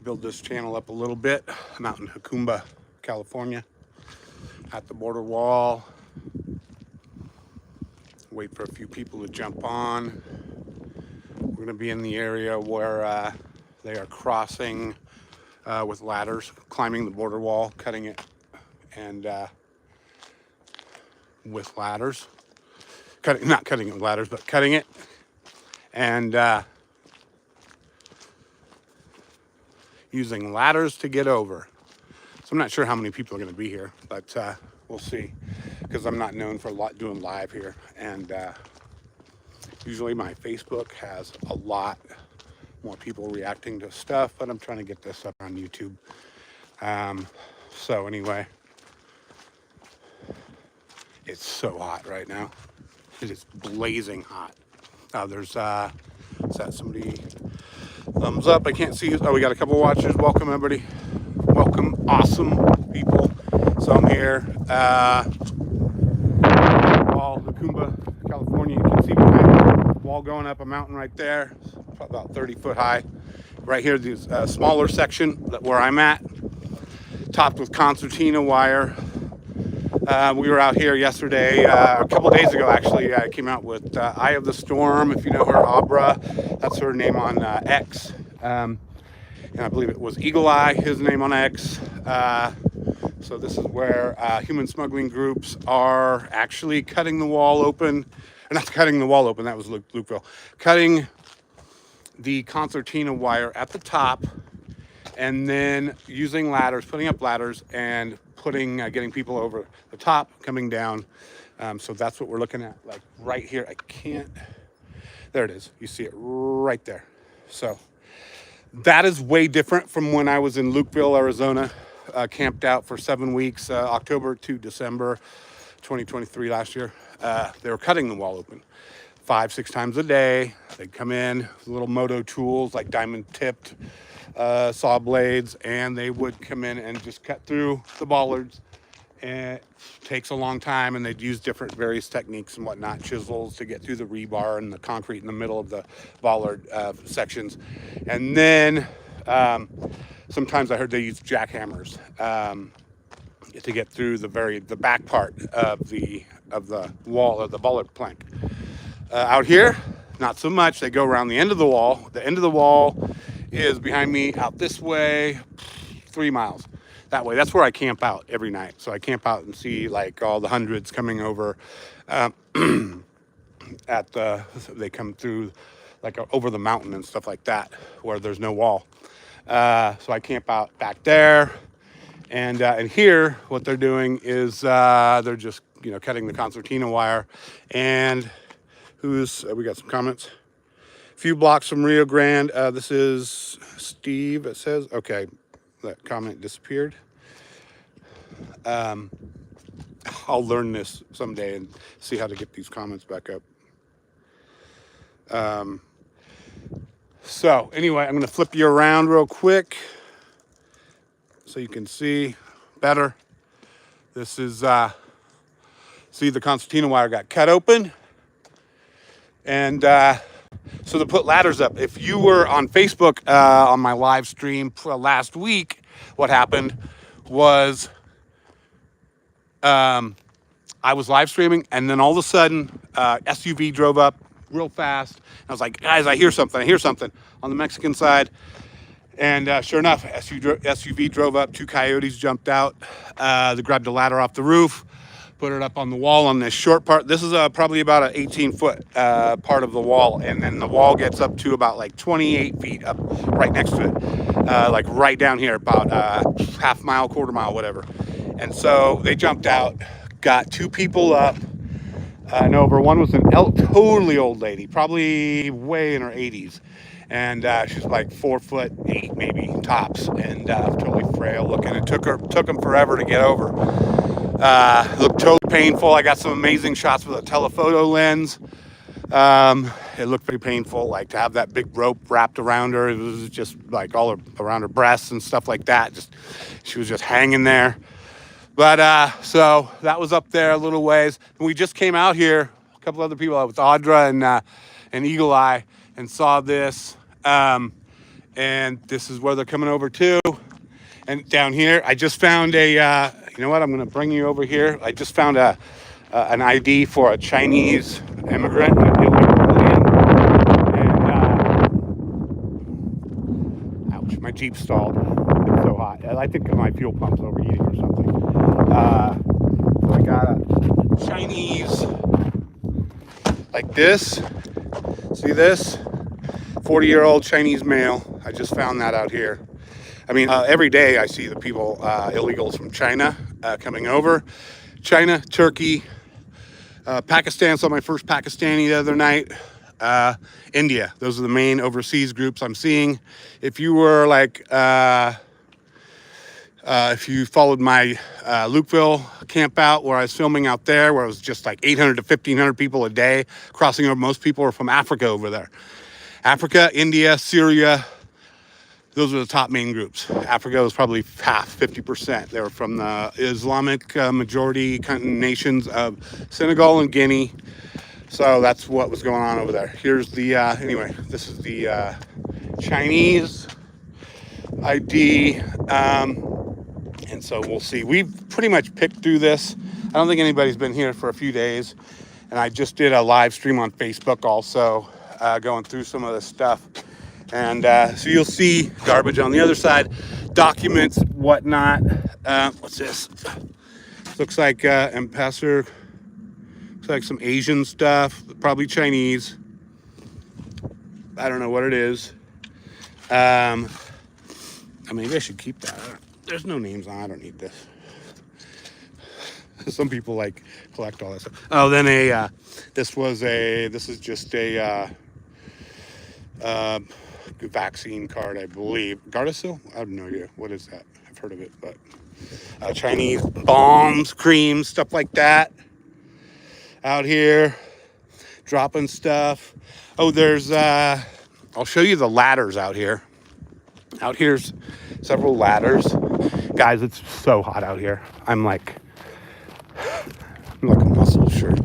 build this channel up a little bit. I'm out in Jacumba, California, at the border wall. Wait for a few people to jump on. We're going to be in the area where they are crossing with ladders, climbing the border wall, cutting it, and with ladders. Not cutting it with ladders, but cutting it. And using ladders to get over. So I'm not sure how many people are going to be here, but we'll see, because I'm not known for doing live here. And usually my Facebook has a lot more people reacting to stuff, but I'm trying to get this up on YouTube. So anyway, it's so hot right now. It is blazing hot. There's is that somebody? Thumbs up. I can't see. Oh, we got a couple watchers. Welcome, everybody. Welcome, awesome people. So I'm here, wall, Jacumba, California. You can see behind the wall going up a mountain right there, about 30 foot high. Right here, this smaller section where I'm at, topped with concertina wire. We were out here yesterday, a couple days ago actually. I came out with Eye of the Storm, if you know her, Abra. That's her name on X. And I believe it was Eagle Eye, his name on X. So this is where human smuggling groups are actually cutting the wall open. Or not cutting the wall open, that was Lukeville. Cutting the concertina wire at the top, and then using ladders, putting up ladders, and getting people over the top, coming down. So that's what we're looking at, like right here. I can't, there it is. You see it right there. So that is way different from when I was in Lukeville, Arizona, camped out for 7 weeks, October to December 2023 last year. They were cutting the wall open 5-6 times a day. They'd come in with little moto tools like diamond tipped saw blades, and they would come in and just cut through the bollards. And it takes a long time, and they'd use various techniques and whatnot, chisels to get through the rebar and the concrete in the middle of the bollard sections. And then sometimes I heard they use jackhammers to get through the back part of the wall, of the bollard plank. Out here, not so much. They go around the end of the wall. The end of the wall is behind me, out this way, 3 miles that way. That's where I camp out every night. So I camp out and see like all the hundreds coming over they come through like over the mountain and stuff like that, where there's no wall. So I camp out back there, and here what they're doing is they're just cutting the concertina wire. And we got some comments. Few blocks from Rio Grande. This is Steve, it says. Okay, that comment disappeared. I'll learn this someday and see how to get these comments back up. So anyway, I'm going to flip you around real quick so you can see better. This is, see, the concertina wire got cut open. And so to put ladders up, if you were on Facebook on my live stream last week, what happened was I was live streaming, and then all of a sudden SUV drove up real fast. I was like, guys, I hear something on the Mexican side. And sure enough, SUV drove up, 2 coyotes jumped out. They grabbed a ladder off the roof, put it up on the wall on this short part. This is probably about an 18-foot part of the wall, and then the wall gets up to about like 28 feet up right next to it, like right down here, about half mile, quarter mile, whatever. And so they jumped out, got 2 people up and over. One was an totally old lady, probably way in her 80s. And she's like 4'8", maybe tops, and totally frail looking. It took them forever to get over. Looked totally painful. I got some amazing shots with a telephoto lens. It looked very painful, like to have that big rope wrapped around her. It was just like all around her breasts and stuff like that. She was just hanging there. But so that was up there a little ways. And we just came out here, a couple other people, with Audra and Eagle Eye, and saw this. And this is where they're coming over to. And down here, I just found a, you know what, I'm going to bring you over here. I just found an ID for a Chinese immigrant, an illegal alien. And, ouch, my Jeep stalled. It's so hot. I think my fuel pump's overheating or something. So I got a Chinese, like this. See this? 40-year-old Chinese male. I just found that out here. I mean, every day I see the people, illegals from China coming over. China, Turkey, Pakistan. Saw my first Pakistani the other night. India. Those are the main overseas groups I'm seeing. If you were like, if you followed my Lukeville camp out where I was filming out there, where it was just like 800 to 1,500 people a day crossing over. Most people are from Africa over there. Africa, India, Syria. Those are the top main groups. Africa was probably half, 50%. They were from the Islamic majority nations of Senegal and Guinea. So that's what was going on over there. Here's the, anyway, this is the Chinese ID. And so we'll see. We've pretty much picked through this. I don't think anybody's been here for a few days. And I just did a live stream on Facebook also, going through some of this stuff. And so you'll see garbage on the other side, documents, whatnot. What's this? Looks like Ambassador. Looks like some Asian stuff, probably Chinese. I don't know what it is. Maybe I should keep that. There's no names on. I don't need this. Some people like collect all that stuff. Oh, then this is just a vaccine card, I believe. Gardasil? I have no idea. What is that? I've heard of it, but Chinese bombs, creams, stuff like that. Out here, dropping stuff. Oh, there's, I'll show you the ladders out here. Out here's several ladders. Guys, it's so hot out here. I'm like a muscle shirt.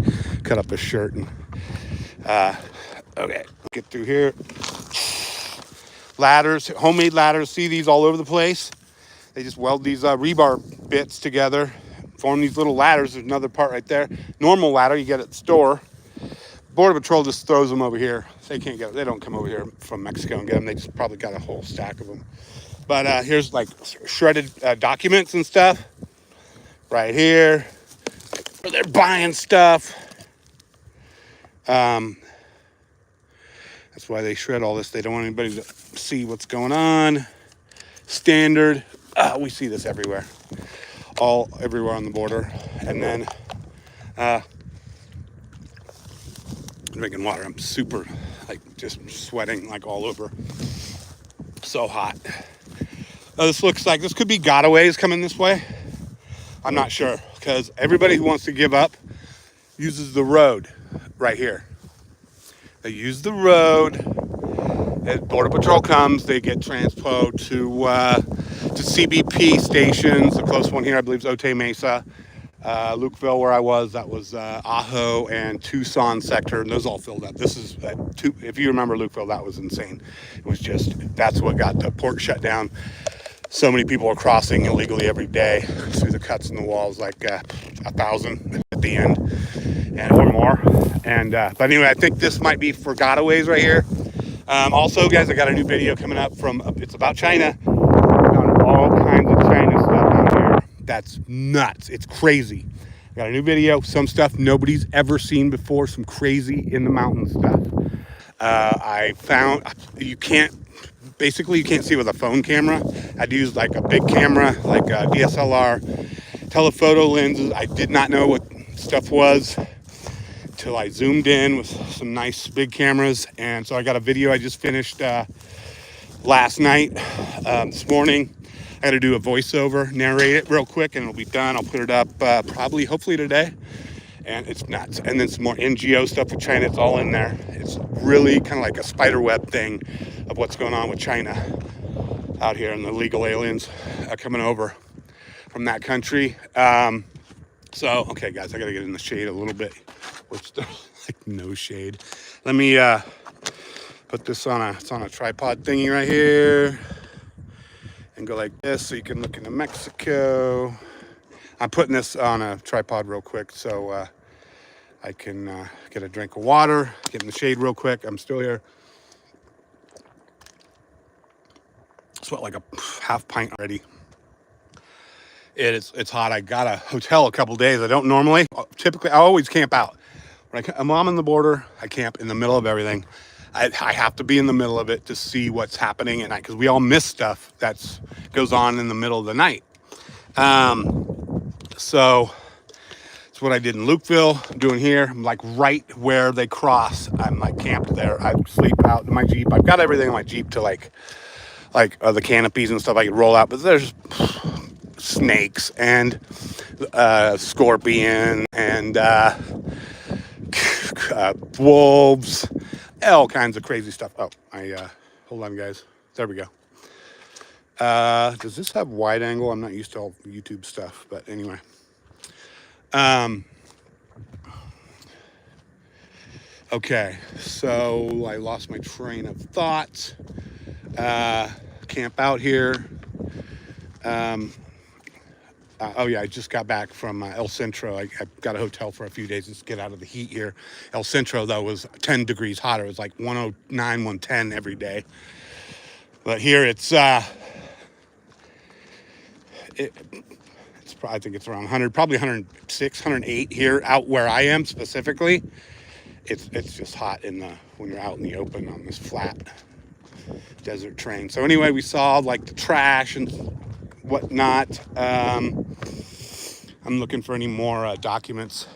Cut up a shirt and, okay, get through here. Ladders, homemade ladders. See these all over the place? They just weld these rebar bits together, form these little ladders. There's another part right there. Normal ladder you get at the store. Border Patrol just throws them over here. They can't get. They don't come over here from Mexico and get them. They just probably got a whole stack of them. But here's like shredded documents and stuff right here. Where they're buying stuff. That's why they shred all this. They don't want anybody to see what's going on. Standard. We see this everywhere. Everywhere on the border. And then I'm drinking water. I'm super, like, just sweating like all over. So hot. This looks like this could be gotaways coming this way. I'm not sure, because everybody who wants to give up uses the road right here. They use the road. As Border Patrol comes, they get transposed to CBP stations. The close one here, I believe, is Otay Mesa. Lukeville, where I was, that was Ajo and Tucson sector, and those all filled up. This is, if you remember Lukeville, that was insane. It was just, that's what got the port shut down. So many people are crossing illegally every day through the cuts in the walls, like 1,000 at the end, and or more. And but anyway, I think this might be for gotaways right here. Also, guys, I got a new video coming up from. It's about China. Found all kinds of China stuff out here. That's nuts. It's crazy. I got a new video. Some stuff nobody's ever seen before. Some crazy in the mountain stuff. I found you can't see with a phone camera. I'd use like a big camera, like a DSLR, telephoto lenses. I did not know what stuff was until I zoomed in with some nice big cameras. And so I got a video I just finished last night, this morning. I got to do a voiceover, narrate it real quick, and it'll be done. I'll put it up hopefully today. And it's nuts. And then some more NGO stuff with China. It's all in there. It's really kind of like a spider web thing of what's going on with China out here and the illegal aliens coming over from that country. So, okay, guys, I got to get in the shade a little bit, which there's like no shade. Let me Put this on it's on a tripod thingy right here, and go like this so you can look into Mexico. I'm putting this on a tripod real quick so I can get a drink of water, get in the shade real quick. I'm still here. Sweat like a half pint already. It's hot. I got a hotel a couple days. I don't normally. Typically, I always camp out. When I'm on the border, I camp in the middle of everything. I have to be in the middle of it to see what's happening at night, because we all miss stuff that goes on in the middle of the night. So that's what I did in Lukeville. I'm doing here. I'm like right where they cross. I'm like camped there. I sleep out in my Jeep. I've got everything in my Jeep to like the canopies and stuff I could roll out, but there's snakes and scorpion and wolves, all kinds of crazy stuff. Oh, hold on, guys. There we go. Does this have wide angle? I'm not used to all YouTube stuff, but anyway. Okay, so I lost my train of thought. Camp out here. Oh yeah, I just got back from El Centro. I got a hotel for a few days just to get out of the heat here. El Centro, though, was 10 degrees hotter. It was like 109, 110 every day. But here I think it's around 100, probably 106, 108 here out where I am specifically. It's just hot when you're out in the open on this flat desert train. So anyway, we saw like the trash and whatnot. I'm looking for any more documents.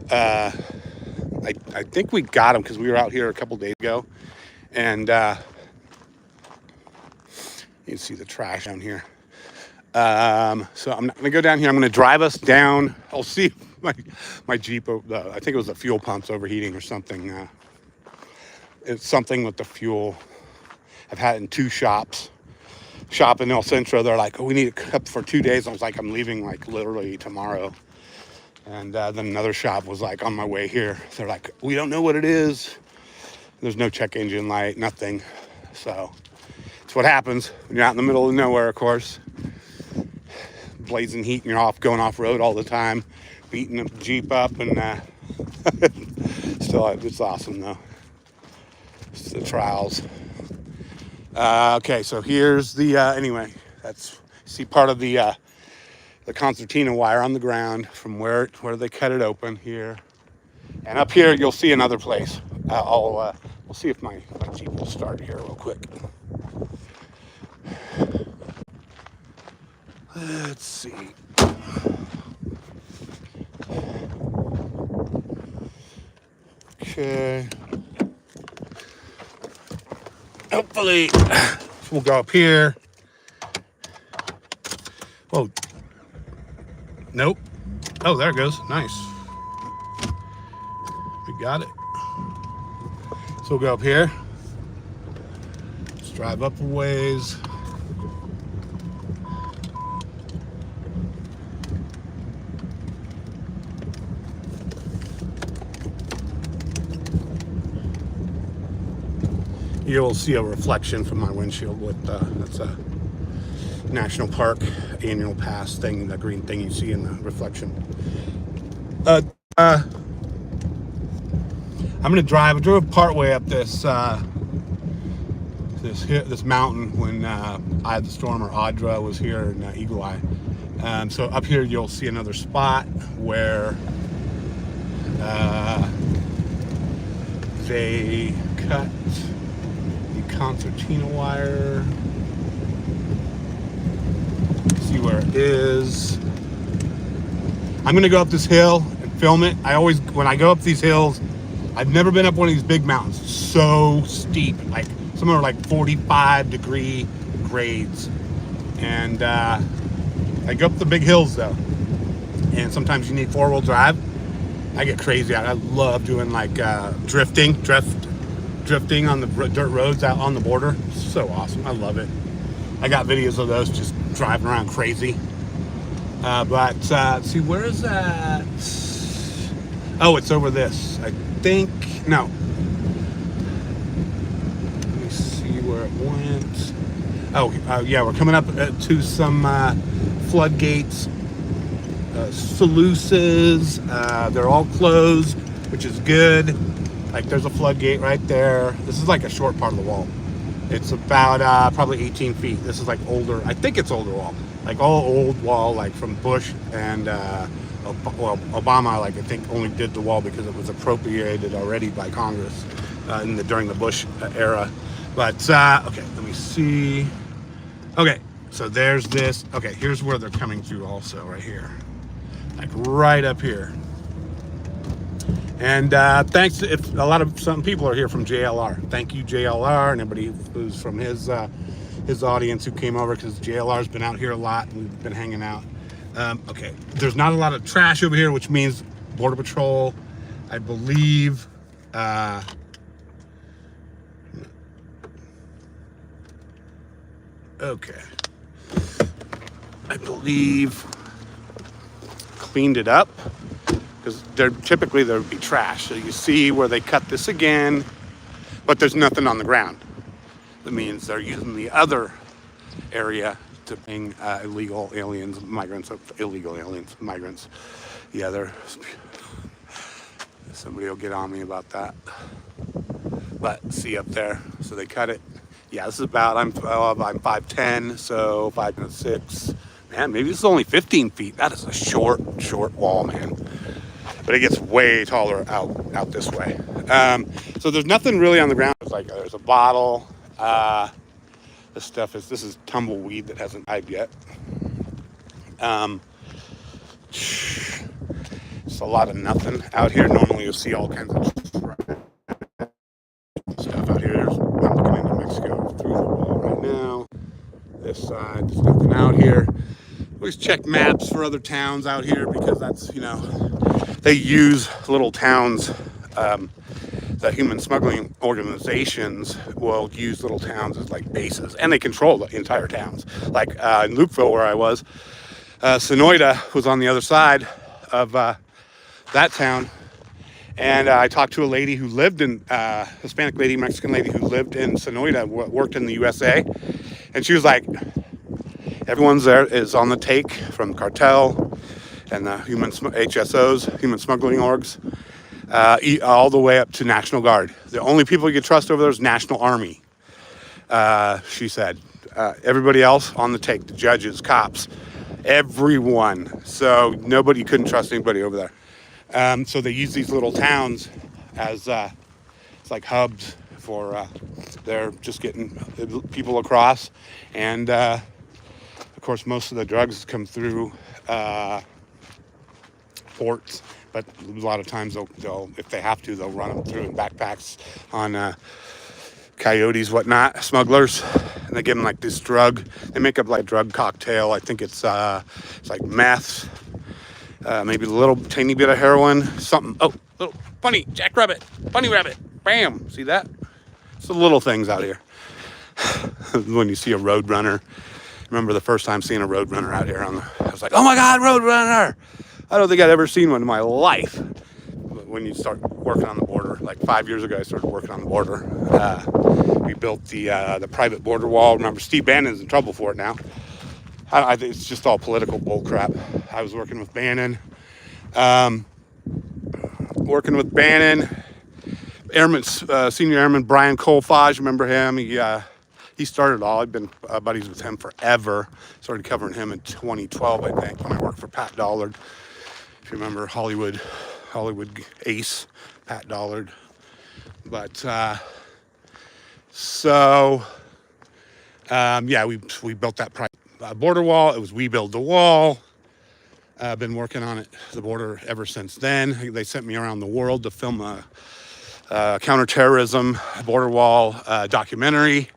I think we got them because we were out here a couple days ago, and you can see the trash down here. So I'm not gonna go down here. I'm gonna drive us down. I'll see my Jeep. I think it was the fuel pumps overheating or something. It's something with the fuel. I've had it in two shops. Shop in El Centro, they're like, oh, we need it up for 2 days. I was like, I'm leaving like literally tomorrow. And then another shop was like, on my way here. They're like, we don't know what it is. There's no check engine light, nothing. So it's what happens when you're out in the middle of nowhere, of course. Blazing heat and you're going off road all the time, beating the Jeep up, and still, it's awesome though. It's the trials. Okay, so here's the, anyway, see part of the concertina wire on the ground from where they cut it open here. And up here, you'll see another place. We'll see if my Jeep will start here real quick. Let's see. Okay. Hopefully, we'll go up here. Whoa. Nope. Oh, there it goes. Nice. We got it. So we'll go up here. Let's drive up a ways. You'll see a reflection from my windshield with that's a national park annual pass thing, the green thing you see in the reflection. I'm gonna drive. I drove part way up this mountain when Eye of the Storm, or Audra, was here in Eagle Eye. So up here you'll see another spot where they cut concertina wire. See where it is. I'm gonna go up this hill and film it. When I go up these hills, I've never been up one of these big mountains. It's so steep, like some are like 45-degree grades. And I go up the big hills though. And sometimes you need four-wheel drive. I get crazy out. I love doing like drifting on the dirt roads out on the border. So awesome. I love it. I got videos of those just driving around crazy. But see, where is that? Oh, it's over this. I think, no. went. Oh, yeah, we're coming up to some floodgates, sluices. They're all closed, which is good. Like, there's a floodgate right there. This is like a short part of the wall. It's about probably 18 feet. This is like older. I think it's older wall. Like all old wall, like from Bush and Obama. Like, I think only did the wall because it was appropriated already by Congress during the Bush era. But okay, let me see. Okay, so there's this. Okay, here's where they're coming through. Also, right here, like right up here. And thanks if some people are here from JLR. Thank you, JLR, and everybody who's from his audience who came over, because JLR's been out here a lot and we've been hanging out. Okay, there's not a lot of trash over here, which means Border Patrol, I believe. Okay, I believe cleaned it up. Because typically there would be trash. So you see where they cut this again, but there's nothing on the ground. That means they're using the other area to bring illegal aliens, migrants. Yeah, somebody will get on me about that. But see up there, so they cut it. Yeah, this is about, I'm 5'10", so 5'6". Man, maybe this is only 15 feet. That is a short wall, man. But it gets way taller out this way. So there's nothing really on the ground. It's like there's a bottle. This is tumbleweed that hasn't died yet. It's a lot of nothing out here. Normally you'll see all kinds of stuff out here. I'm looking into Mexico through the wall right now. This side, there's nothing out here. Always check maps for other towns out here, because that's, they use little towns. The human smuggling organizations will use little towns as like bases, and they control the entire towns. Like in Lukeville, where I was, Sonoyta was on the other side of that town. And I talked to a lady who lived in, Hispanic lady, Mexican lady who lived in Sonoyta, worked in the USA. And she was like, everyone's there is on the take, from cartel and the HSOs, human smuggling orgs, all the way up to National Guard. The only people you can trust over there is National Army, she said. Everybody else on the take, the judges, cops, everyone. So you couldn't trust anybody over there. So they use these little towns as it's like hubs for they're just getting people across. And of course, most of the drugs come through ports, but a lot of times they'll if they have to, they'll run them through in backpacks on coyotes, whatnot, smugglers, and they give them like this drug. They make up like drug cocktail. I think it's like meth, maybe a little tiny bit of heroin, something. Oh, little bunny rabbit, bam! See that? It's the little things out here. When you see a road runner, remember the first time seeing a road runner out here I was like, oh my God, road runner! I don't think I'd ever seen one in my life. But when you start working on the border, like 5 years ago, I started working on the border. We built the private border wall. Remember, Steve Bannon's in trouble for it now. I think it's just all political bull crap. I was working with Bannon. Airman, Senior Airman Brian Colfage, remember him? He started it all. I've been buddies with him forever. Started covering him in 2012, I think, when I worked for Pat Dollard. If you remember Hollywood ace, Pat Dollard. But yeah, we built that border wall. It was We Build the Wall. I've been working on the border ever since then. They sent me around the world to film a counterterrorism border wall documentary.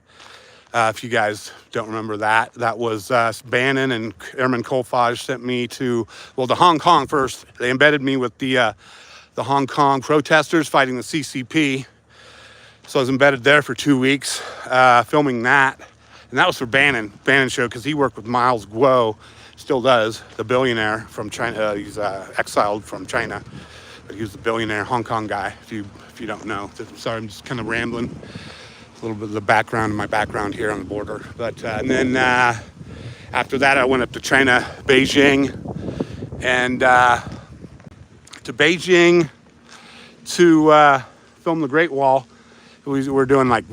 If you guys don't remember that was Bannon and Airman Colfage sent me to Hong Kong first. They embedded me with the Hong Kong protesters fighting the CCP. So I was embedded there for 2 weeks, filming that. And that was for Bannon show, because he worked with Miles Guo, still does, the billionaire from China. He's exiled from China, but he was the billionaire Hong Kong guy, if you don't know. Sorry, I'm just kind of rambling. a little bit of the background, my background here on the border. But and then after that, I went up to China, Beijing, and to Beijing to film the Great Wall. We were doing like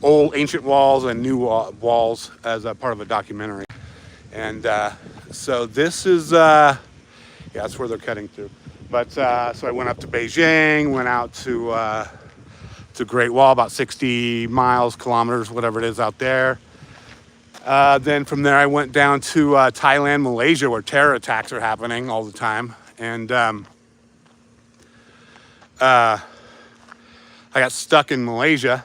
old ancient walls and new walls as a part of a documentary. And so this is, yeah, that's where they're cutting through. But so I went up to Beijing, went out to Great Wall, about 60 miles, kilometers, whatever it is out there. Then from there, I went down to Thailand, Malaysia, where terror attacks are happening all the time. And I got stuck in Malaysia.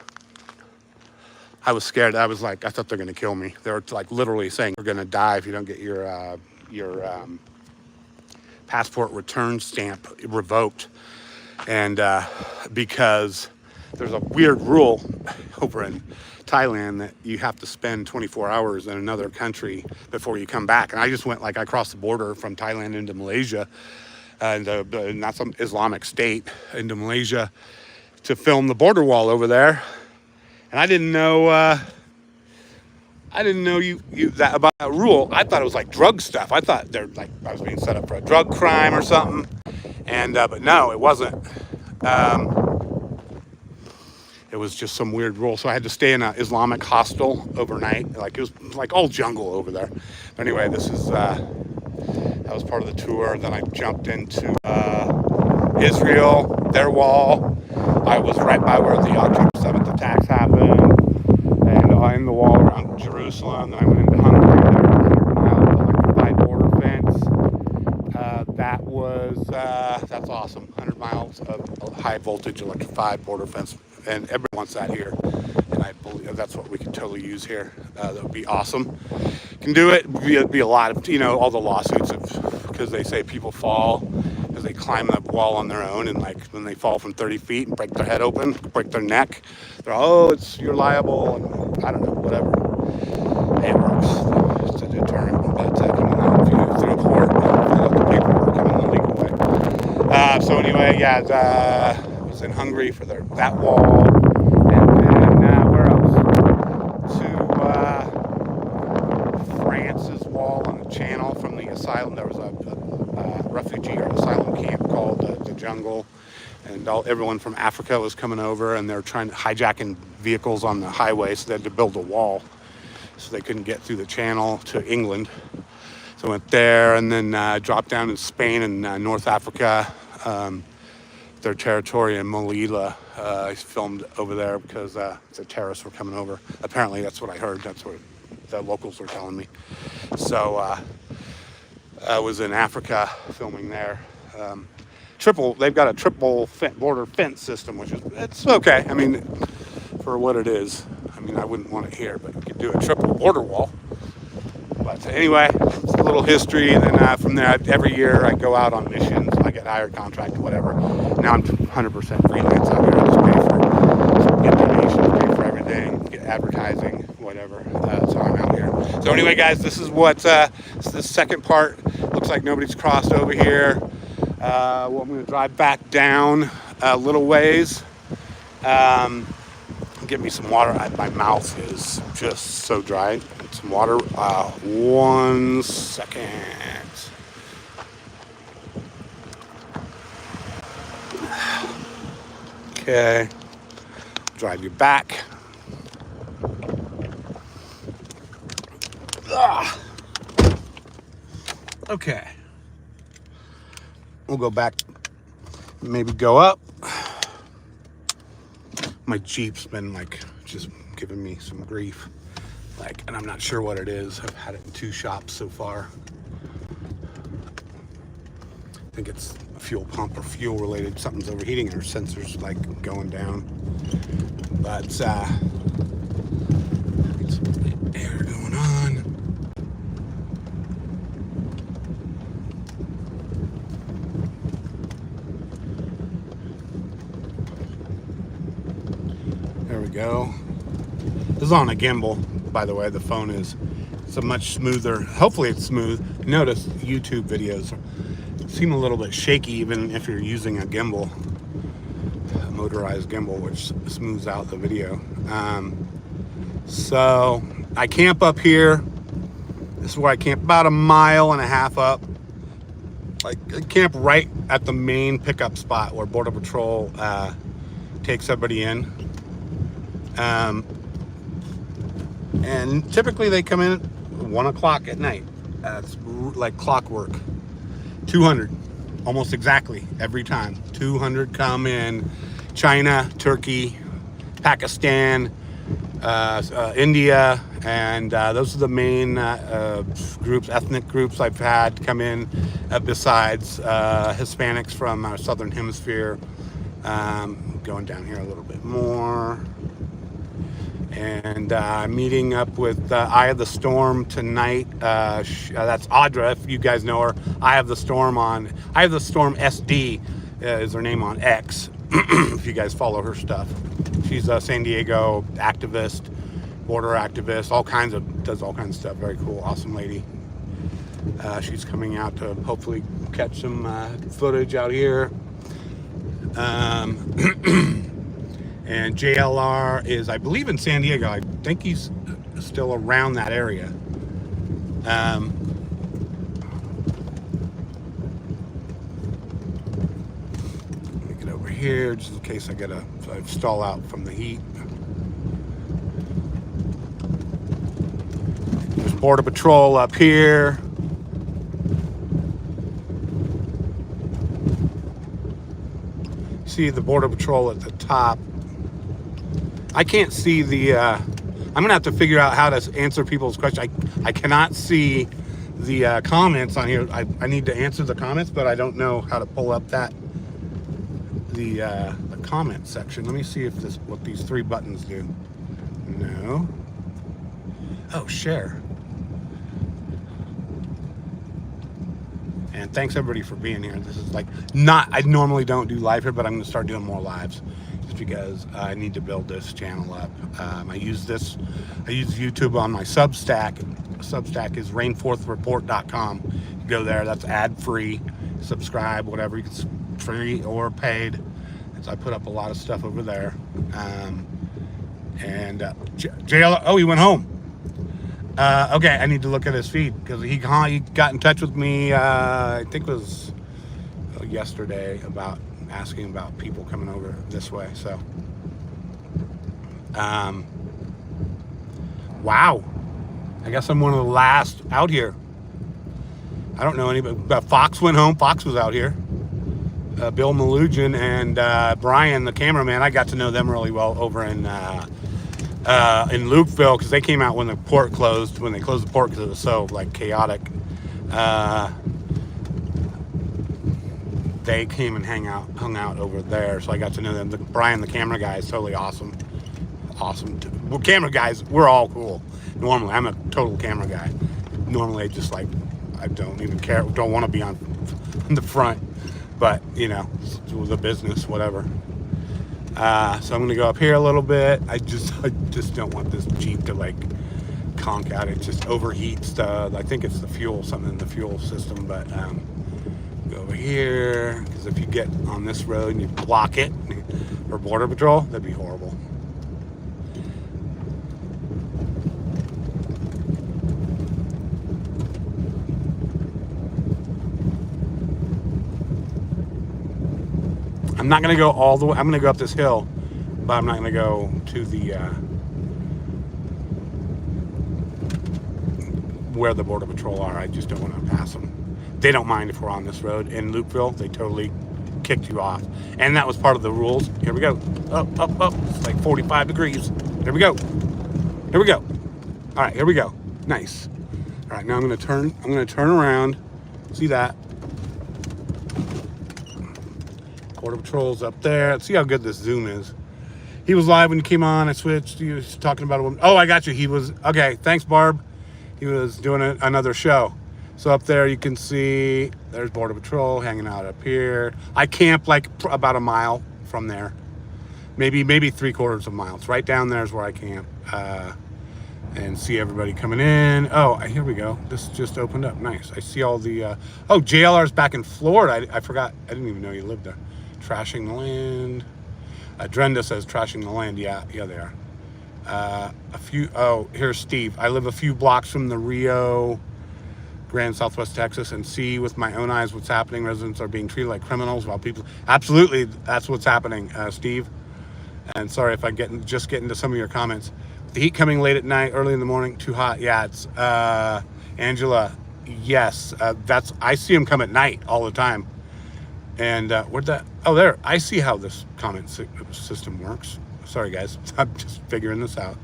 I was scared. I was like, I thought they're going to kill me. They were like literally saying you're going to die if you don't get your passport return stamp revoked. And because there's a weird rule over in Thailand that you have to spend 24 hours in another country before you come back. And I just went, like, I crossed the border from Thailand into Malaysia, and not some Islamic state, into Malaysia to film the border wall over there. And I didn't know that about that rule. I thought it was like drug stuff. I thought they're like I was being set up for a drug crime or something. And but no, it wasn't. It was just some weird rule. So I had to stay in an Islamic hostel overnight. Like it was like all jungle over there. But anyway, this is that was part of the tour. Then I jumped into Israel, their wall. I was right by where the October 7th attacks happened, and in the wall around Jerusalem. Then I went into Hungary, there, 100 miles of electrified border fence. That's awesome. 100 miles of high voltage electrified border fence, and everyone wants that here, and I believe that's what we could totally use here. That would be awesome. Can do it. It'd be a lot of, all the lawsuits because they say people fall because they climb the wall on their own, and like when they fall from 30 feet and break their head open, break their neck, they're you're liable, and I don't know, whatever. It works. It's a deterrent, but coming out through court, fill out the paperwork in the legal way. So anyway, yeah, I was in Hungary for that wall, and then where else? To France's wall on the channel from the asylum. There was a refugee or asylum camp called the Jungle, and everyone from Africa was coming over, and they're hijacking vehicles on the highway, so they had to build a wall so they couldn't get through the channel to England. So I went there, and then dropped down in Spain and North Africa, their territory in Melilla. I filmed over there because the terrorists were coming over. Apparently that's what I heard. That's what the locals were telling me. So I was in Africa filming there. They've got a triple border fence system, it's okay. I mean, for what it is. I mean, I wouldn't want it here, but you could do a triple border wall. But anyway, it's a little history. And then from there, every year I go out on missions. I get hired, contract, whatever. Now I'm 100% freelance out here. I just get donations, pay for everything, get advertising, whatever. So I'm out here. So anyway, guys, this is the second part. Looks like nobody's crossed over here. Well, I'm going to drive back down a little ways. Get me some water. My mouth is just so dry. Some water. 1 second. Okay. Drive you back. Okay. We'll go back. Maybe go up. My Jeep's been just giving me some grief, and I'm not sure what it is. I've had it in 2 shops so far. I think it's a fuel pump or fuel related. Something's overheating and her sensor's going down. But get some air going on. There we go. This is on a gimbal, by the way. The phone it's a much smoother. Hopefully it's smooth. Notice YouTube videos seem a little bit shaky even if you're using a gimbal, a motorized gimbal, which smooths out the video. So I camp up here. This is where I camp, about a mile and a half up. I camp right at the main pickup spot where Border Patrol takes everybody in. And typically they come in at 1 o'clock at night. It's like clockwork. 200, almost exactly every time. 200 come in. China, Turkey, Pakistan, India, and those are the main groups, ethnic groups I've had come in, besides Hispanics from our southern hemisphere. Going down here a little bit more. And meeting up with Eye of the Storm tonight. That's Audra, if you guys know her. Eye of the Storm SD is her name on X, if you guys follow her stuff. She's a San Diego activist, border activist, does all kinds of stuff. Very cool, awesome lady. She's coming out to hopefully catch some footage out here. And JLR is, I believe, in San Diego. I think he's still around that area. Let me get over here just in case I stall out from the heat. There's Border Patrol up here. See the Border Patrol at the top. I can't see the, I'm gonna have to figure out how to answer people's questions. I cannot see the comments on here. I need to answer the comments, but I don't know how to pull up the comment section. Let me see if what these 3 buttons do. No. Oh, share. And thanks everybody for being here. This is I normally don't do live here, but I'm gonna start doing more lives. Because I need to build this channel up. I use YouTube on my Substack. Substack is rainforthreport.com. You go there, that's ad-free. Subscribe, whatever, it's free or paid. So I put up a lot of stuff over there. JL, oh, he went home. Okay, I need to look at his feed because he got in touch with me, I think it was yesterday, about asking about people coming over this way. So wow, I guess I'm one of the last out here. I don't know anybody, but Fox went home. Fox was out here. Bill Malugin and Brian, the cameraman, I got to know them really well over in Lukeville, because they came out when the port closed, when they closed the port because it was so chaotic. They came and hung out over there, so I got to know them. Brian, the camera guy, is totally awesome. Well, camera guys, we're all cool. Normally, I'm a total camera guy. Normally, I don't even care. Don't want to be on the front, but the business, whatever. So I'm gonna go up here a little bit. I just don't want this Jeep to conk out. It just overheats. I think it's the fuel, something in the fuel system, but. Go over here, because if you get on this road and you block it for Border Patrol, that'd be horrible. I'm not going to go all the way. I'm going to go up this hill, but I'm not going to go to the where the Border Patrol are. I just don't want to pass them. They don't mind if we're on this road. In Lukeville, they totally kicked you off. And that was part of the rules. Here we go. Up. It's 45 degrees. Here we go. All right, here we go. Nice. All right, now I'm going to turn around. See that? Border Patrol's up there. Let's see how good this zoom is. He was live when you came on. I switched. He was talking about a woman. Oh, I got you. He was, okay, thanks, Barb. He was doing another show. So up there you can see there's Border Patrol hanging out up here. I camp about a mile from there. Maybe 3/4 of a mile. It's right down there is where I camp. And see everybody coming in. Oh, here we go. This just opened up. Nice. I see all the... oh, JLR's back in Florida. I forgot. I didn't even know you lived there. Trashing the land. Drenda says trashing the land. Yeah, they are. Here's Steve. I live a few blocks from the Rio Grande, Southwest Texas, and see with my own eyes what's happening. Residents are being treated like criminals while people... Absolutely, that's what's happening, Steve. And sorry if I get into some of your comments. The heat coming late at night, early in the morning, too hot. Yeah, it's Angela. Yes, I see them come at night all the time. And where'd that? Oh, there. I see how this comment system works. Sorry, guys. I'm just figuring this out.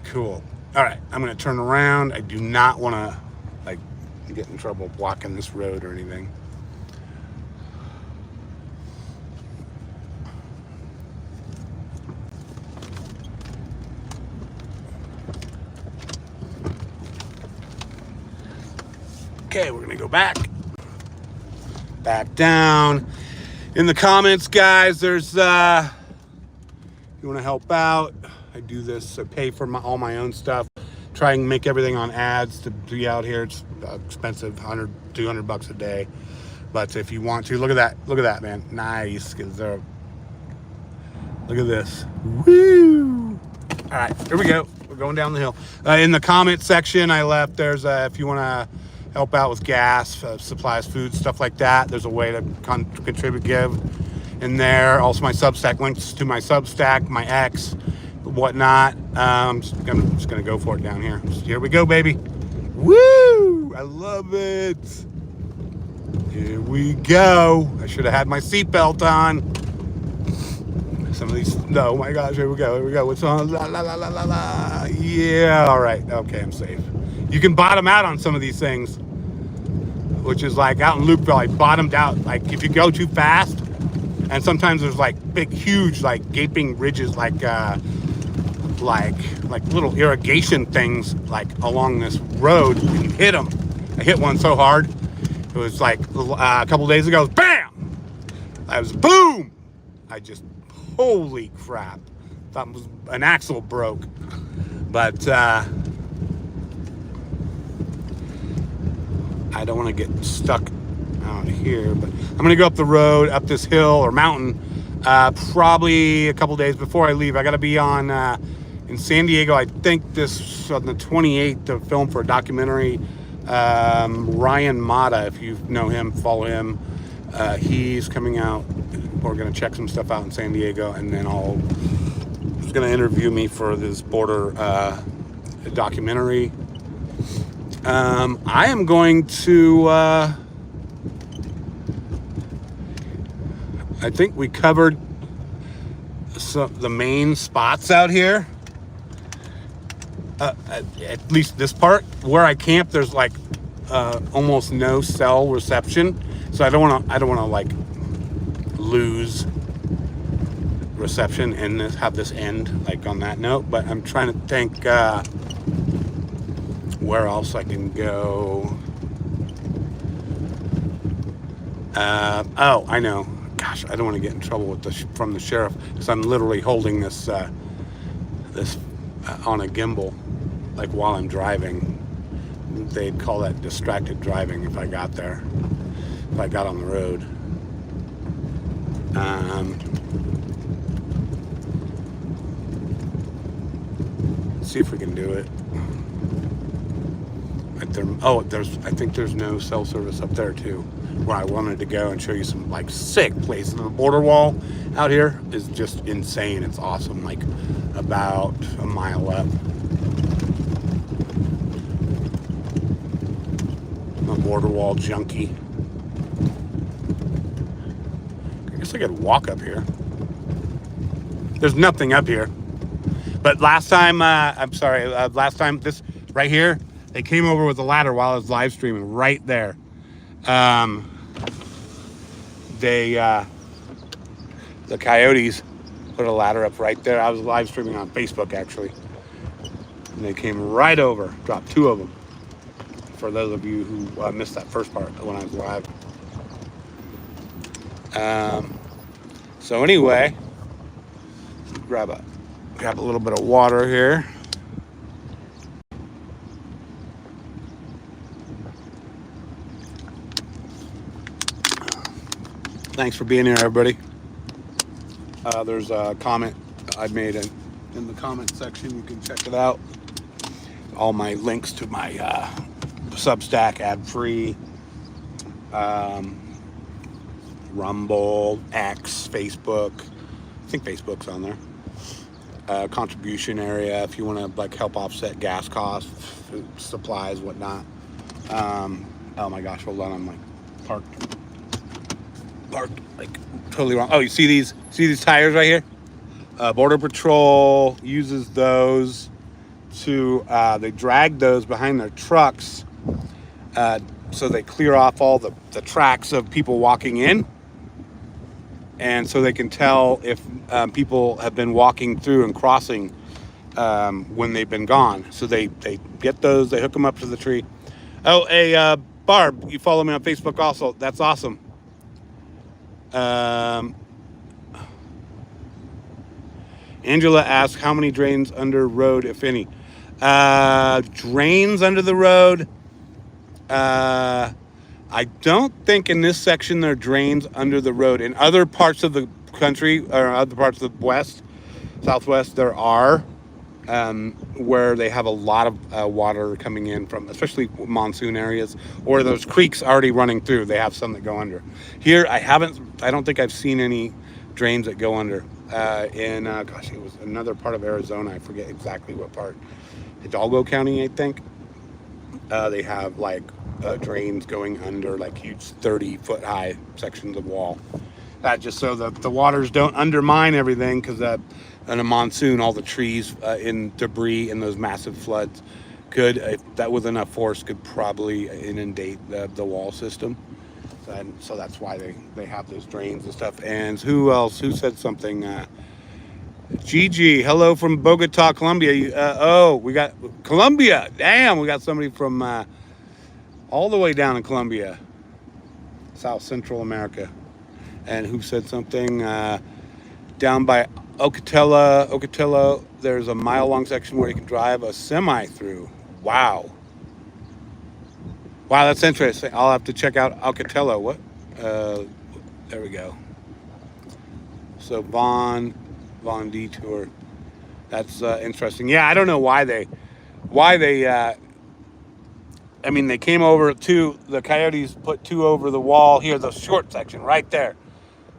Cool. All right. I'm going to turn around. I do not want to, like, get in trouble blocking this road or anything. Okay, we're going to go back down. In the comments, guys, there's, you want to help out, I do this, I pay for all my own stuff, try and make everything on ads to be out here. It's expensive, 100, 200 bucks a day. But if you want to, look at that, man. Nice. Look at this. Woo! All right, here we go. We're going down the hill. In the comment section, I left, there's, if you want to help out with gas, supplies, food, stuff like that, there's a way to contribute, give in there. Also my Substack, links to my Substack, my X, whatnot. I'm just gonna go for it down here. Here we go, baby. Woo! I love it. Here we go. I should have had my seatbelt on. Some of these, no, oh my gosh, here we go. What's on? La, la, la, la, la, la. Yeah, all right. Okay, I'm safe. You can bottom out on some of these things, which is like out in Loop Valley, bottomed out. Like if you go too fast, and sometimes there's like big, huge, like gaping ridges, like little irrigation things, like along this road, and you hit them. I hit one so hard, it was like a couple days ago, bam! I was boom! I just, holy crap. Thought it was an axle broke. But, I don't want to get stuck out here, but I'm going to go up the road, up this hill or mountain, probably a couple days before I leave. I got to be on in San Diego, I think this on the 28th, to film for a documentary. Ryan Mata, if you know him, follow him. He's coming out. We're going to check some stuff out in San Diego, and then he's going to interview me for this border documentary. I am going to, I think we covered the main spots out here. At least this part where I camp, there's like almost no cell reception, so I don't want to like lose reception and have this end like on that note. But I'm trying to think where else I can go. Oh, I know. Gosh, I don't want to get in trouble with from the sheriff, because I'm literally holding this this on a gimbal, like while I'm driving. They'd call that distracted driving if I got there, if I got on the road. Let's see if we can do it. I think there's no cell service up there too, where I wanted to go and show you some like sick places. The border wall out here is just insane. It's awesome, like about a mile up. I'm a border wall junkie. I guess I could walk up here. There's nothing up here. But last time, last time, this right here, they came over with a ladder while I was live streaming right there. The coyotes put a ladder up right there. I was live streaming on Facebook, actually. And they came right over, dropped two of them. For those of you who missed that first part when I was live. So anyway, grab a little bit of water here. Thanks for being here, everybody. There's a comment I made in the comment section. You can check it out. All my links to my Substack, ad-free, Rumble, X, Facebook. I think Facebook's on there. Contribution area if you want to like help offset gas costs, food, supplies, whatnot. Oh my gosh, hold on, I'm like parked like totally wrong. Oh, you see these tires right here? Border Patrol uses those to they drag those behind their trucks so they clear off all the tracks of people walking in, and so they can tell if people have been walking through and crossing when they've been gone. So they get those, they hook them up to the tree. Oh, hey, Barb, you follow me on Facebook also. That's awesome. Angela asks, how many drains under road, if any? Drains under the road? I don't think in this section there are drains under the road. In other parts of the country, or other parts of the southwest, there are, where they have a lot of water coming in from, especially monsoon areas, or those creeks already running through. They have some that go under. Here, I don't think I've seen any drains that go under. Gosh, it was another part of Arizona. I forget exactly what part. Hidalgo County, I think. They have like drains going under like huge 30-foot high sections of wall. That just so that the waters don't undermine everything, because in a monsoon, all the trees in debris in those massive floods could, if that with enough force, could probably inundate the wall system. And so that's why they have those drains and stuff. And who else? Who said something? Gigi, hello from Bogota, Colombia. We got Colombia. Damn, we got somebody from all the way down in Colombia, South Central America. And who said something? Down by Ocatella, there's a mile-long section where you can drive a semi through. Wow, that's interesting. I'll have to check out Ocatella. What? There we go. So Vaughn Detour. That's interesting. Yeah, I don't know why they. I mean, they came over the coyotes put two over the wall here, the short section right there.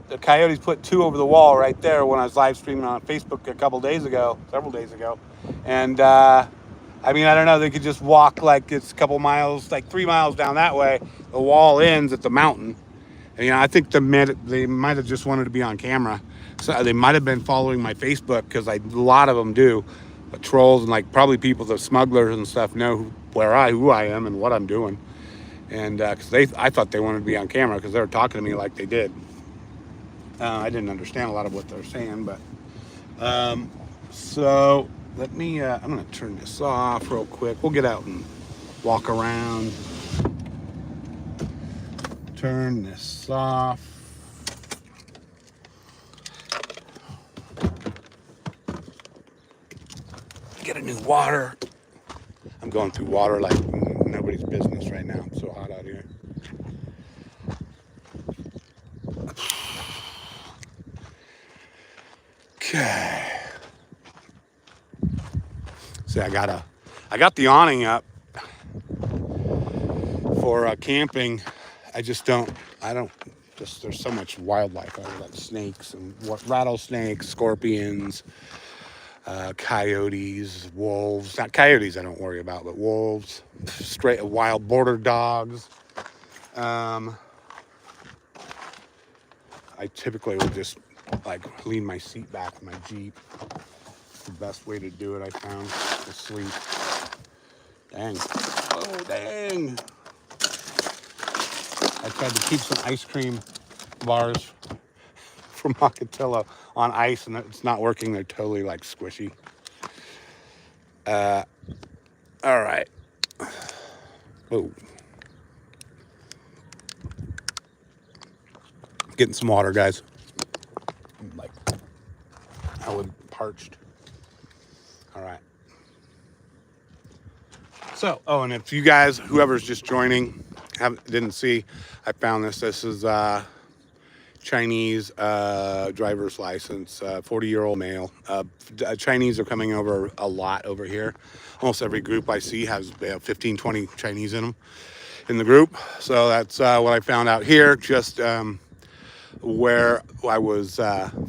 The coyotes put two over the wall right there when I was live streaming on Facebook several days ago. And I mean, I don't know, they could just walk like it's a couple miles, like 3 miles down that way. The wall ends at the mountain. And, I think they might have just wanted to be on camera. So they might have been following my Facebook, because a lot of them do. But trolls and like probably people, the smugglers and stuff, know who I am and what I'm doing. And because I thought they wanted to be on camera because they were talking to me like they did. I didn't understand a lot of what they're saying, but so let me. I'm gonna turn this off real quick. We'll get out and walk around. Turn this off. Get a new water. I'm going through water like nobody's business right now. It's so hot out here. Okay. See, I got the awning up for camping. There's so much wildlife out there, like snakes and rattlesnakes, scorpions, coyotes, wolves. Not coyotes I don't worry about, but wolves, straight wild border dogs. I typically will just like lean my seat back in my Jeep. It's the best way to do it, I found, to sleep. Dang. Oh, dang. I tried to keep some ice cream bars from Mocatello on ice, and it's not working. They're totally like squishy. All right. Oh. Getting some water, guys. Like, I was parched. All right. So, and if you guys, whoever's just joining, didn't see, I found this. This is Chinese driver's license, 40-year-old male. Chinese are coming over a lot over here. Almost every group I see has 15, 20 Chinese in them in the group. So that's what I found out here, just where I was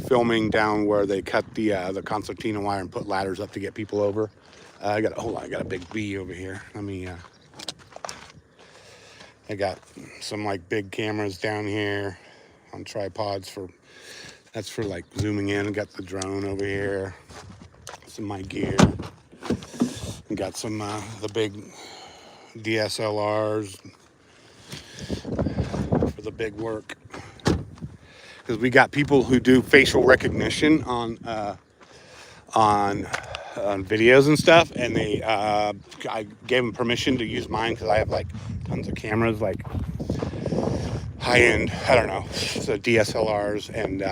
filming down where they cut the concertina wire and put ladders up to get people over. Hold on, I got a big bee over here. Let me. I got some like big cameras down here on tripods that's for like zooming in. Got the drone over here, some of my gear. And got some the big DSLRs for the big work. Because we got people who do facial recognition on videos and stuff, and I gave them permission to use mine because I have like tons of cameras, like high-end, I don't know, so DSLRs and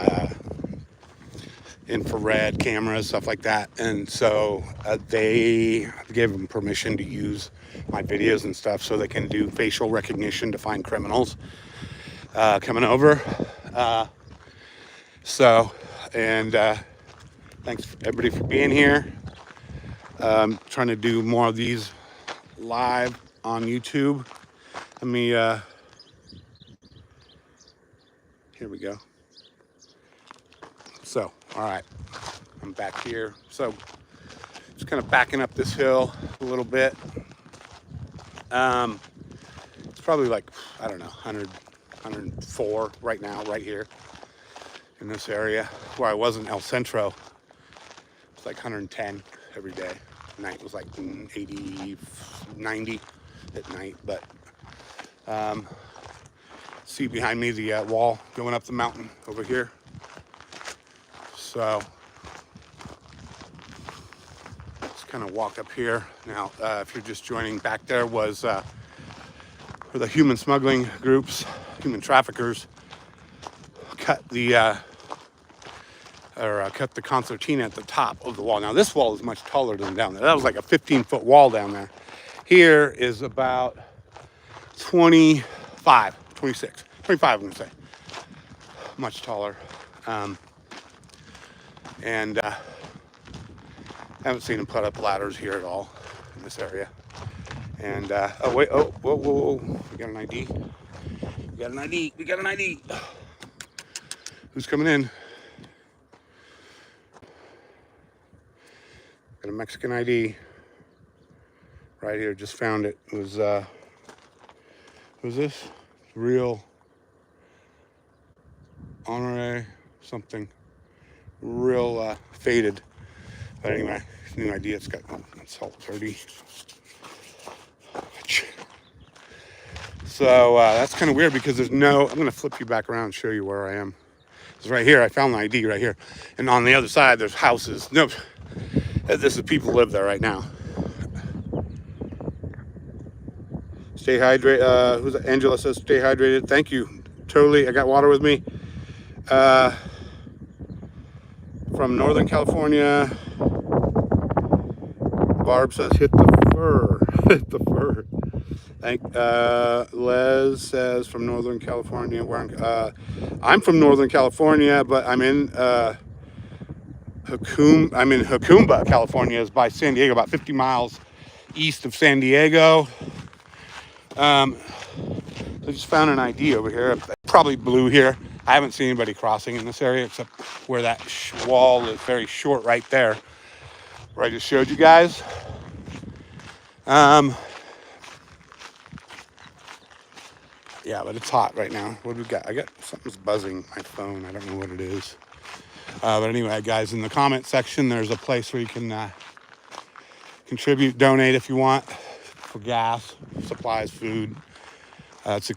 infrared cameras, stuff like that. And so they gave them permission to use my videos and stuff so they can do facial recognition to find criminals coming over. Thanks everybody for being here. Trying to do more of these live on YouTube. Let me, here we go. So, all right, I'm back here. So, just kind of backing up this hill a little bit. It's probably like, I don't know, 100, 104 right now, right here in this area. Where I was in El Centro, it's like 110 every day. Night was like 80, 90 at night. But see behind me the wall going up the mountain over here. So let's kind of walk up here. Now, if you're just joining, back there was for the human smuggling groups, human traffickers, cut the concertina at the top of the wall. Now this wall is much taller than down there. That was like a 15-foot wall down there. Here is about 25, 26, 25 I'm gonna say. Much taller. I haven't seen them put up ladders here at all in this area. And oh wait, oh, whoa, we got an ID. We got an ID. Who's coming in? Got a Mexican ID right here. Just found it. It was this? Real Honore something. Real faded. But anyway, new ID. It's got, it's all dirty. So that's kind of weird because there's no, I'm going to flip you back around and show you where I am. It's right here. I found the ID right here. And on the other side, there's houses. Nope. This is people live there right now. Stay hydrated. Who's that? Angela says stay hydrated. Thank you. Totally. I got water with me. From Northern California. Barb says hit the fur. Hit the fur. Les says from Northern California. I'm from Northern California, but I'm in Jacumba, California, is by San Diego, about 50 miles east of San Diego. I just found an ID over here. Probably blue here. I haven't seen anybody crossing in this area except where that wall is very short right there, where I just showed you guys. Yeah, but it's hot right now. What do we got? I got something's buzzing my phone. I don't know what it is. But anyway, guys, in the comment section, there's a place where you can contribute, donate if you want, for gas, supplies, food. It's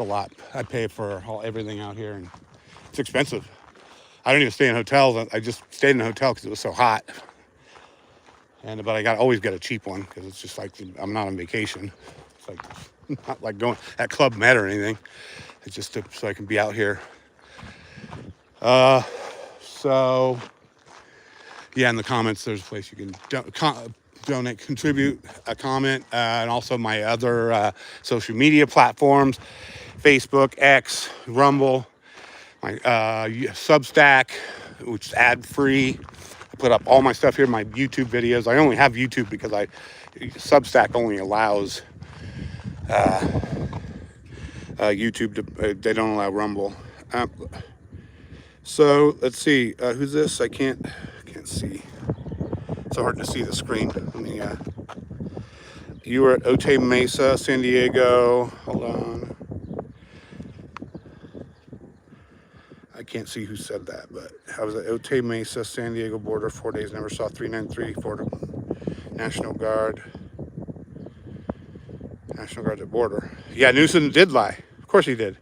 a lot. I pay for everything out here, and it's expensive. I don't even stay in hotels. I just stayed in a hotel because it was so hot. But I always get a cheap one because it's just like I'm not on vacation. It's like not like going at Club Med or anything. It's just so I can be out here. So yeah, in the comments, there's a place you can donate, contribute, a comment, and also my other social media platforms, Facebook, X, Rumble. my Substack, which is ad-free. I put up all my stuff here, my YouTube videos. I only have YouTube because Substack only allows YouTube to, they don't allow Rumble. So let's see, who's this? I can't see. It's so hard to see the screen. Let me, you were at Otay Mesa, San Diego. Hold on. I can't see who said that, but I was at Otay Mesa, San Diego border, 4 days, never saw 393, border, National Guard. National Guard's at border. Yeah, Newsom did lie. Of course he did.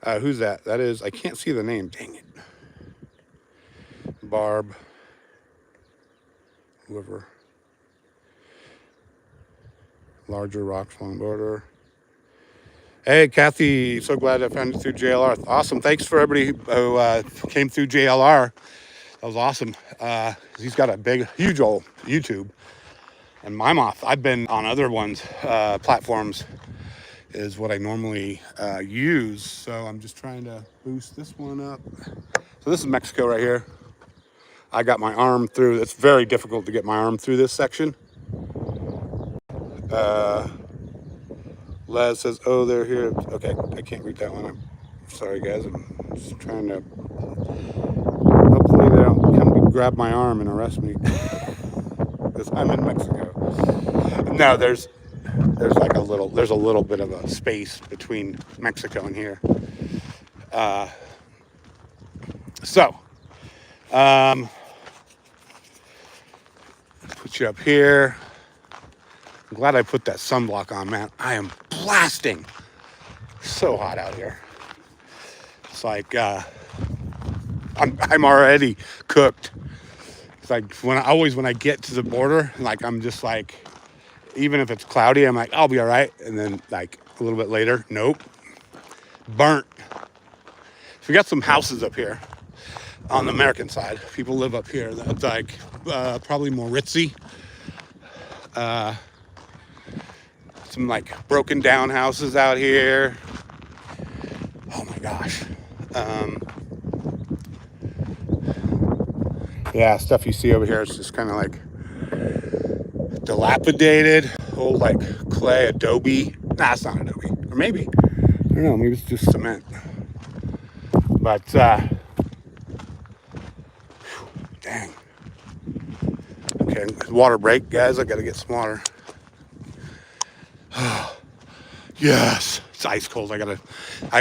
Who's that? That is, I can't see the name, dang it. Barb. Whoever. Larger rocks along border. Hey, Kathy, so glad I found you through JLR. Awesome. Thanks for everybody who came through JLR. That was awesome. He's got a big, huge old YouTube. And I've been on other ones, platforms is what I normally use. So I'm just trying to boost this one up. So this is Mexico right here. I got my arm through. It's very difficult to get my arm through this section. Les says, oh, they're here. Okay, I can't read that one. I'm sorry, guys. I'm just trying to... Hopefully they don't come grab my arm and arrest me. Because I'm in Mexico. No, there's like a little bit of a space between Mexico and here. Put you up here. I'm glad I put that sunblock on, man. I am blasting. So hot out here. It's like I'm already cooked. It's like when I get to the border, like I'm just like, even if it's cloudy, I'm like, I'll be all right. And then like a little bit later, nope, burnt. So we got some houses up here on the American side. People live up here. That's like probably more ritzy. Some like broken down houses out here. Oh my gosh. Yeah, stuff you see over here is just kind of like dilapidated, old like clay, adobe. Nah, it's not adobe. Or maybe. I don't know, maybe it's just cement. But, dang. Okay, water break, guys. I gotta get some water. Yes, it's ice cold. I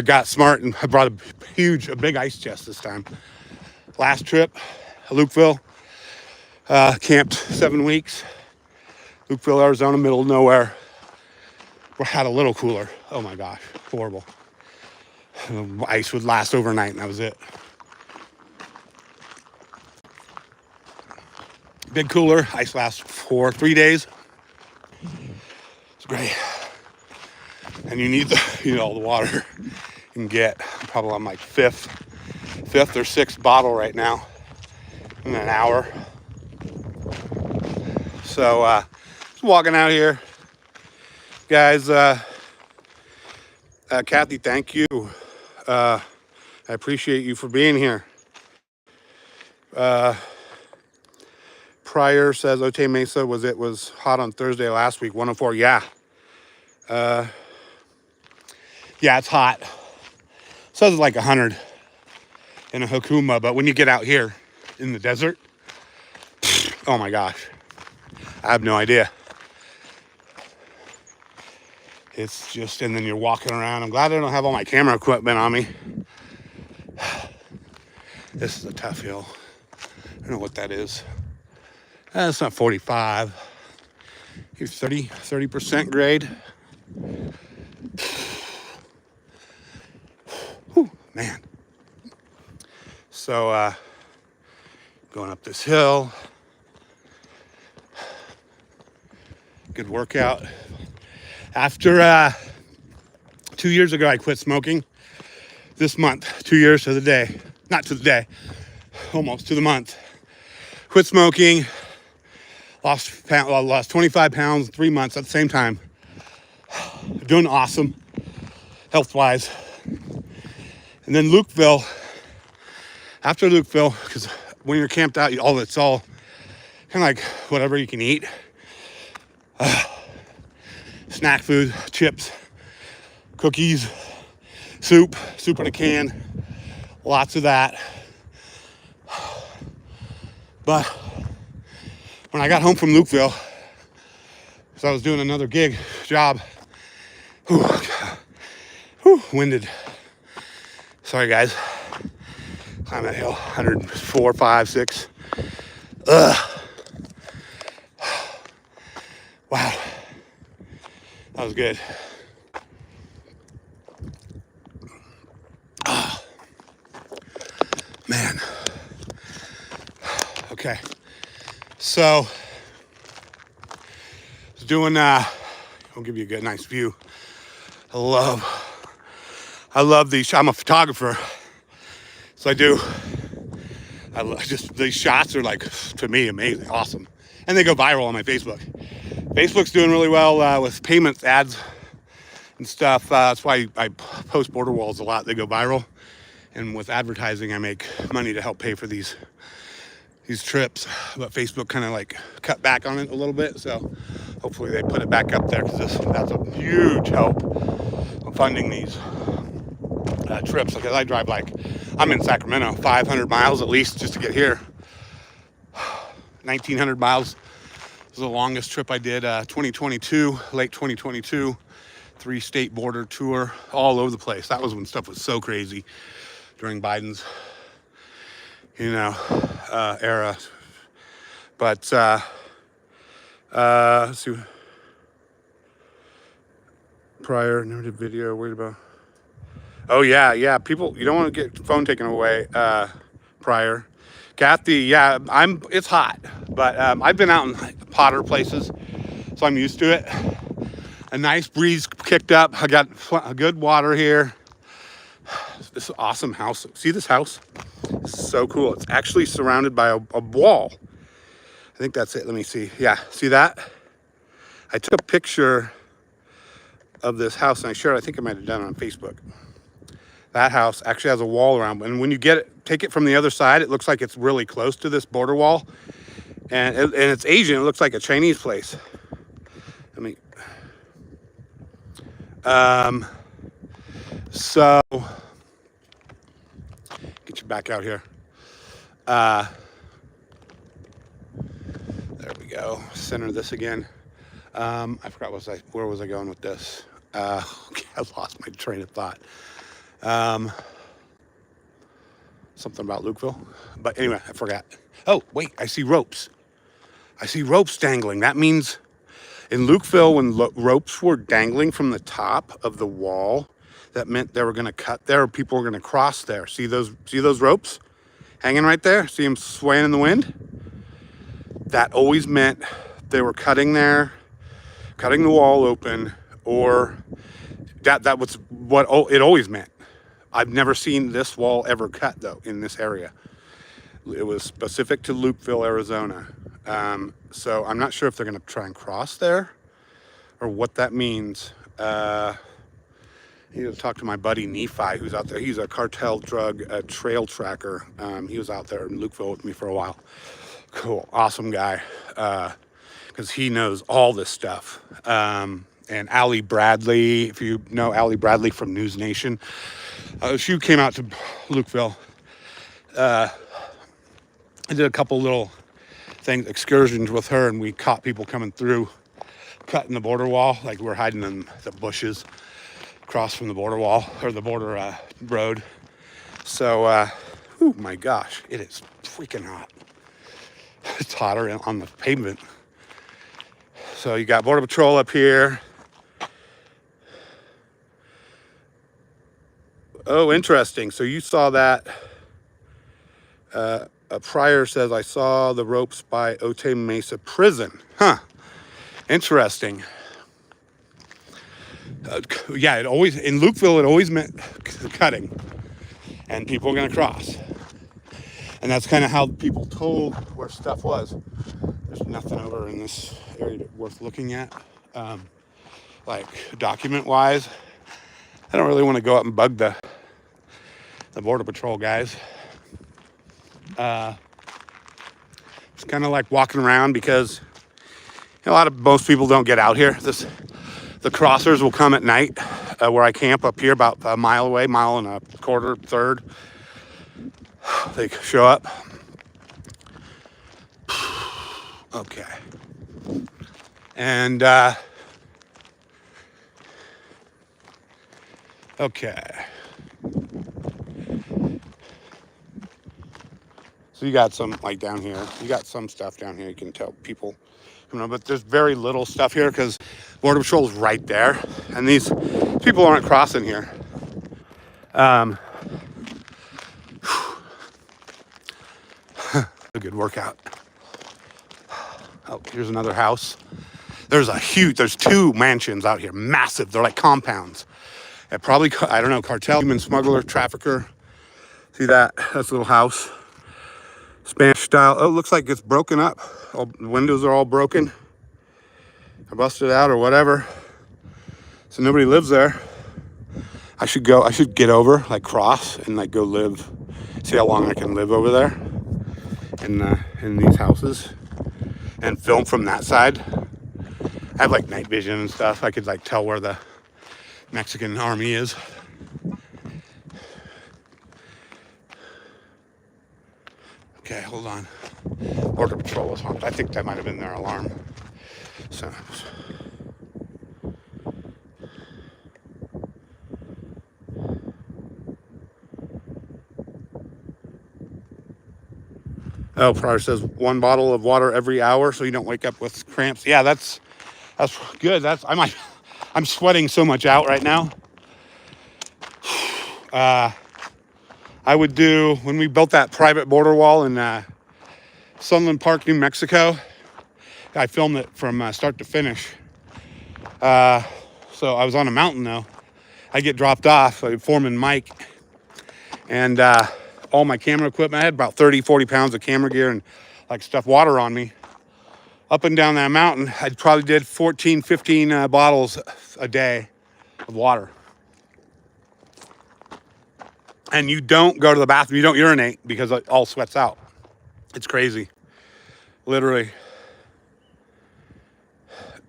got smart and I brought a big ice chest this time. Last trip, Lukeville, camped 7 weeks. Lukeville, Arizona, middle of nowhere. We had a little cooler. Oh my gosh, horrible. Ice would last overnight and that was it. Big cooler, ice lasts for 3 days. It's great. And you need all the water you can get. I'm probably on my fifth or sixth bottle right now in an hour. So just walking out here, guys. Kathy, thank you. I appreciate you for being here. Pryor says Otay Mesa was hot on Thursday last week, 104. Yeah. Yeah, it's hot. It says it's like 100 in a Hokuma, but when you get out here in the desert, oh my gosh, I have no idea. It's just, and then you're walking around. I'm glad I don't have all my camera equipment on me. This is a tough hill. I don't know what that is. It's not 45. Here's 30% grade. Whew, man. So, going up this hill. Good workout. After 2 years ago, I quit smoking. This month, 2 years to the day. Not to the day, almost to the month. Quit smoking. Lost 25 pounds in 3 months at the same time. Doing awesome, health-wise. And then Lukeville, after Lukeville, because when you're camped out, it's all kind of like whatever you can eat. Snack food, chips, cookies, soup in a can, lots of that. But when I got home from Lukeville, so I was doing another job, winded. Sorry guys, climb that hill, 104, 5, 6. Wow, that was good. Oh, man. Okay, so I was doing, I'll give you a good, nice view. I love these. I'm a photographer, so these shots are like, to me, amazing, awesome. And they go viral on my Facebook. Facebook's doing really well with payments, ads, and stuff. That's why I post border walls a lot. They go viral. And with advertising, I make money to help pay for these trips. But Facebook kind of like cut back on it a little bit. So hopefully they put it back up there, because that's a huge help in funding these trips. Because I drive, like, I'm in Sacramento, 500 miles at least just to get here. 1,900 miles was the longest trip I did. 2022, late 2022, 3-state border tour all over the place. That was when stuff was so crazy during Biden's, era. But let's see. Prior narrative video, worried about. Oh yeah. People, you don't want to get phone taken away. Prior, Kathy. Yeah, it's hot, but I've been out in hotter places, so I'm used to it. A nice breeze kicked up. I got a good water here. This awesome house. See this house? It's so cool. It's actually surrounded by a wall. I think that's it. Let me see. Yeah, see that? I took a picture of this house and I think I might have done it on Facebook. That house actually has a wall around, and when you take it from the other side, it looks like it's really close to this border wall, and it's Asian. It looks like a Chinese place. So get you back out here. There we go. Center this again. I forgot where was I going with this? Okay, I lost my train of thought. Something about Lukeville, but anyway, I forgot. Oh wait, I see ropes. Dangling. That means in Lukeville, when ropes were dangling from the top of the wall, that meant they were going to cut there, or people were going to cross there. See those ropes hanging right there? See them swaying in the wind? That always meant they were cutting the wall open, or that was what it always meant. I've never seen this wall ever cut, though, in this area. It was specific to Lukeville, Arizona. So I'm not sure if they're going to try and cross there or what that means. I need to talk to my buddy Nephi, who's out there. He's a cartel drug trail tracker. He was out there in Lukeville with me for a while. Cool, awesome guy, because he knows all this stuff. And Allie Bradley, if you know Allie Bradley from News Nation, she came out to Lukeville. I did a couple little excursions with her, and we caught people coming through, cutting the border wall, like we're hiding in the bushes across from the border wall, or the border road. So, oh my gosh, it is freaking hot. It's hotter on the pavement. So you got Border Patrol up here. Oh, interesting. So you saw that. A prior says, I saw the ropes by Otay Mesa Prison. Huh. Interesting. Yeah, in Lukeville, it always meant cutting. And people are going to cross. And that's kind of how people told where stuff was. There's nothing over in this area worth looking at. Like, document-wise, I don't really want to go up and bug the the Border Patrol guys. It's kind of like walking around because most people don't get out here. The crossers will come at night where I camp up here about a mile away, mile and a quarter, third. They show up. Okay. And, okay. So you got some, like down here, you got some stuff down here you can tell people, but there's very little stuff here because Border Patrol's right there. And these people aren't crossing here. A good workout. Oh, here's another house. There's two mansions out here, massive. They're like compounds. And probably, I don't know, cartel, human smuggler, trafficker. See that? That's a little house. Spanish style. Oh, it looks like it's broken up. All the windows are all broken. I busted out or whatever. So nobody lives there. I should get over, like cross and like go live. See how long I can live over there in these houses and film from that side. I have like night vision and stuff. I could like tell where the Mexican army is. Okay, hold on. Border Patrol was honked. I think that might have been their alarm. So. Oh, Pryor says 1 bottle of water every hour so you don't wake up with cramps. Yeah, that's good. I'm sweating so much out right now. I would do, when we built that private border wall in Sunland Park, New Mexico, I filmed it from start to finish. So I was on a mountain though. I get dropped off, Foreman Mike, and all my camera equipment. I had about 40 pounds of camera gear and like stuff, water on me. Up and down that mountain, I probably did 15 bottles a day of water. And you don't go to the bathroom, you don't urinate because it all sweats out. It's crazy, literally.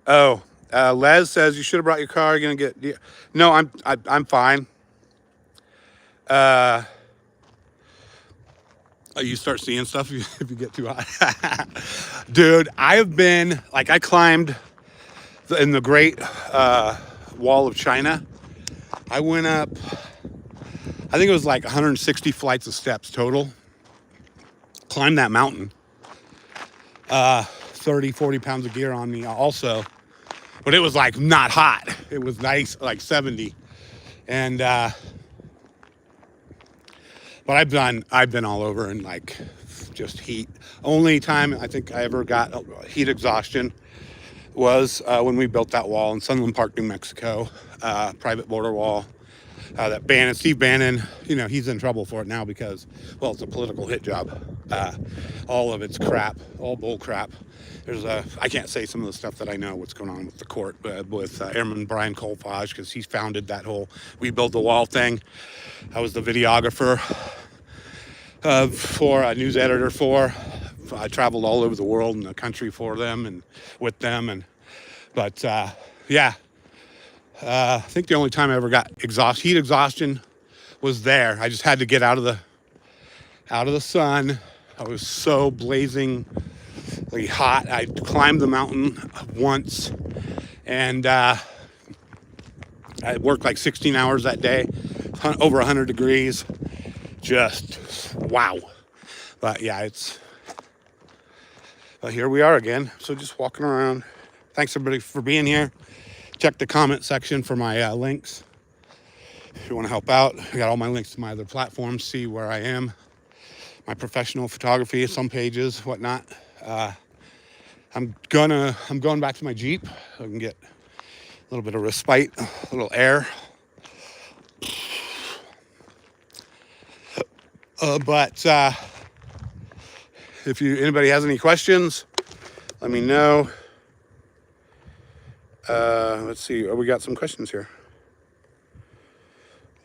Oh, Les says you should have brought your car. You're gonna get. No, I'm fine. You start seeing stuff if you get too hot. Dude, I climbed in the Great Wall of China. I went up, I think it was like 160 flights of steps total. Climbed that mountain. 40 pounds of gear on me also. But it was like not hot. It was nice, like 70. And but I've been all over in like just heat. Only time I think I ever got heat exhaustion was when we built that wall in Sunland Park, New Mexico, private border wall. That Steve Bannon, he's in trouble for it now because, well, it's a political hit job. All of it's crap, all bull crap. I can't say some of the stuff that I know what's going on with the court, with Airman Brian Colfage, because he's founded that whole We Build the Wall thing. I was the videographer for a news editor for. I traveled all over the world and the country for them and with them. Yeah. I think the only time I ever got heat exhaustion was there. I just had to get out of the sun. I was so blazingly hot. I climbed the mountain once, and I worked like 16 hours that day, over 100 degrees. Just wow. But yeah, but here we are again. So just walking around. Thanks everybody for being here. Check the comment section for my links. If you want to help out, I got all my links to my other platforms. See where I am, my professional photography, some pages, whatnot. I'm going back to my Jeep so I can get a little bit of respite, a little air. But if anybody has any questions, let me know. Let's see. Oh, we got some questions here.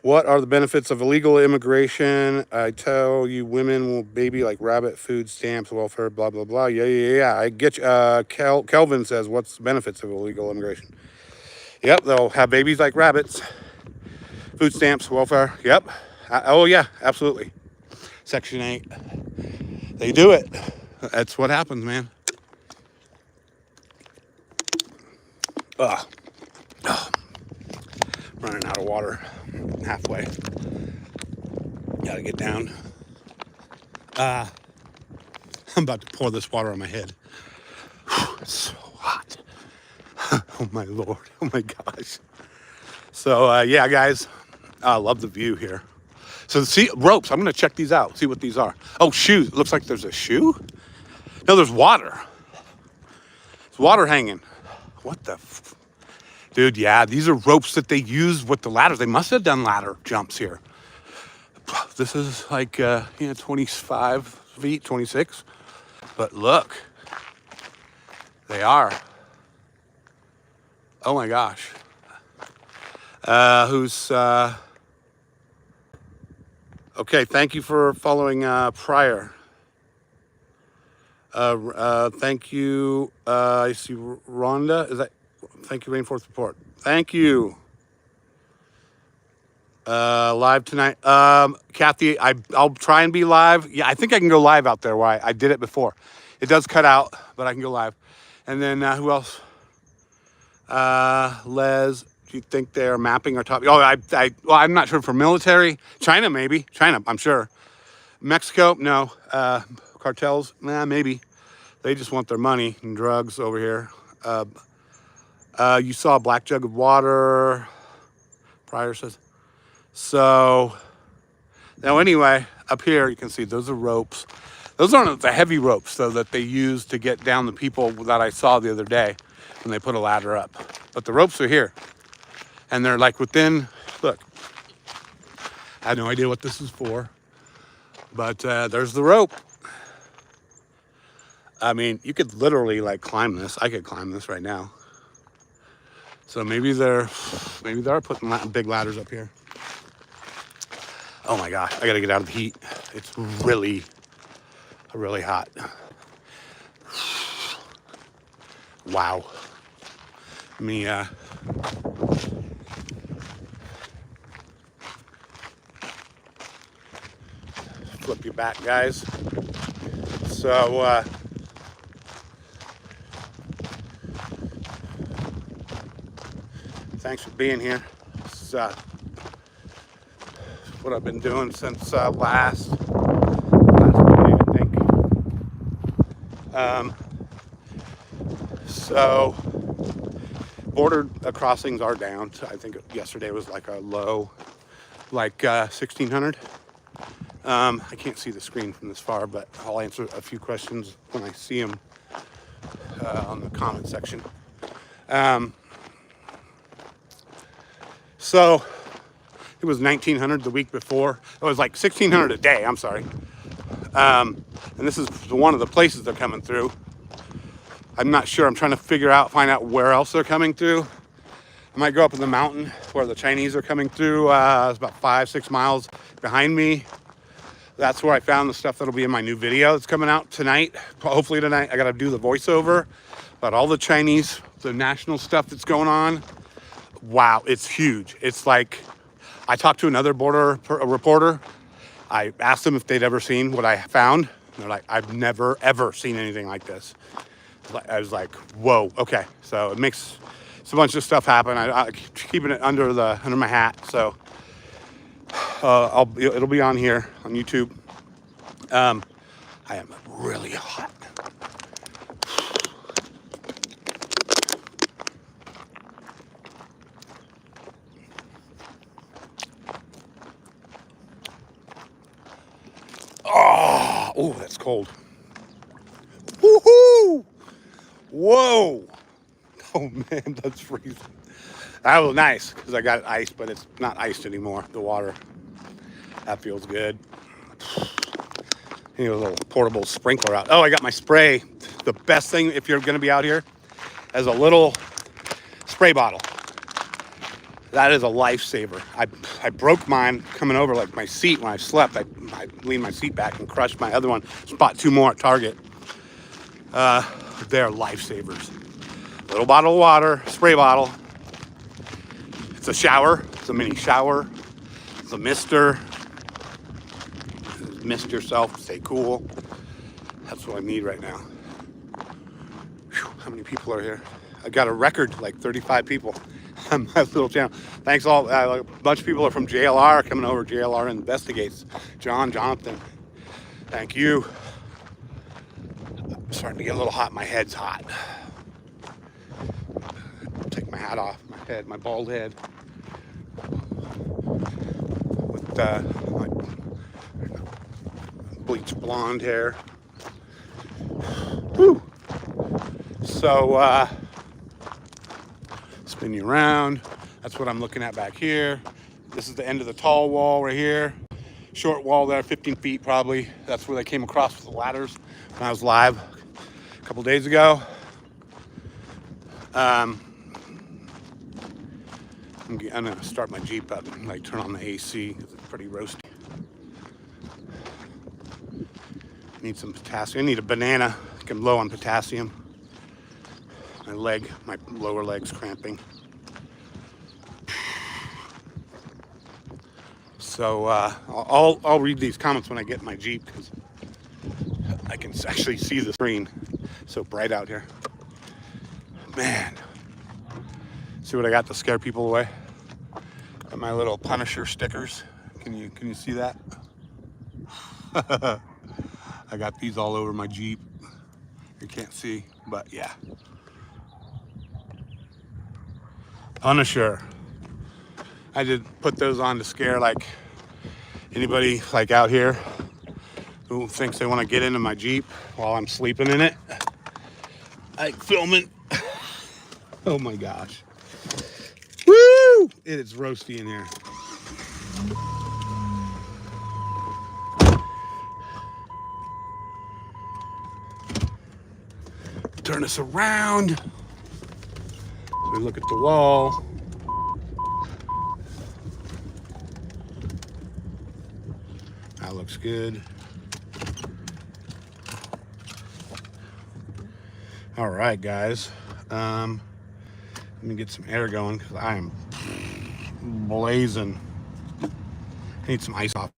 What are the benefits of illegal immigration? I tell you, women will baby like rabbit, food stamps, welfare, blah, blah, blah. Yeah. I get you. Kelvin says, what's the benefits of illegal immigration? Yep, they'll have babies like rabbits, food stamps, welfare. Yep. Oh, yeah, absolutely. Section 8. They do it. That's what happens, man. Ugh. Running out of water halfway. Gotta get down. I'm about to pour this water on my head. It's so hot. Oh my Lord. Oh my gosh. So yeah, guys, I love the view here. So see, ropes. I'm gonna check these out. See what these are. Oh, shoes. It looks like there's a shoe. No, there's water. There's water hanging. What the? Dude, yeah, these are ropes that they use with the ladders. They must have done ladder jumps here. This is like 25 feet, 26. But look, they are. Oh my gosh. Okay, thank you for following Pryor. Thank you. I see Rhonda. Thank you, Rainforest Report. Thank you. Live tonight. Kathy, I'll try and be live. Yeah, I think I can go live out there. Why? I did it before. It does cut out, but I can go live. And then who else? Les, do you think they're mapping our top? Oh, well, I'm not sure for military. China, maybe. China, I'm sure. Mexico, no. Cartels, maybe. They just want their money and drugs over here. You saw a black jug of water. Pryor says. So, now anyway, up here you can see those are ropes. Those aren't the heavy ropes, though, that they use to get down the people that I saw the other day when they put a ladder up. But the ropes are here. And they're like within, look. I had no idea what this is for. But there's the rope. I mean, you could literally like climb this. I could climb this right now. So maybe they're putting big ladders up here. Oh my gosh, I gotta get out of the heat. It's really, really hot. Wow. Let me flip you back, guys. So thanks for being here. It's what I've been doing since last Monday, I think. So border crossings are down. So I think yesterday was like a low, like 1,600. I can't see the screen from this far, but I'll answer a few questions when I see them on the comment section. So it was 1,900 the week before. It was like 1,600 a day. I'm sorry. And this is one of the places they're coming through. I'm not sure. I'm trying to find out where else they're coming through. I might go up in the mountain where the Chinese are coming through. It's about 5-6 miles behind me. That's where I found the stuff that'll be in my new video that's coming out tonight. Hopefully tonight. I got to do the voiceover about all the Chinese, the national stuff that's going on. Wow, it's huge. It's like, I talked to another border reporter. I asked them if they'd ever seen what I found. They're like, I've never, ever seen anything like this. I was like, whoa, okay. So it's a bunch of stuff happen. I keeping it under my hat. So it'll be on here on YouTube. I am really hot. Oh, that's cold. Woohoo! Whoa! Oh man, that's freezing. That was nice because I got ice, but it's not iced anymore. The water. That feels good. You know, a little portable sprinkler out. Oh, I got my spray. The best thing if you're going to be out here is a little spray bottle. That is a lifesaver. I broke mine coming over, like my seat when I slept. I leaned my seat back and crushed my other one. Bought 2 more at Target. They're lifesavers. Little bottle of water, spray bottle. It's a shower. It's a mini shower. It's a mister. Mist yourself. Stay cool. That's what I need right now. Whew, how many people are here? I got a record, like 35 people on my little channel. Thanks all. A bunch of people are from JLR coming over. JLR Investigates. John, Jonathan. Thank you. I'm starting to get a little hot. My head's hot. Take my hat off. My head, my bald head. With my bleached blonde hair. Woo. So, spin you around. That's what I'm looking at back here. This is the end of the tall wall right here. Short wall there, 15 feet probably. That's where they came across with the ladders when I was live a couple days ago. I'm gonna start my Jeep up and like turn on the AC because it's pretty roasty. Need some potassium. I need a banana. I'm low on potassium. My lower leg's cramping. So I'll read these comments when I get in my Jeep because I can actually see the screen. So bright out here. Man. See what I got to scare people away? Got my little Punisher stickers. Can you see that? I got these all over my Jeep. You can't see, but yeah. Punisher. I did put those on to scare like anybody like out here who thinks they want to get into my Jeep while I'm sleeping in it. Like filming. Oh my gosh. Woo! It is roasty in here. Turn this around. We look at the wall. That looks good. All right, guys. Let me get some air going because I am blazing. I need some ice off.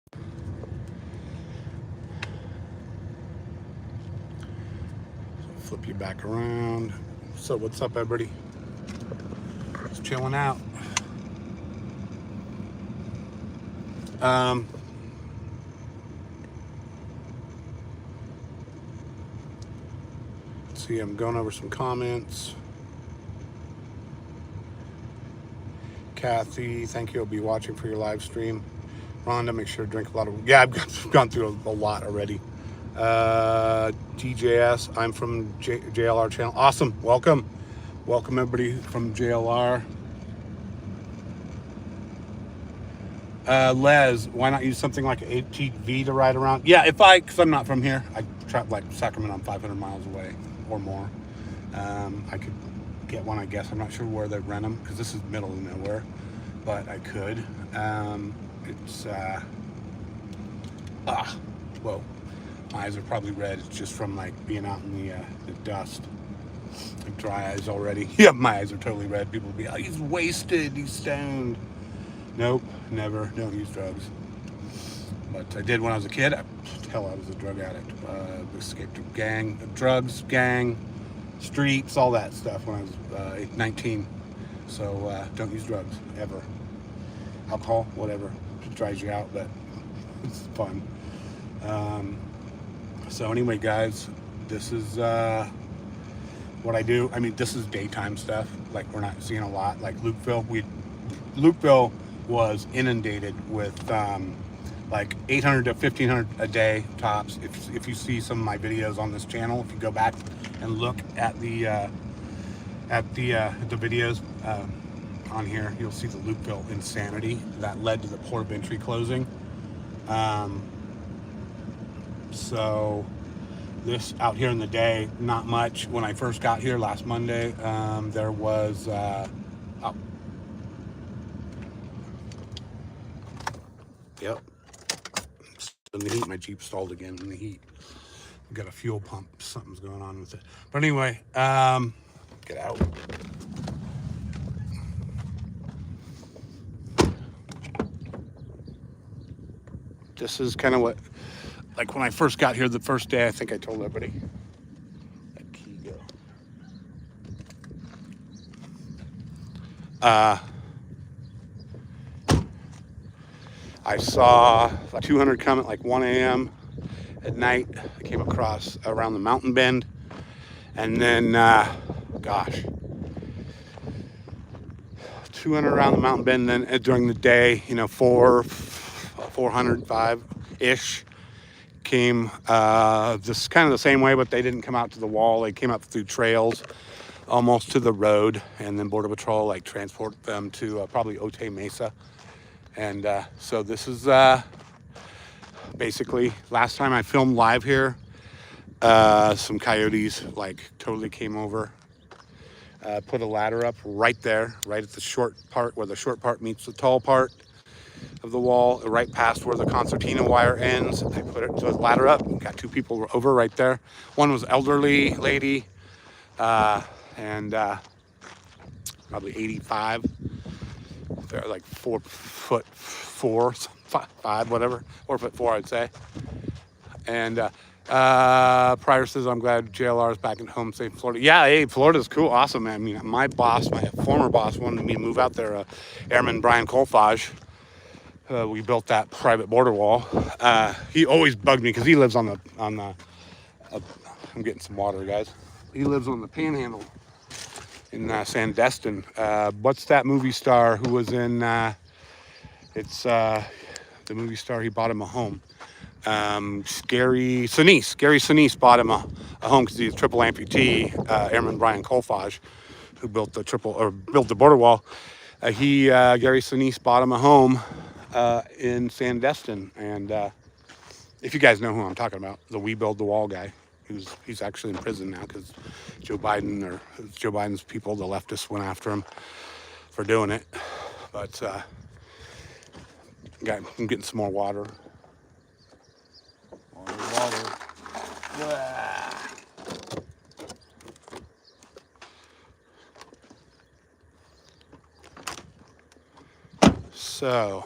Flip you back around. So what's up, everybody? Just chilling out. Let's see, I'm going over some comments. Kathy, thank you. I'll be watching for your live stream. Rhonda, make sure to drink a lot of. Yeah, I've gone through a lot already. TJS, I'm from JLR channel. Awesome. Welcome everybody from JLR. Les, why not use something like an ATV to ride around? Yeah, because I'm not from here. I travel like Sacramento, I'm 500 miles away or more. I could get one, I guess. I'm not sure where they rent them because this is middle of nowhere, but I could. Whoa. My eyes are probably red. It's just from like being out in the dust. Like dry eyes already. Yeah, my eyes are totally red. People will be like, he's wasted, he's stoned. Nope, never. Don't use drugs. But I did when I was a kid. Hell, I was a drug addict. Escaped drugs, gang, streets, all that stuff when I was 19. So don't use drugs, ever. Alcohol, whatever. It dries you out, but it's fun. So anyway, guys, this is what I do. I mean, this is daytime stuff. Like, we're not seeing a lot. Like Lukeville was inundated with like 800 to 1500 a day tops. If you see some of my videos on this channel, if you go back and look at the videos on here, you'll see the Lukeville insanity that led to the port of entry closing. So this out here in the day, not much. When I first got here last Monday, there was Yep. In the heat, my Jeep stalled again in the heat. We've got a fuel pump. Something's going on with it. But anyway, get out. This is kind of what, like when I first got here the first day, I think I told everybody. That key go. I saw a 200 come at like 1 a.m. at night. I came across around the mountain bend. And then, gosh, 200 around the mountain bend. Then during the day, 405-ish came this kind of the same way, but they didn't come out to the wall. They came up through trails almost to the road. And then Border Patrol transport them to probably Otay Mesa. And so this is basically last time I filmed live here. Some coyotes totally came over, put a ladder up right there, right at the short part where the short part meets the tall part of the wall, right past where the concertina wire ends. They put it to a ladder up, got two people over right there. One was elderly lady, and probably 85. They're like 4'4", 5, whatever, 4'4", I'd say. And Pryor says, I'm glad JLR is back at home safe in Florida. Yeah, hey, Florida's cool, awesome, man. I mean, my former boss wanted me to move out there, Airman Brian Colfage. We built that private border wall. He always bugged me because he lives on the I'm getting some water, guys. He lives on the Panhandle in Sandestin. What's that movie star who was in, it's the movie star, he bought him a home. Gary Sinise bought him a home because he's a triple amputee. Airman Brian Colfage, who built the border wall. Gary Sinise bought him a home in Sandestin, and if you guys know who I'm talking about, the We Build the Wall guy, he's actually in prison now because Joe Biden's people, the leftists, went after him for doing it. But I'm getting some more water. Water. So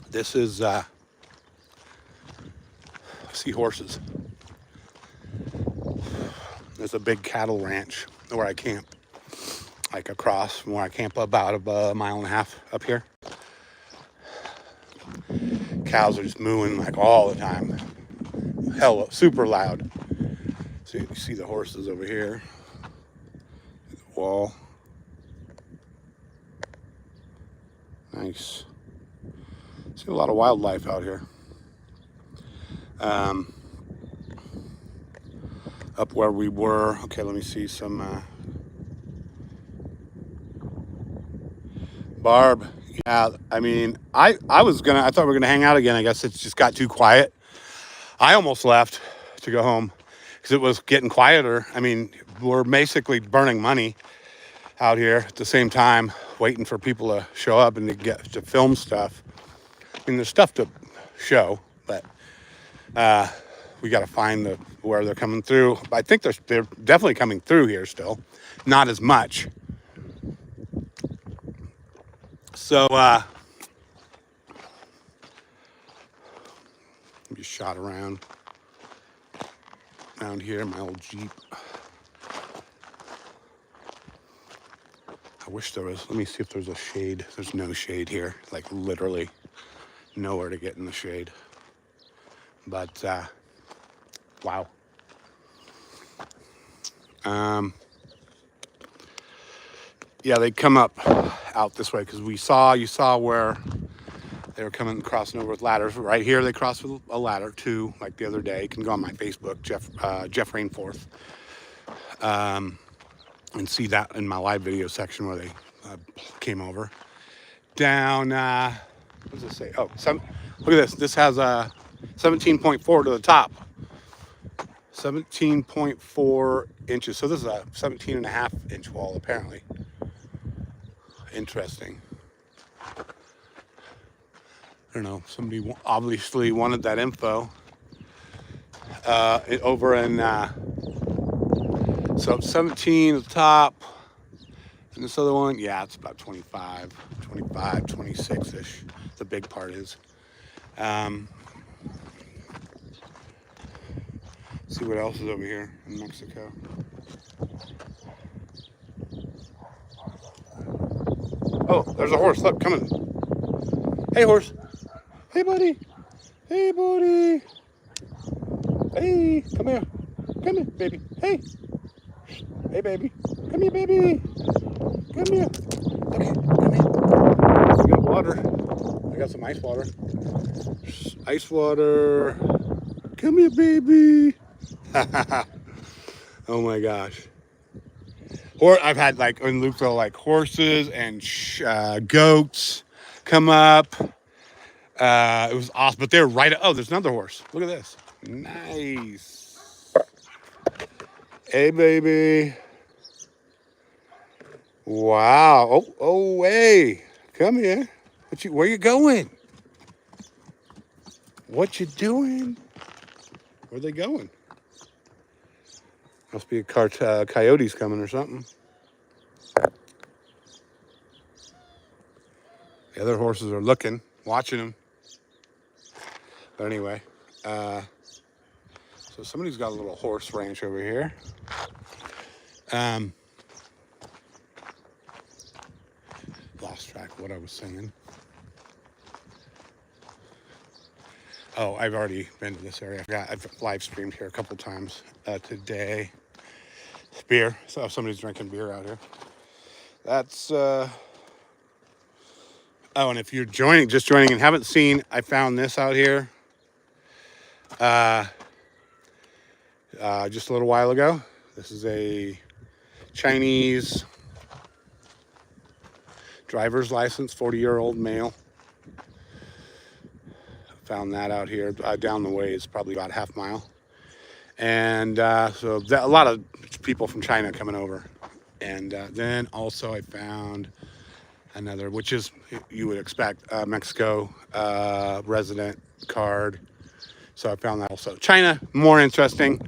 this is seahorses. There's a big cattle ranch where I camp, like across from where I camp, about a mile and a half up here. Cows are just mooing like all the time. Hell, super loud. So you see the horses over here. The wall. Nice. See a lot of wildlife out here. Up where we were. Okay, let me see some. Barb. Yeah, I mean, I thought we were gonna hang out again. I guess it just got too quiet. I almost left to go home because it was getting quieter. I mean, we're basically burning money out here at the same time, waiting for people to show up and to film stuff. I mean, there's stuff to show, but we got to find where they're coming through. I think they're definitely coming through here still, not as much. So just shot around here in my old Jeep. I wish there was. Let me see if there's a shade. There's no shade here, like literally nowhere to get in the shade. But wow. Yeah, they come up out this way because you saw where they were crossing over with ladders. Right here, they crossed with a ladder too, like the other day. You can go on my Facebook, Jeff Rainforth, and see that in my live video section where they came over. Down, what does it say? Oh, look at this. This has a 17.4 to the top. 17.4 inches. So this is a 17.5 inch wall, apparently. Interesting. I don't know. Somebody obviously wanted that info. Over in, so 17 at the top. And this other one, yeah, it's about 25, 26-ish. The big part is. See what else is over here in Mexico. Oh, there's a horse. Look, coming. Hey, horse. Hey, buddy. Hey, buddy. Hey, come here. Come here, baby. Hey. Hey, baby. Come here, baby. Come here. Okay, come here. I got water. I got some ice water. Ice water. Come here, baby. Oh my gosh. Or I've had like in Lukeville, like horses and goats come up. It was awesome, but they're right. Oh, there's another horse. Look at this. Nice. Hey, baby. Wow. Oh, hey. Come here. Where you going? What you doing? Where are they going? Must be a coyotes coming or something. The other horses are looking, watching them. But anyway, so somebody's got a little horse ranch over here. Lost track of what I was saying. Oh, I've already been to this area. I've live streamed here a couple times today. Beer. So somebody's drinking beer out here. That's oh, and if you're just joining and haven't seen, I found this out here just a little while ago. This is a Chinese driver's license, 40-year-old male. Found that out here down the way. It's probably about half mile. And so a lot of people from China coming over. And then also I found another, which is, you would expect, Mexico resident card. So I found that also. China, more interesting.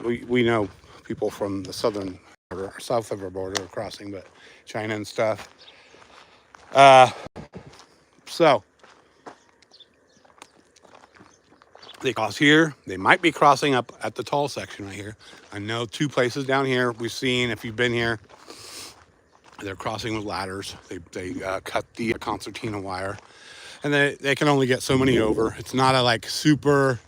We know people from the southern border, or south of our border are crossing, but China and stuff. So they cross here. They might be crossing up at the tall section right here. I know 2 places down here we've seen, if you've been here, they're crossing with ladders. They cut the concertina wire, and they can only get so many over. It's not a like super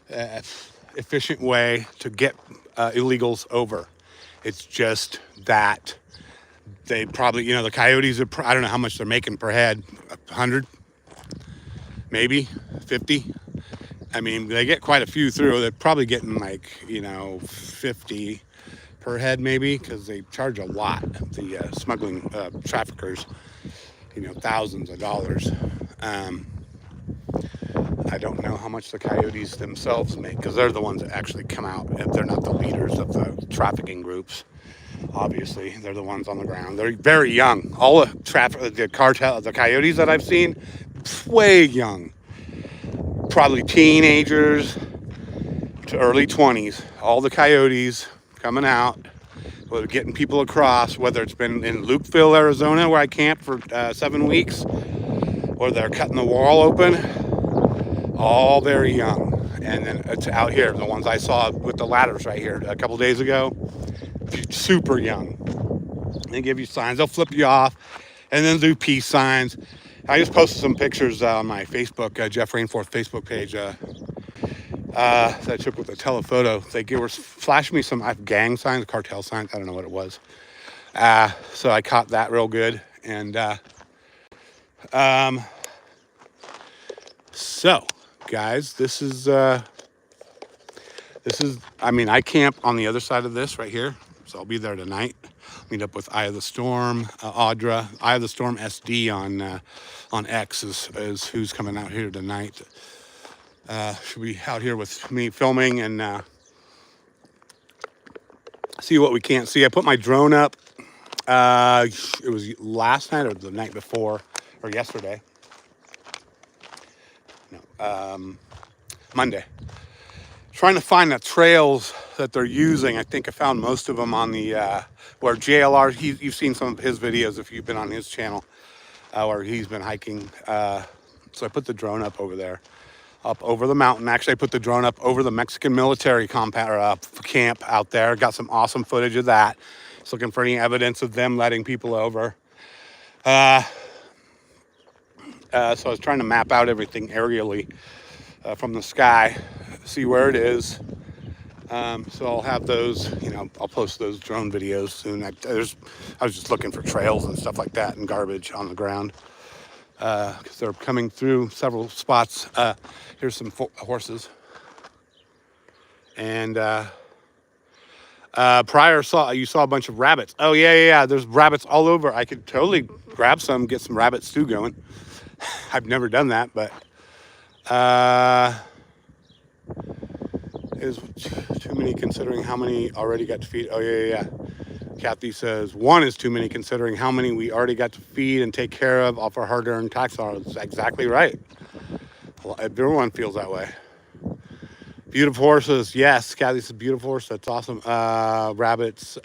efficient way to get illegals over. It's just that they probably, the coyotes are, I don't know how much they're making per head, 100, maybe 50. I mean, they get quite a few through. They're probably getting like, 50 per head maybe, because they charge a lot, the smuggling traffickers, thousands of dollars. I don't know how much the coyotes themselves make, because they're the ones that actually come out. If they're not the leaders of the trafficking groups, obviously they're the ones on the ground. They're very young. All the coyotes that I've seen, way young, probably teenagers to early 20s. All the coyotes coming out, getting people across, whether it's been in Lukeville, Arizona, where I camped for 7 weeks, or they're cutting the wall open. All very young. And then it's out here, the ones I saw with the ladders right here a couple days ago, super young. They give you signs, they'll flip you off, and then do peace signs. I just posted some pictures on my Facebook, Jeff Rainforth Facebook page, that I took with a telephoto. They were flashing me some gang signs, cartel signs, I don't know what it was. So I caught that real good. And so guys, this is I mean, I camp on the other side of this right here, so I'll be there tonight. Meet up with Eye of the Storm, Audra. Eye of the Storm SD on X is who's coming out here tonight. She'll be out here with me filming, and See what we can't see. I put my drone up. It was last night or the night before or yesterday. No, Monday. Trying to find the trails that they're using. I think I found most of them on the where JLR. You've seen some of his videos if you've been on his channel, where he's been hiking. So I put the drone up over there, up over the mountain. Actually, I put the drone up over the Mexican military compound or camp out there. Got some awesome footage of that. Just looking for any evidence of them letting people over. So I was trying to map out everything aerially from the sky, see where it is. So I'll have those, I'll post those drone videos soon. I was just looking for trails and stuff like that and garbage on the ground because they're coming through several spots. Here's some horses. And prior you saw a bunch of rabbits. Oh, yeah. There's rabbits all over. I could totally grab some, get some rabbit stew going. I've never done that, but is too many considering how many already got to feed. Oh, yeah. Kathy says, one is too many considering how many we already got to feed and take care of off our hard-earned tax dollars. That's exactly right. Well, everyone feels that way. Beautiful horses. Yes, Kathy says beautiful horse. That's awesome. Rabbits.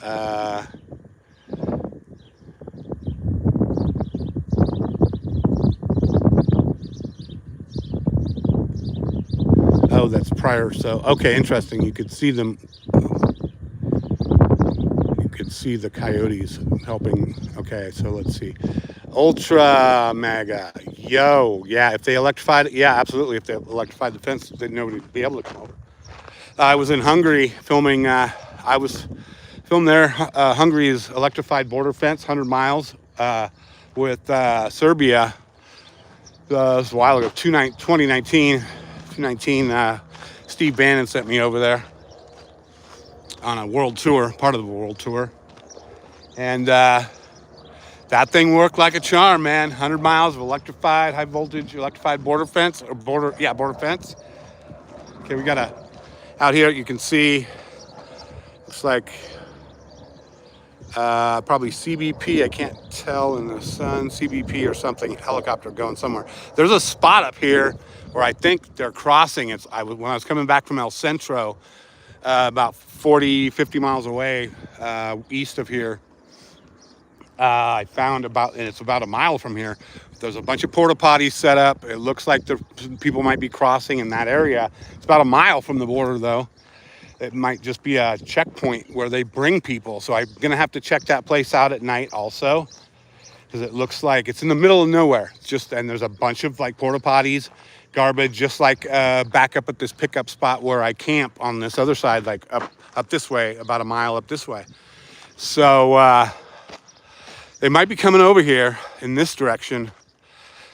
Oh, that's prior. So, okay, interesting. You could see them. You could see the coyotes helping. Okay, so let's see. Ultra mega. Yo, yeah, if they electrified it, yeah, absolutely. If they electrified the fence, then nobody would be able to come over. I was in Hungary filming. I was filmed there. Hungary's electrified border fence, 100 miles with Serbia. It was a while ago, 2019. Steve Bannon sent me over there on a world tour, part of the world tour. And that thing worked like a charm, man. 100 miles of electrified, high voltage electrified border fence. Border fence. Okay, we got out here, you can see, looks like probably CBP, I can't tell in the sun, CBP or something, helicopter going somewhere. There's a spot up here where I think they're crossing. When I was coming back from El Centro, about 40, 50 miles away, east of here, I found and it's about a mile from here, there's a bunch of porta potties set up. It looks like the people might be crossing in that area. It's about a mile from the border though. It might just be a checkpoint where they bring people. So I'm gonna have to check that place out at night also, because it looks like it's in the middle of nowhere. And there's a bunch of like porta potties, garbage, just like back up at this pickup spot where I camp on this other side, like up this way, about a mile up this way. So they might be coming over here in this direction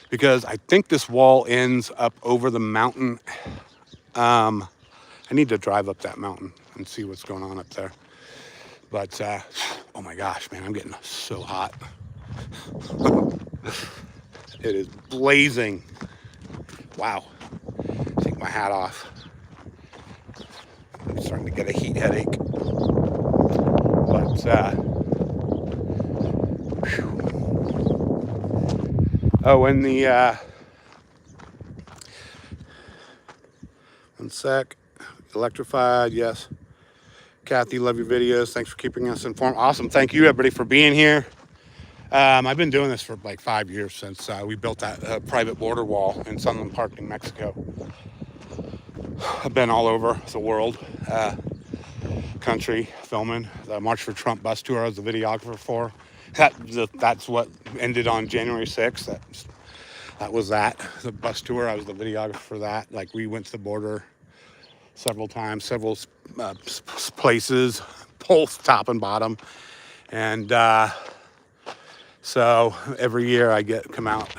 because I think this wall ends up over the mountain. I need to drive up that mountain and see what's going on up there. But, oh my gosh, man, I'm getting so hot. It is blazing. Wow. Take my hat off. I'm starting to get a heat headache. But, oh, and the, one sec. Electrified, yes. Kathy, love your videos. Thanks for keeping us informed. Awesome. Thank you, everybody, for being here. I've been doing this for like 5 years since we built that private border wall in Sunland Park, New Mexico. I've been all over the world, country, filming. The March for Trump bus tour I was the videographer for. That's what ended on January 6th. That was that. The bus tour, I was the videographer for that. Like, we went to the border several times, several places, both top and bottom. And so every year I come out,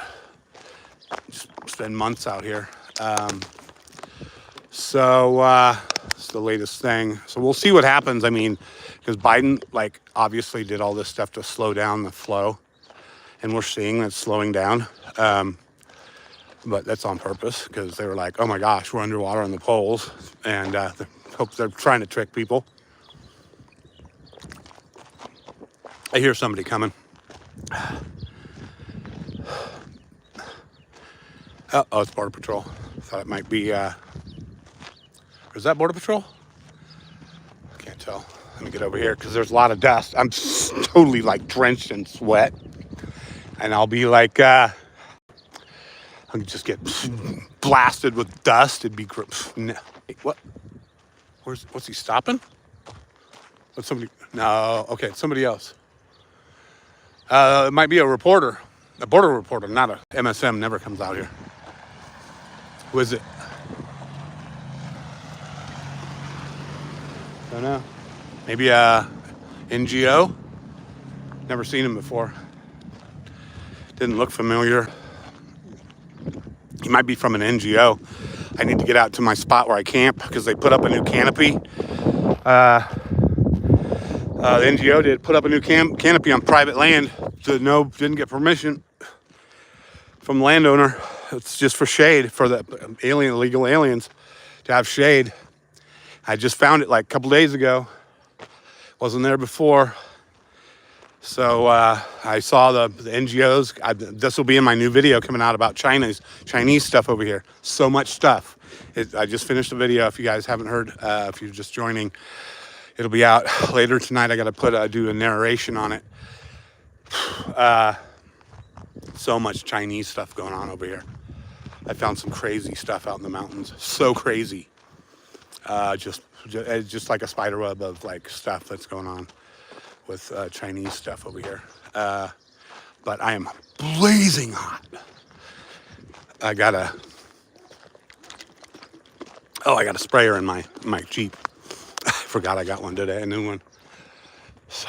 spend months out here. So it's the latest thing. So we'll see what happens. I mean, because Biden, like, obviously did all this stuff to slow down the flow. And we're seeing it's slowing down. But that's on purpose because they were like, oh my gosh, we're underwater on the polls. And hope they're trying to trick people. I hear somebody coming. Oh, it's Border Patrol. Thought it might be, is that Border Patrol? Can't tell. Let me get over here because there's a lot of dust. I'm totally like drenched in sweat. And I'll be like, I'll just get blasted with dust. It'd be gross. No. What? What's he stopping? What's somebody? No. Okay, it's somebody else. It might be a reporter. A border reporter, not a MSM, never comes out here. Who is it? Don't know. Maybe a NGO? Never seen him before. Didn't look familiar. He might be from an NGO. I need to get out to my spot where I camp because they put up a new canopy. The NGO did put up a new canopy on private land. Didn't get permission from the landowner. It's just for shade for the illegal aliens to have shade. I just found it like a couple days ago. Wasn't there before. So I saw the NGOs. This will be in my new video coming out about Chinese stuff over here. So much stuff. I just finished a video. If you guys haven't heard, if you're just joining, it'll be out later tonight. I got to do a narration on it. So much Chinese stuff going on over here. I found some crazy stuff out in the mountains. So crazy. Just like a spider web of like stuff that's going on with Chinese stuff over here. But I am blazing hot. I got a sprayer in my Jeep. I forgot I got one today, a new one. So,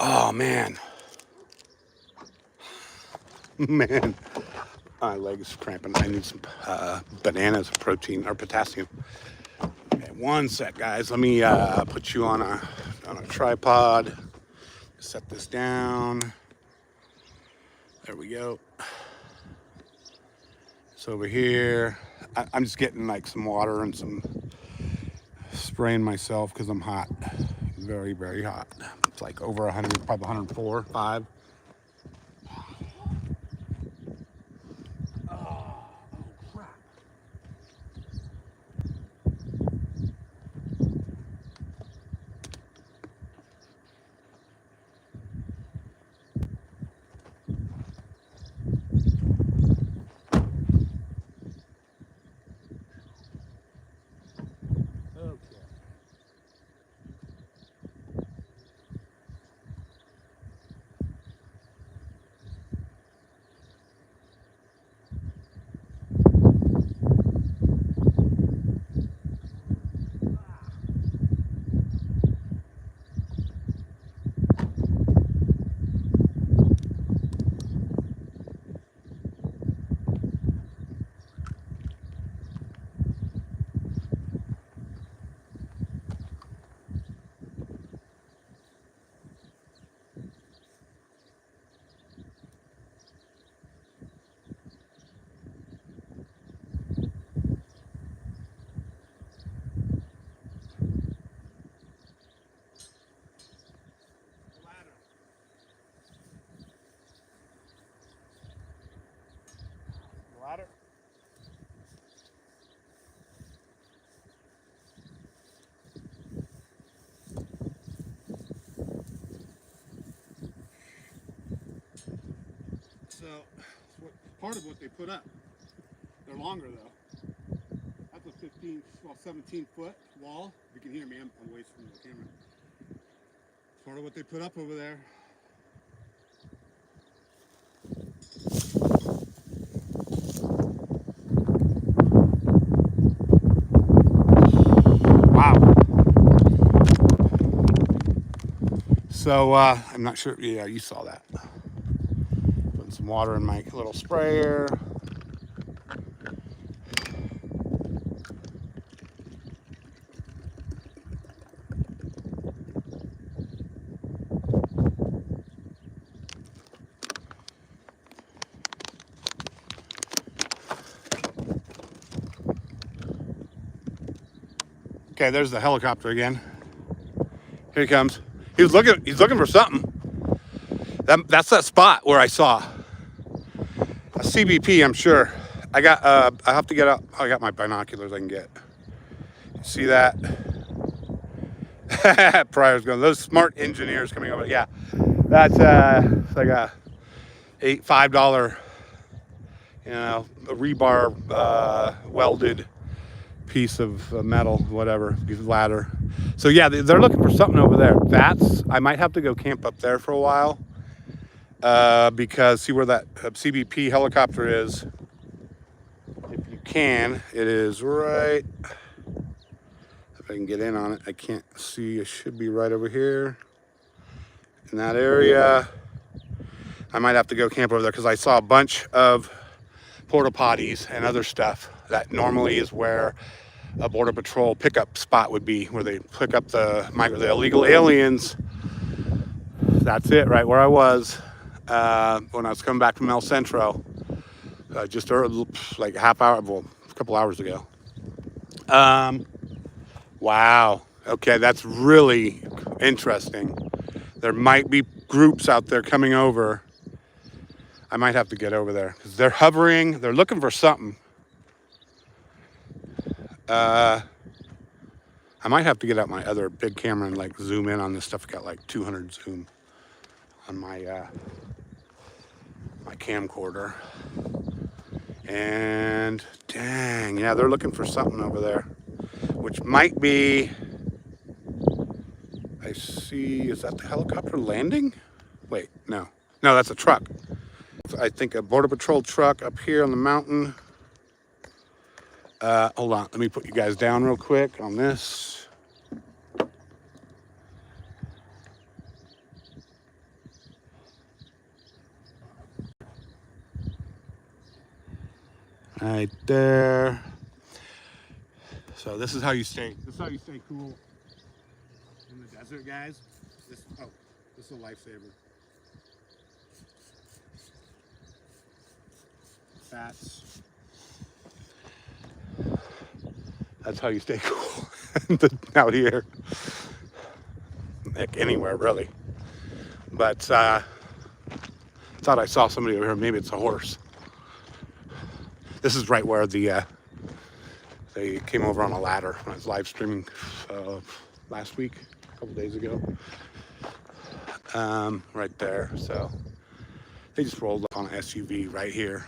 oh man. Man, my leg is cramping. I need some bananas, protein or potassium. Okay, one sec, guys. Let me put you on a tripod. Set this down. There we go. It's over here. I'm just getting like some water and some spraying myself because I'm hot. Very, very hot. It's like over 100, probably 104, 5. Ladder. So, part of what they put up. They're longer though. That's a 17-foot wall. You can hear me, I'm away from the camera. Part of what they put up over there. Wow. So, I'm not sure. Yeah, you saw that. Putting some water in my little sprayer. Okay, there's the helicopter again. Here he comes. He's looking for something. That's that spot where I saw a CBP, I'm sure. I have to get out. I got my binoculars I can get. See that? Pryor's going, those smart engineers coming over. Yeah, that's like a $5, a rebar welded piece of metal, whatever, ladder. So yeah, they're looking for something over there. I might have to go camp up there for a while because see where that CBP helicopter is. If you can, it is right. If I can get in on it, I can't see. It should be right over here in that area. I might have to go camp over there because I saw a bunch of porta potties and other stuff that normally is where a border patrol pickup spot would be, where they pick up the illegal aliens. That's it, right where I was when I was coming back from El Centro, just like a couple hours ago. Wow. Okay, that's really interesting. There might be groups out there coming over. I might have to get over there because they're hovering. They're looking for something. I might have to get out my other big camera and like zoom in on this stuff. Got like 200 zoom on my my camcorder. And dang, yeah, they're looking for something over there, which might be. I see. Is that the helicopter landing? Wait, no, that's a truck. I think a border patrol truck up here on the mountain. Hold on, let me put you guys down real quick on this. Right there. So this is how you stay. This is how you stay cool in the desert, guys. This is a lifesaver. That's how you stay cool out here. Heck, anywhere really. But thought I saw somebody over here. Maybe it's a horse. This is right where they came over on a ladder when I was live streaming last week, a couple days ago. Right there. So they just rolled up on an SUV right here,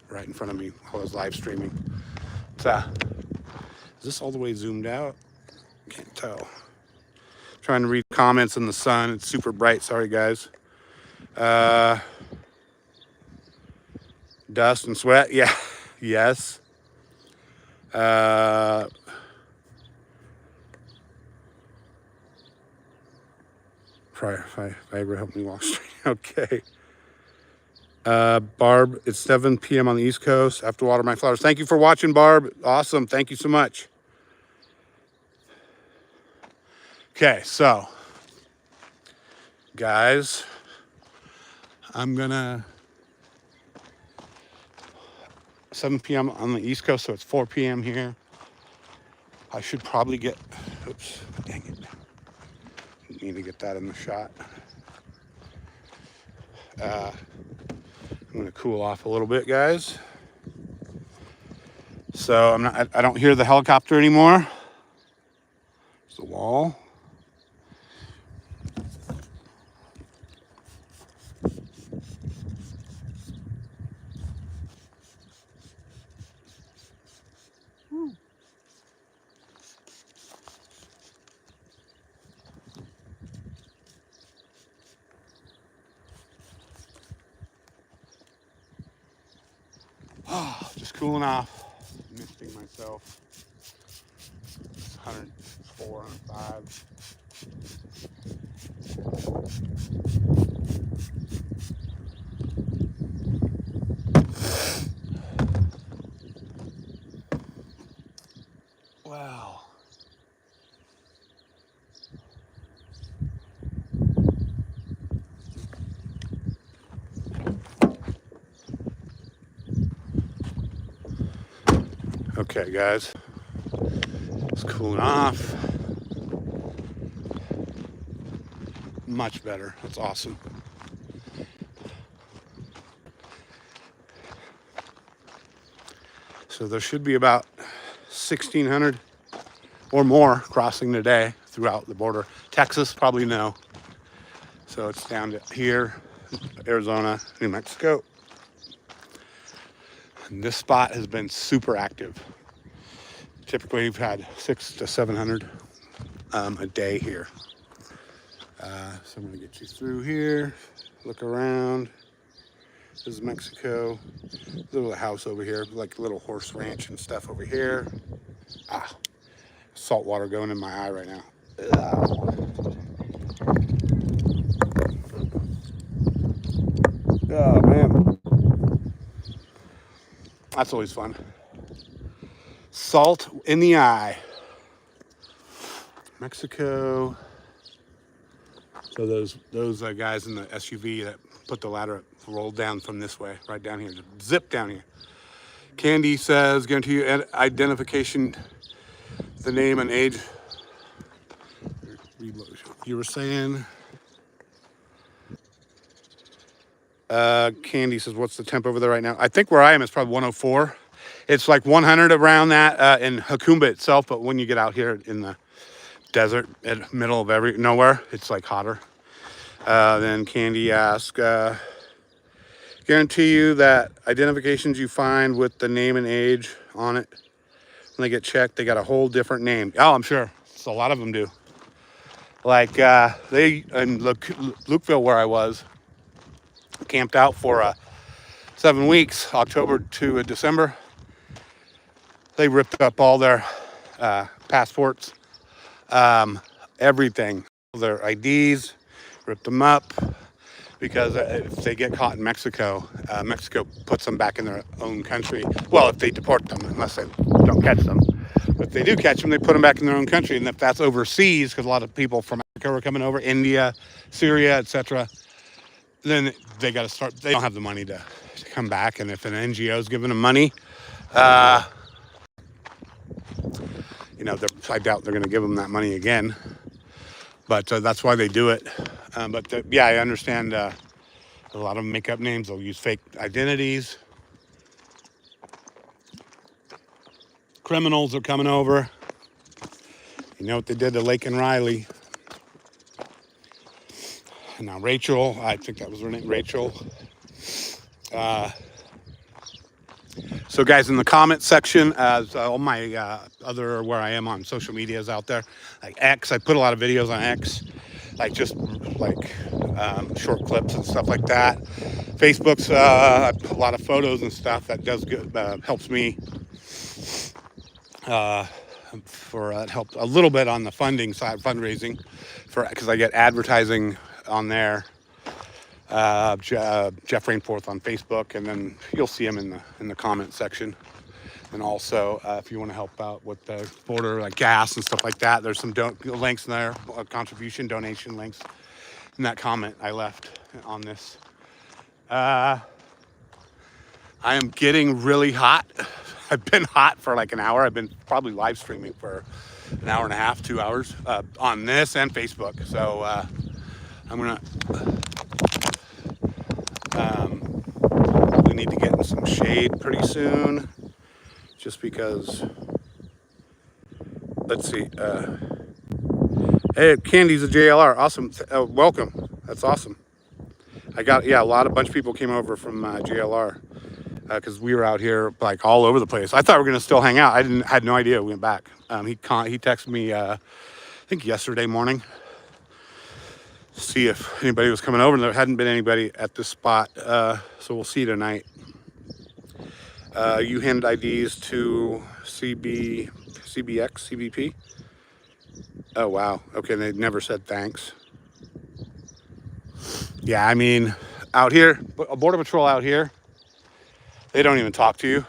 right in front of me while I was live streaming. Is this all the way zoomed out? Can't tell. Trying to read comments in the sun. It's super bright. Sorry, guys. Dust and sweat. Yeah. Yes. Fiber help me walk straight. Okay. Barb, it's 7 p.m. on the East Coast. I have to water my flowers. Thank you for watching, Barb. Awesome. Thank you so much. Okay, so guys, I'm gonna 7 p.m. on the East Coast, so it's 4 p.m. here. I should probably get, oops, dang it. Need to get that in the shot. I'm gonna cool off a little bit, guys. So I don't hear the helicopter anymore. There's the wall. Just cooling off, misting myself. It's 104, 105. Wow. Okay, guys, it's cooling off. much better. That's awesome. So there should be about 1,600 or more crossing today throughout the border. Texas, probably no. So it's down to here, Arizona, New Mexico. And this spot has been super active. Typically, we've had 600 to 700 a day here. So I'm gonna get you through here, look around. This is Mexico. Little house over here, like a little horse ranch and stuff over here. Salt water going in my eye right now. Oh man, that's always fun. Salt in the eye. Mexico. So those guys in the SUV that put the ladder rolled down from this way, right down here, zip down here. Candy says, guarantee you identification, the name and age. You were saying. Candy says, what's the temp over there right now? I think where I am is probably 104. It's like 100 around that in Jacumba itself, but when you get out here in the desert, in the middle of nowhere, it's like hotter. Then Candy asks, guarantee you that identifications you find with the name and age on it, when they get checked, they got a whole different name. Oh, I'm sure. So a lot of them do. Like they in Lukeville, where I was, camped out for 7 weeks, October to December. They ripped up all their passports, everything, their IDs, ripped them up, because if they get caught in Mexico, Mexico puts them back in their own country. Well, if they deport them, unless they don't catch them. But if they do catch them, they put them back in their own country. And if that's overseas, because a lot of people from Africa are coming over, India, Syria, etc., then they got to start. They don't have the money to come back. And if an NGO is giving them money, I doubt they're going to give them that money again. But that's why they do it. Yeah, I understand a lot of them make up names. They'll use fake identities. Criminals are coming over. You know what they did to Lake and Riley. And now Rachel, I think that was her name, Rachel. So guys, in the comment section, all my where I am on social media is out there. Like X, I put a lot of videos on X, like just like short clips and stuff like that. Facebook's I put a lot of photos and stuff that does good, helps me. It helped a little bit on the funding side, fundraising, because I get advertising on there. Jeff Rainforth on Facebook, and then you'll see him in the comment section. And also, if you want to help out with the border, like gas and stuff like that, there's some links in there, contribution, donation links in that comment I left on this. I am getting really hot. I've been hot for like an hour. I've been probably live streaming for an hour and a half, 2 hours on this and Facebook. So I'm gonna. We need to get in some shade pretty soon, just because. Let's see. Hey, Candy's a JLR. Awesome. Welcome. That's awesome. A bunch of people came over from JLR because we were out here like all over the place. I thought we were gonna still hang out. Had no idea we went back. He texted me, I think yesterday morning, see if anybody was coming over, and there hadn't been anybody at this spot. So we'll see tonight. You handed IDs to CBX, CBP. Oh wow. Okay, they never said thanks. Yeah, I mean, out here, a border patrol out here, they don't even talk to you.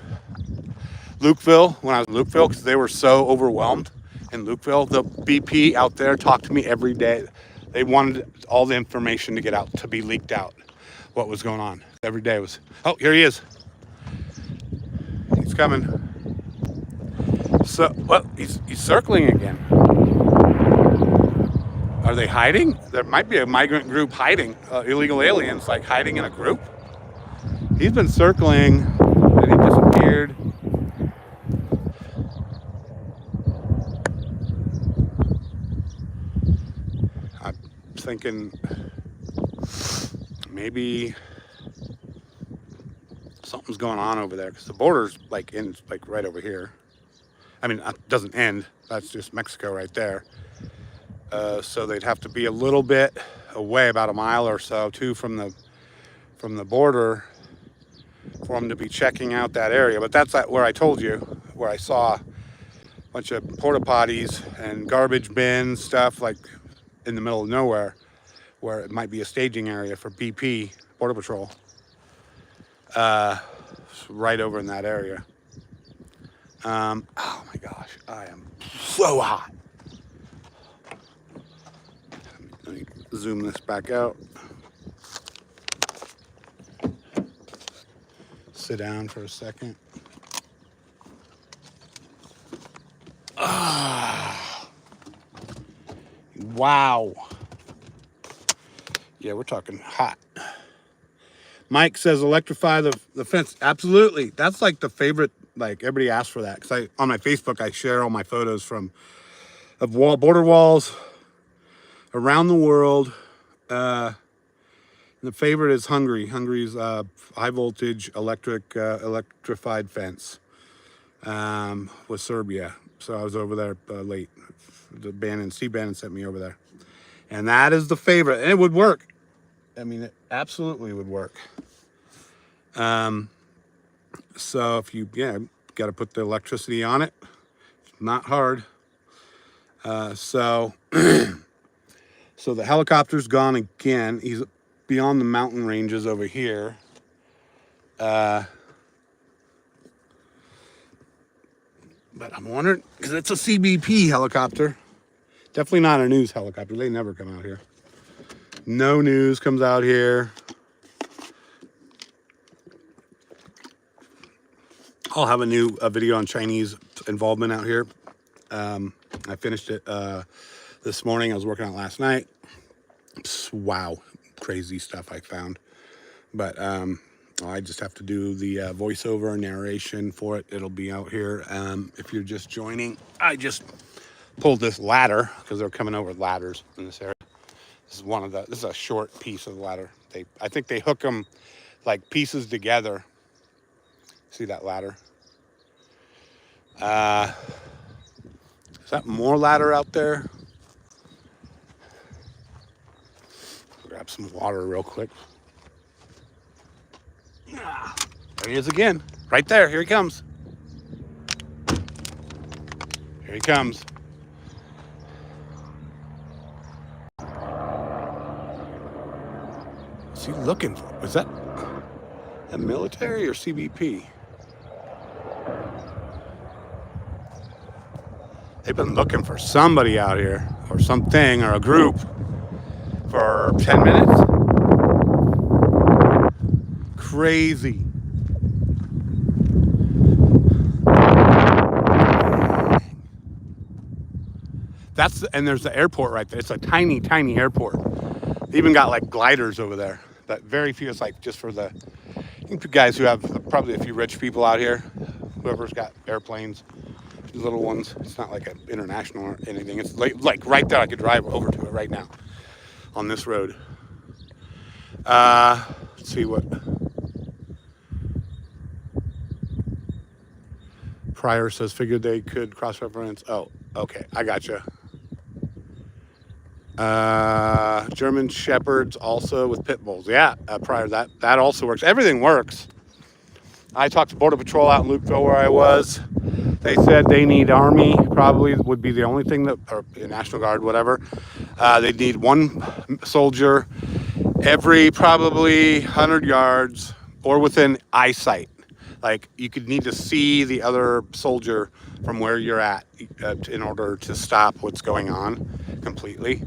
Lukeville, when I was in Lukeville, because they were so overwhelmed in Lukeville, the BP out there talked to me every day. They wanted all the information to get out, to be leaked out, what was going on. Every day was, oh, here he is. He's coming. So, well, he's circling again. Are they hiding? There might be a migrant group hiding, illegal aliens like hiding in a group. He's been circling and he disappeared. I'm thinking maybe something's going on over there because the border's like right over here. I mean, it doesn't end. That's just Mexico right there. So they'd have to be a little bit away, about a mile or so, too, from the border, for them to be checking out that area. But that's where I told you, where I saw a bunch of porta potties and garbage bins, stuff like in the middle of nowhere, where it might be a staging area for BP, Border Patrol. Right over in that area. Oh my gosh, I am so hot. Let me zoom this back out. Sit down for a second. Wow. Yeah, we're talking hot. Mike says electrify the fence. Absolutely. That's like the favorite, like everybody asks for that. Because on my Facebook, I share all my photos of border walls around the world. The favorite is Hungary. Hungary's high voltage electrified fence with Serbia. So I was over there late. Steve Bannon sent me over there. And that is the favorite. And it would work. I mean, it absolutely would work. So if you, got to put the electricity on it. It's not hard. So the helicopter's gone again. He's beyond the mountain ranges over here. But I'm wondering, because it's a CBP helicopter. Definitely not a news helicopter. They never come out here. No news comes out here. I'll have a new video on Chinese involvement out here. I finished it this morning. I was working on it last night. Wow, crazy stuff I found. But I just have to do the voiceover narration for it. It'll be out here. If you're just joining, I just pulled this ladder because they're coming over with ladders in this area. This is a short piece of the ladder. I think they hook them like pieces together. See that ladder? Is that more ladder out there? Grab some water real quick. There he is again. Right there. Here he comes. Here he comes. What's he looking for? Was that a military or CBP? They've been looking for somebody out here, or something, or a group, for 10 minutes. Crazy. And there's the airport right there. It's a tiny, tiny airport. They even got like gliders over there, but very few. It's like just for the guys who have, probably a few rich people out here, whoever's got airplanes, little ones. It's not like an international or anything. It's like right there. I could drive over to it right now on this road. Let's see what Pryor says. Figured they could cross-reference. Oh, okay, I gotcha. German Shepherds also with pit bulls. Yeah, Pryor, that also works. Everything works. I talked to Border Patrol out in Lukeville where I was. They said they need Army, probably would be the only thing or National Guard, whatever. They need one soldier every probably 100 yards or within eyesight. Like you could need to see the other soldier from where you're at in order to stop what's going on completely.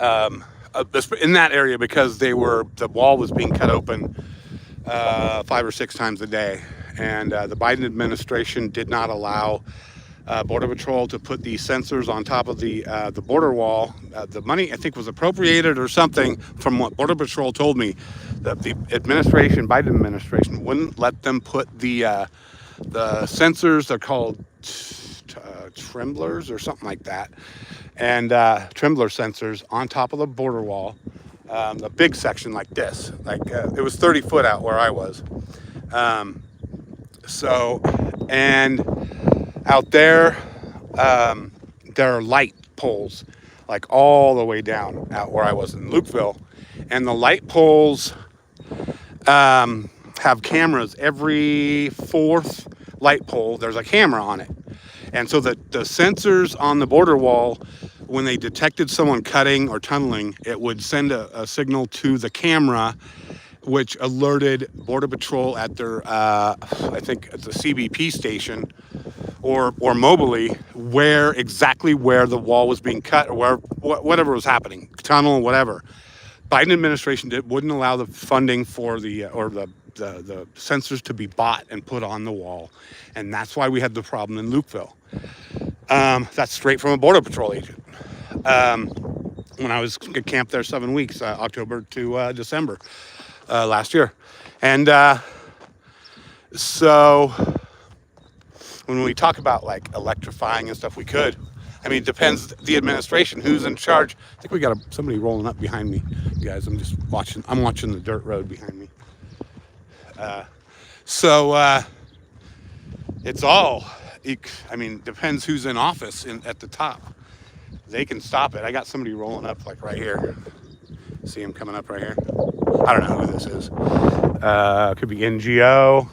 In that area, because the wall was being cut open 5 or 6 times a day. And the Biden administration did not allow Border Patrol to put the sensors on top of the border wall. The money, I think, was appropriated or something, from what Border Patrol told me. That the administration, Biden administration, wouldn't let them put the sensors. They're called tremblers or something like that, and trembler sensors on top of the border wall. A big section like this, like it was 30 foot out where I was. And out there, there are light poles, like all the way down out where I was in Lukeville. And the light poles have cameras. Every fourth light pole, there's a camera on it. And so the sensors on the border wall, when they detected someone cutting or tunneling, it would send a signal to the camera, which alerted Border Patrol at their, I think at the CBP station, or mobily, exactly where the wall was being cut, or whatever was happening, tunnel, whatever. Biden administration wouldn't allow the funding for the sensors to be bought and put on the wall, and that's why we had the problem in Lukeville. That's straight from a Border Patrol agent. When I was camped there 7 weeks, October to December last year, and so when we talk about like electrifying and stuff, we could. I mean, it depends the administration who's in charge. I think we got somebody rolling up behind me, you guys. I'm just watching. I'm watching the dirt road behind me. It's all. I mean, depends who's in office at the top. They can stop it. I got somebody rolling up like right here. See him coming up right here. I don't know who this is. Could be NGO.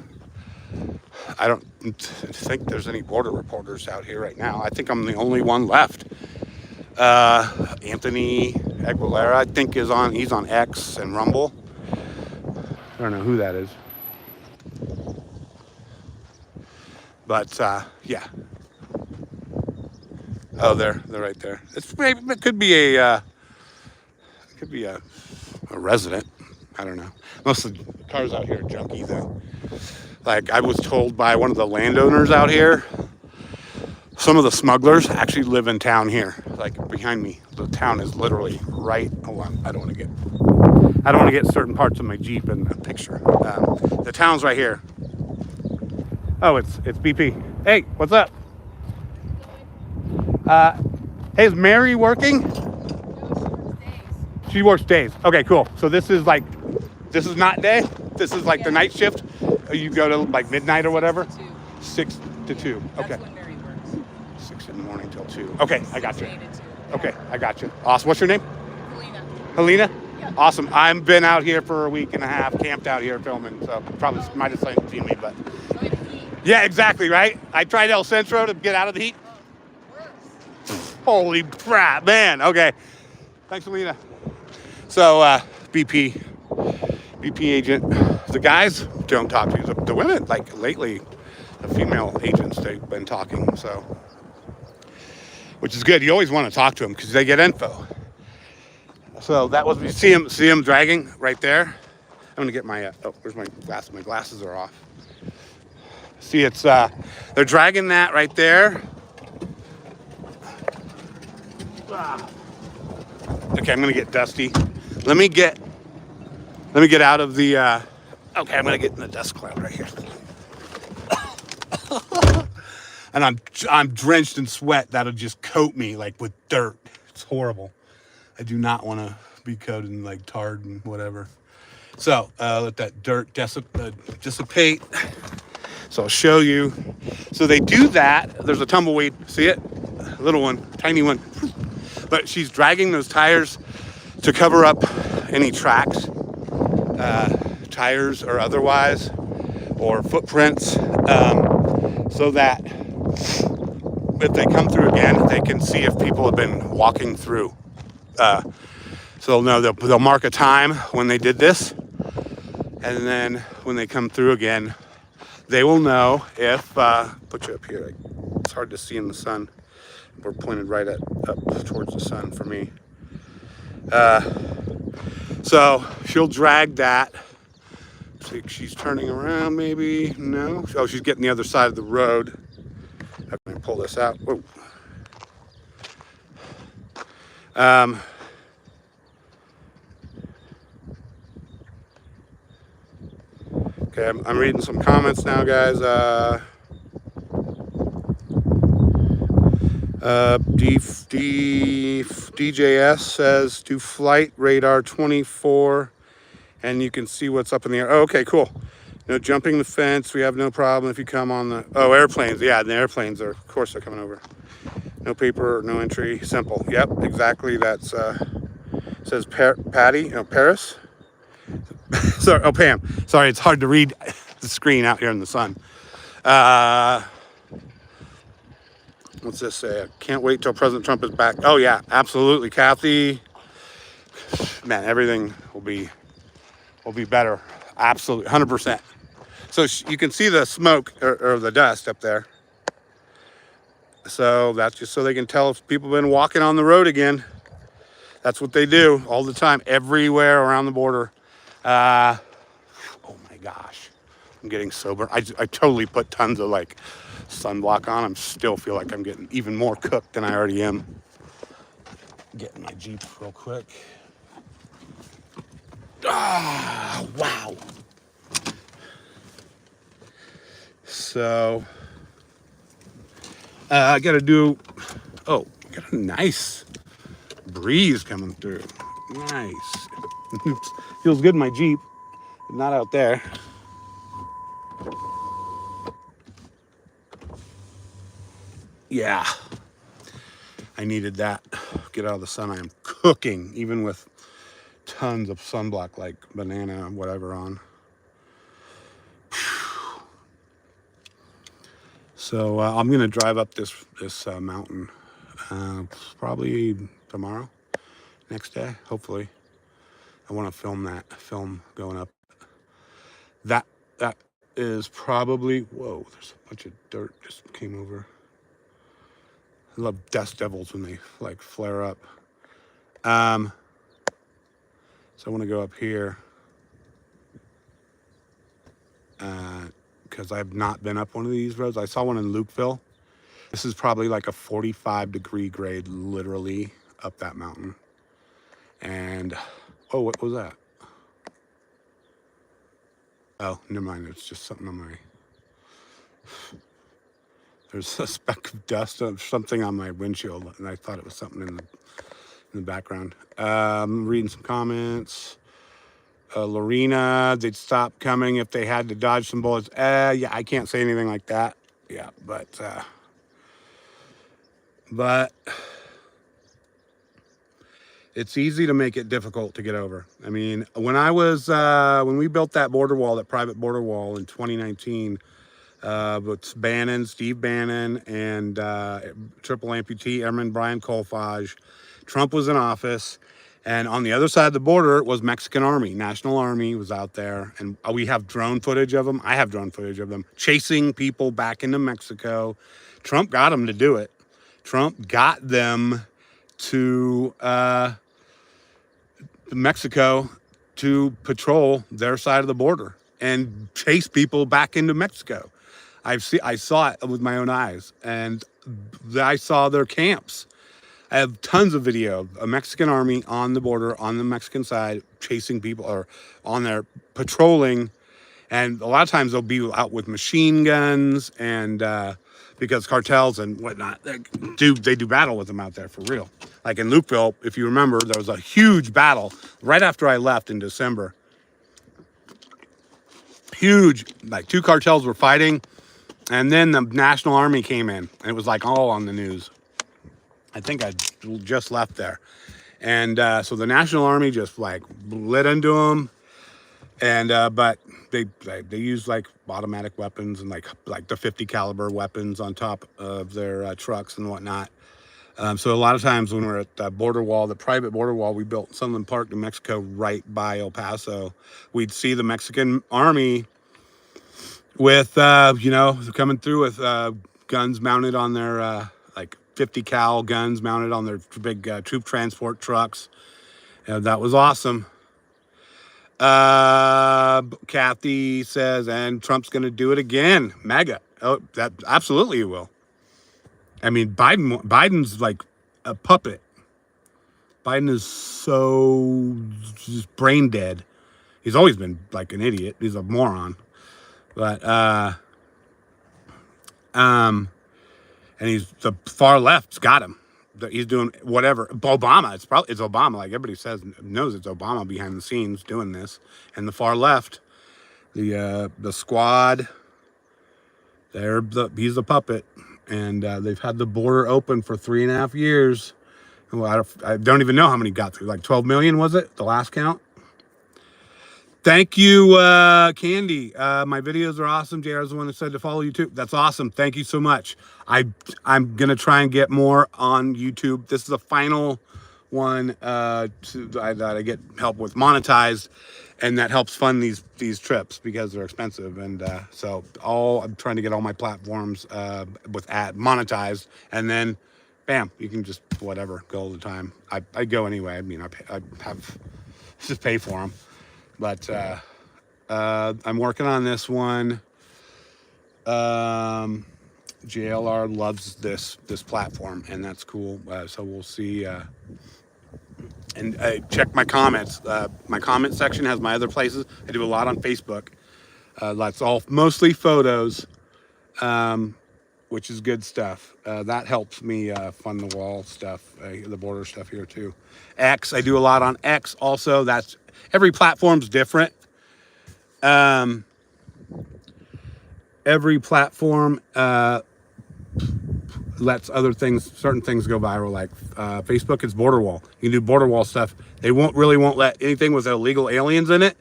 I don't think there's any border reporters out here right now. I think I'm the only one left. Anthony Aguilera, I think, he's on X and Rumble. I don't know who that is. But, yeah. Oh, they're right there. It could be a resident. I don't know. Most of the cars out here are junky, though. Like, I was told by one of the landowners out here, some of the smugglers actually live in town here, like behind me. The town is literally right. Hold on, I don't want to get certain parts of my Jeep in the picture. The town's right here. Oh, it's BP. Hey, what's up? Hey, is Mary working? She works days. Okay, cool. So this is not day. This is like the night shift. You go to like midnight or whatever? 6 to 2. Okay. That's when Mary works. 6 in the morning till 2. Okay, I got you. Okay, I got you. Awesome. What's your name? Helena? Yeah. Awesome. I've been out here for a week and a half, camped out here filming, so probably might have seen me, but. Yeah, exactly, right? I tried El Centro to get out of the heat. Holy crap, man. Okay. Thanks, Helena. So, BP agent. The guys don't talk to you. The women, like lately, the female agents, they've been talking, so. Which is good. You always want to talk to them because they get info. So that was, see him dragging right there. I'm going to get my, where's my glasses? My glasses are off. See, it's, they're dragging that right there. Okay, I'm going to get dusty. Let me get out of the, okay, I'm going to get in the dust cloud right here. And I'm drenched in sweat. That'll just coat me like with dirt. It's horrible. I do not want to be coated in like tarred and whatever. So let that dirt dissipate. So I'll show you. So they do that. There's a tumbleweed. See it? Little one, tiny one. But she's dragging those tires to cover up any tracks, tires or otherwise, or footprints, so that if they come through again, they can see if people have been walking through. So they'll know, they'll mark a time when they did this, and then when they come through again, they will know if, put you up here, it's hard to see in the sun. We're pointed right up towards the sun for me. So she'll drag that. She's turning around maybe, no? Oh, she's getting the other side of the road. How can I pull this out? Whoa. Um, okay, I'm reading some comments now, guys. DJS says do flight radar 24 and you can see what's up in the air. Oh, okay, cool. No jumping the fence. We have no problem if you come on the... Oh, airplanes. Yeah, the airplanes are, of course, they're coming over. No paper, no entry. Simple. Yep, exactly. That's says Patty. No, Paris. Sorry. Oh, Pam. Sorry, it's hard to read the screen out here in the sun. What's this say? Can't wait till President Trump is back. Oh yeah, absolutely, Kathy. Man, everything will be better. Absolutely, 100%. So you can see the smoke or the dust up there. So that's just so they can tell if people have been walking on the road again. That's what they do all the time, everywhere around the border. Oh my gosh, I'm getting sober. I totally put tons of like sunblock on. I still feel like I'm getting even more cooked than I already am. Getting my Jeep real quick. Ah, wow. So I gotta do, oh, got a nice breeze coming through. Nice. Feels good in my Jeep, but not out there. Yeah, I needed that. Get out of the sun. I am cooking, even with tons of sunblock, like banana, whatever on. So I'm gonna drive up this mountain probably tomorrow, next day, hopefully. I want to film going up. That is probably, whoa, there's a bunch of dirt just came over. I love dust devils when they like flare up. So I want to go up here because I've not been up one of these roads. I saw one in Lukeville. This is probably like a 45-degree grade, literally up that mountain. And oh, what was that? Oh, never mind. It's just something on my... There's a speck of dust of something on my windshield, and I thought it was something in the background. Reading some comments. Lorena, they'd stop coming if they had to dodge some bullets. Yeah, I can't say anything like that. Yeah, but it's easy to make it difficult to get over. I mean, when we built that border wall, that private border wall in 2019, with Steve Bannon, and triple amputee Airman Brian Colfage, Trump was in office, and on the other side of the border was Mexican Army. National Army was out there, and we have drone footage of them. I have drone footage of them chasing people back into Mexico. Trump got them to do it. Trump got them to Mexico to patrol their side of the border and chase people back into Mexico. I saw it with my own eyes, and I saw their camps. I have tons of video of a Mexican army on the border, on the Mexican side, chasing people, or on there patrolling. And a lot of times they'll be out with machine guns, and because cartels and whatnot, they do battle with them out there for real. Like in Lukeville, if you remember, there was a huge battle right after I left in December. Huge, like 2 cartels were fighting, and then the National Army came in, and it was like all on the news. I think I just left there. And so the National Army just like lit into them, and but they use like automatic weapons and like the 50 caliber weapons on top of their trucks and whatnot. So a lot of times when we're at the border wall, the private border wall we built in Sunland Park, New Mexico, right by El Paso, we'd see the Mexican Army with coming through with guns mounted on their like 50 cal guns mounted on their big troop transport trucks. That was awesome. Kathy says, and Trump's going to do it again. Mega. Oh, that absolutely he will. I mean, Biden's like a puppet. Biden is so just brain dead. He's always been like an idiot. He's a moron. But and he's the far left's got him. He's doing whatever. Obama, it's Obama. Like everybody knows it's Obama behind the scenes doing this. And the far left, the squad, he's the puppet. And they've had the border open for 3.5 years. Well, I don't even know how many got through. Like 12 million, was it? The last count? Thank you, Candy. My videos are awesome. JR is the one that said to follow YouTube. That's awesome. Thank you so much. I'm going to try and get more on YouTube. This is the final one that I get help with monetized, and that helps fund these trips because they're expensive. And so I'm trying to get all my platforms with monetized, and then bam, you can just whatever go all the time. I go anyway. I mean, I have just pay for them. But I'm working on this one. JLR loves this platform, and that's cool. So we'll see. And check my comments. My comment section has my other places. I do a lot on Facebook. That's all mostly photos, which is good stuff. That helps me fund the wall stuff, the border stuff here too. X, I do a lot on X also. That's every platform's different. Every platform lets certain things go viral. Like Facebook, it's border wall. You can do border wall stuff. They won't let anything with illegal aliens in it.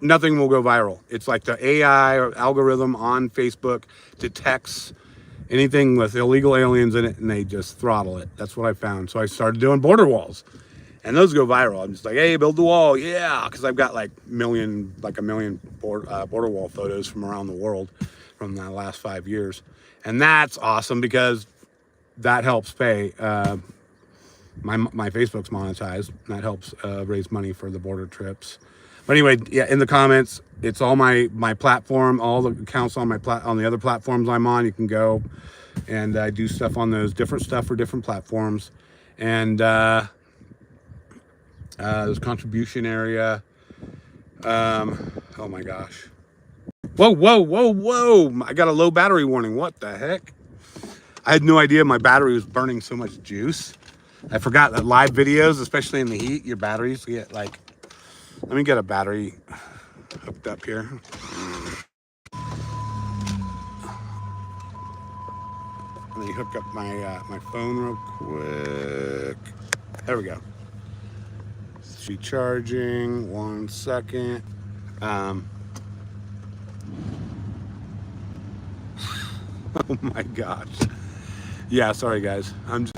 Nothing will go viral. It's like the AI or algorithm on Facebook detects anything with illegal aliens in it, and they just throttle it. That's what I found. So I started doing border walls. And those go viral. I'm just like, hey, build the wall, yeah, because I've got like a million border wall photos from around the world from the last 5 years, and that's awesome because that helps pay. My Facebook's monetized, and that helps raise money for the border trips. But anyway, yeah, in the comments, it's all my platform, all the accounts on on the other platforms I'm on. You can go, and I do stuff on those, different stuff for different platforms, and. There's contribution area. Oh my gosh. Whoa. I got a low battery warning. What the heck? I had no idea my battery was burning so much juice. I forgot that live videos, especially in the heat, your batteries get like, let me get a battery hooked up here. Let me hook up my phone real quick. There we go. Be charging 1 second. Oh my gosh. Yeah, sorry guys. I'm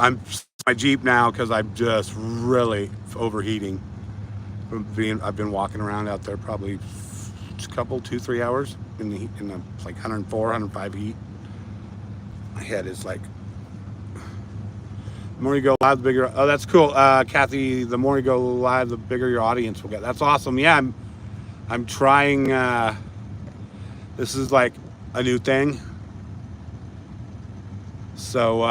my Jeep now because I'm just really overheating. I've been walking around out there probably 2-3 hours in the heat, in the like 104, 105 heat. My head is like. The more you go live, the bigger. Oh, that's cool, Kathy. The more you go live, the bigger your audience will get. That's awesome. Yeah, I'm trying. This is like a new thing. So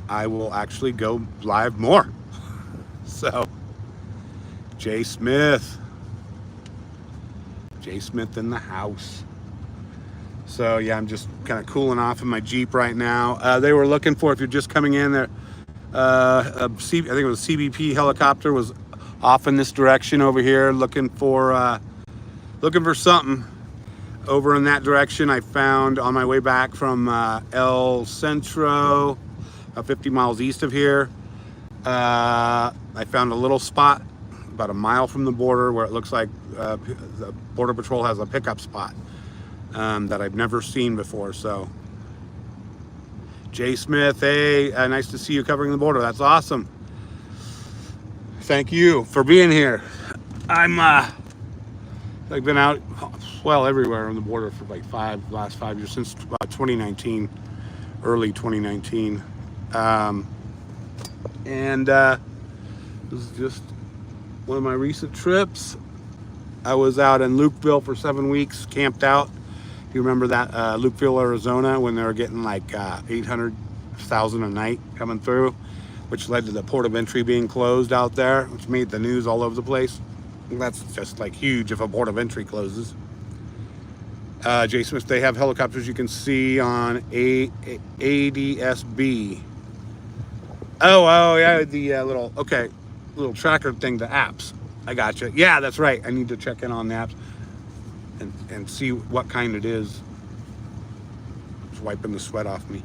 I will actually go live more. So Jay Smith in the house. So yeah, I'm just kind of cooling off in my Jeep right now. They were looking for, if you're just coming in there, I think it was a CBP helicopter was off in this direction over here, looking for something. Over in that direction, I found on my way back from El Centro, 50 miles east of here. I found a little spot about a mile from the border where it looks like the Border Patrol has a pickup spot. That I've never seen before. So Jay Smith, hey, nice to see you covering the border. That's awesome. Thank you for being here. I've been out everywhere on the border for like last 5 years, since 2019, early 2019. This is just one of my recent trips. I was out in Lukeville for 7 weeks, camped out. You remember that Lukeville, Arizona, when they were getting like 800,000 a night coming through, which led to the port of entry being closed out there, which made the news all over the place. That's just like huge if a port of entry closes. J. Smith, they have helicopters you can see on ADSB. Oh yeah, the little tracker thing, the apps. I gotcha. Yeah, that's right. I need to check in on the apps and see what kind it is. It's wiping the sweat off me.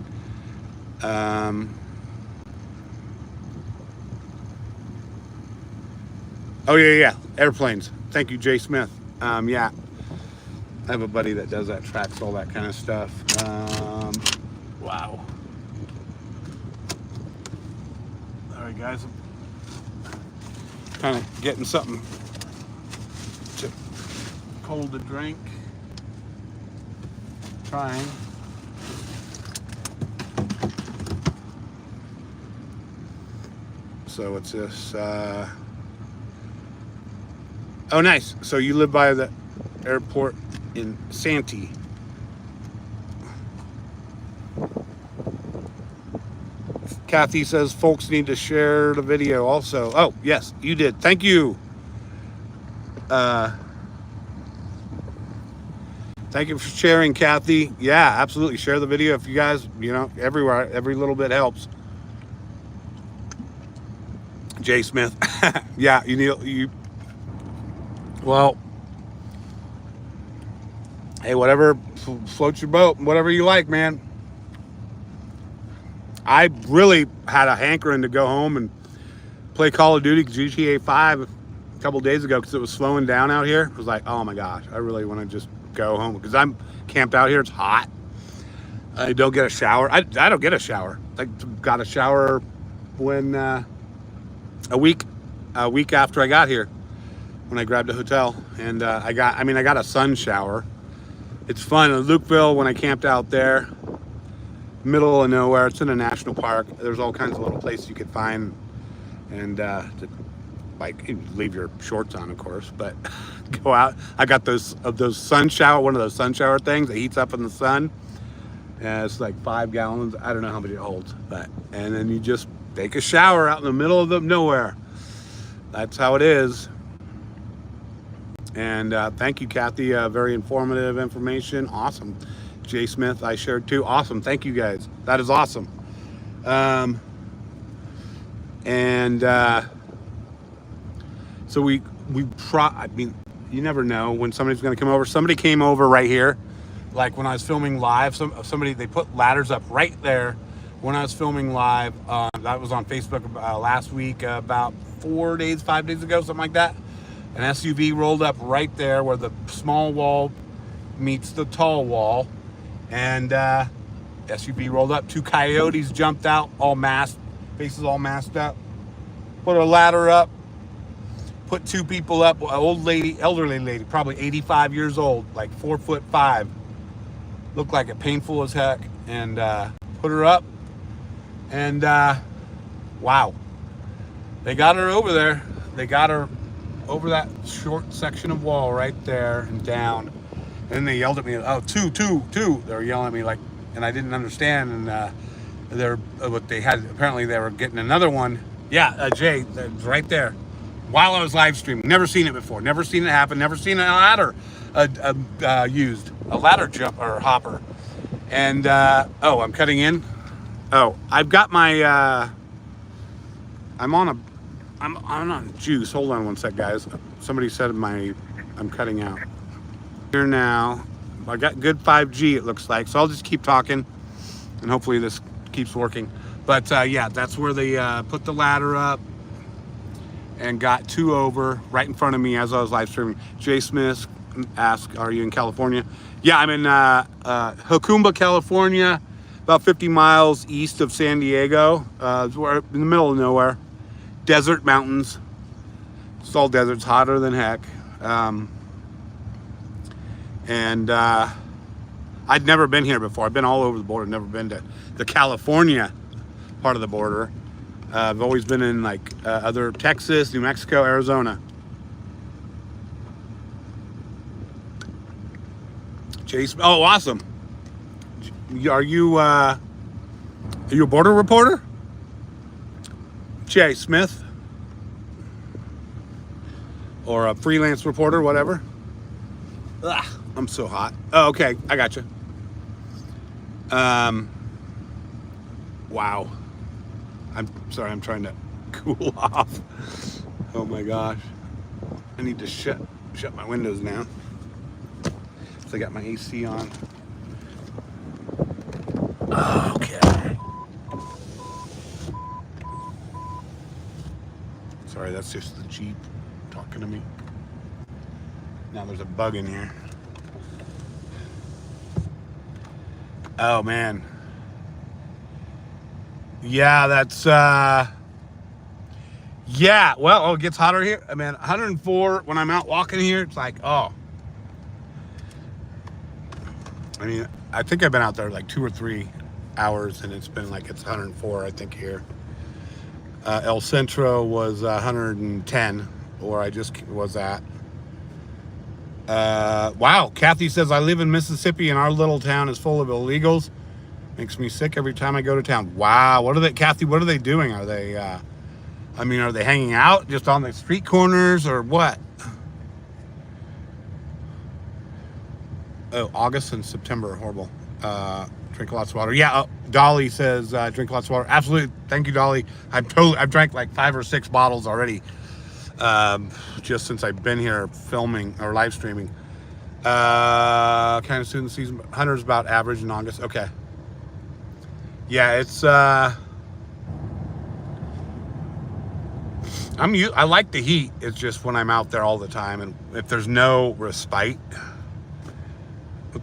Oh yeah, airplanes. Thank you, J. Smith. Yeah, I have a buddy that does that, tracks all that kind of stuff. Wow. All right, guys. Kind of getting something cold to drink. Trying. So what's this? Oh, nice. So you live by the airport in Santee. Kathy says folks need to share the video also. Oh, yes, you did. Thank you. Thank you for sharing, Kathy. Yeah, absolutely. Share the video if you guys, everywhere, every little bit helps. Jay Smith. Yeah, well, hey, whatever floats your boat, whatever you like, man. I really had a hankering to go home and play Call of Duty GTA 5 a couple days ago because it was slowing down out here. I was like, oh my gosh, I really want to just go home because I'm camped out here. It's hot. I don't get a shower. I don't get a shower. I got a shower when a week after I got here, when I grabbed a hotel, and I got a sun shower. It's fun. In Lukeville, when I camped out there, middle of nowhere, it's in a national park. There's all kinds of little places you could find, and leave your shorts on, of course, but go out. I got one of those sun shower things that heats up in the sun. And it's like 5 gallons. I don't know how many it holds, and then you just take a shower out in the middle of nowhere. That's how it is. And thank you, Kathy. Very informative information. Awesome. Jay Smith, I shared too. Awesome. Thank you, guys. That is awesome. So you never know when somebody's going to come over. Somebody came over right here, like when I was filming live. They put ladders up right there when I was filming live. That was on Facebook last week, about 5 days ago, something like that. An SUV rolled up right there where the small wall meets the tall wall, and SUV rolled up. 2 coyotes jumped out, all masked, faces all masked up. Put a ladder up. Put 2 people up. An elderly lady, probably 85 years old, like 4'5". Looked like it, painful as heck, and put her up. And wow, they got her over there. They got her over that short section of wall right there and down. And they yelled at me, oh, two. They were yelling at me like, and I didn't understand. And apparently they were getting another one. Yeah, Jay, that's right there. While I was live streaming, never seen it before, never seen it happen, never seen a ladder used, a ladder jump or hopper. And I'm cutting in. Oh, I've got my I'm on juice. Hold on one sec, guys. Somebody said I'm cutting out here now. I got good 5G, it looks like, so I'll just keep talking and hopefully this keeps working. But yeah, that's where they put the ladder up and got 2 over right in front of me as I was live streaming. Jay Smith asked, are you in California? Yeah, I'm in Jacumba, California, about 50 miles east of San Diego. We're in the middle of nowhere. Desert mountains. It's all deserts, hotter than heck. I'd never been here before. I've been all over the border, never been to the California part of the border. I've always been in like other Texas, New Mexico, Arizona. Chase. Oh, awesome. Are you a border reporter? Jay Smith? Or a freelance reporter, whatever? Ugh, I'm so hot. Oh, okay. I got you. Wow. I'm sorry. I'm trying to cool off. Oh my gosh. I need to shut my windows down. So I got my AC on. Okay. Sorry, that's just the Jeep talking to me. Now there's a bug in here. Oh man. Yeah, that's yeah, well, it gets hotter here. I mean, 104 when I'm out walking here, it's like, oh. I mean, I think I've been out there like 2 or 3 hours and it's been like it's 104, I think, here. El Centro was 110, where I just was at. Wow, Kathy says, I live in Mississippi and our little town is full of illegals. Makes me sick every time I go to town. Wow, Kathy, what are they doing? Are they, are they hanging out just on the street corners or what? Oh, August and September are horrible. Drink lots of water. Yeah, Dolly says drink lots of water. Absolutely, thank you, Dolly. I've drank like 5 or 6 bottles already, just since I've been here filming or live streaming. Kind of soon the season. Hunter's about average in August. Okay. Yeah, it's I like the heat. It's just when I'm out there all the time, and if there's no respite,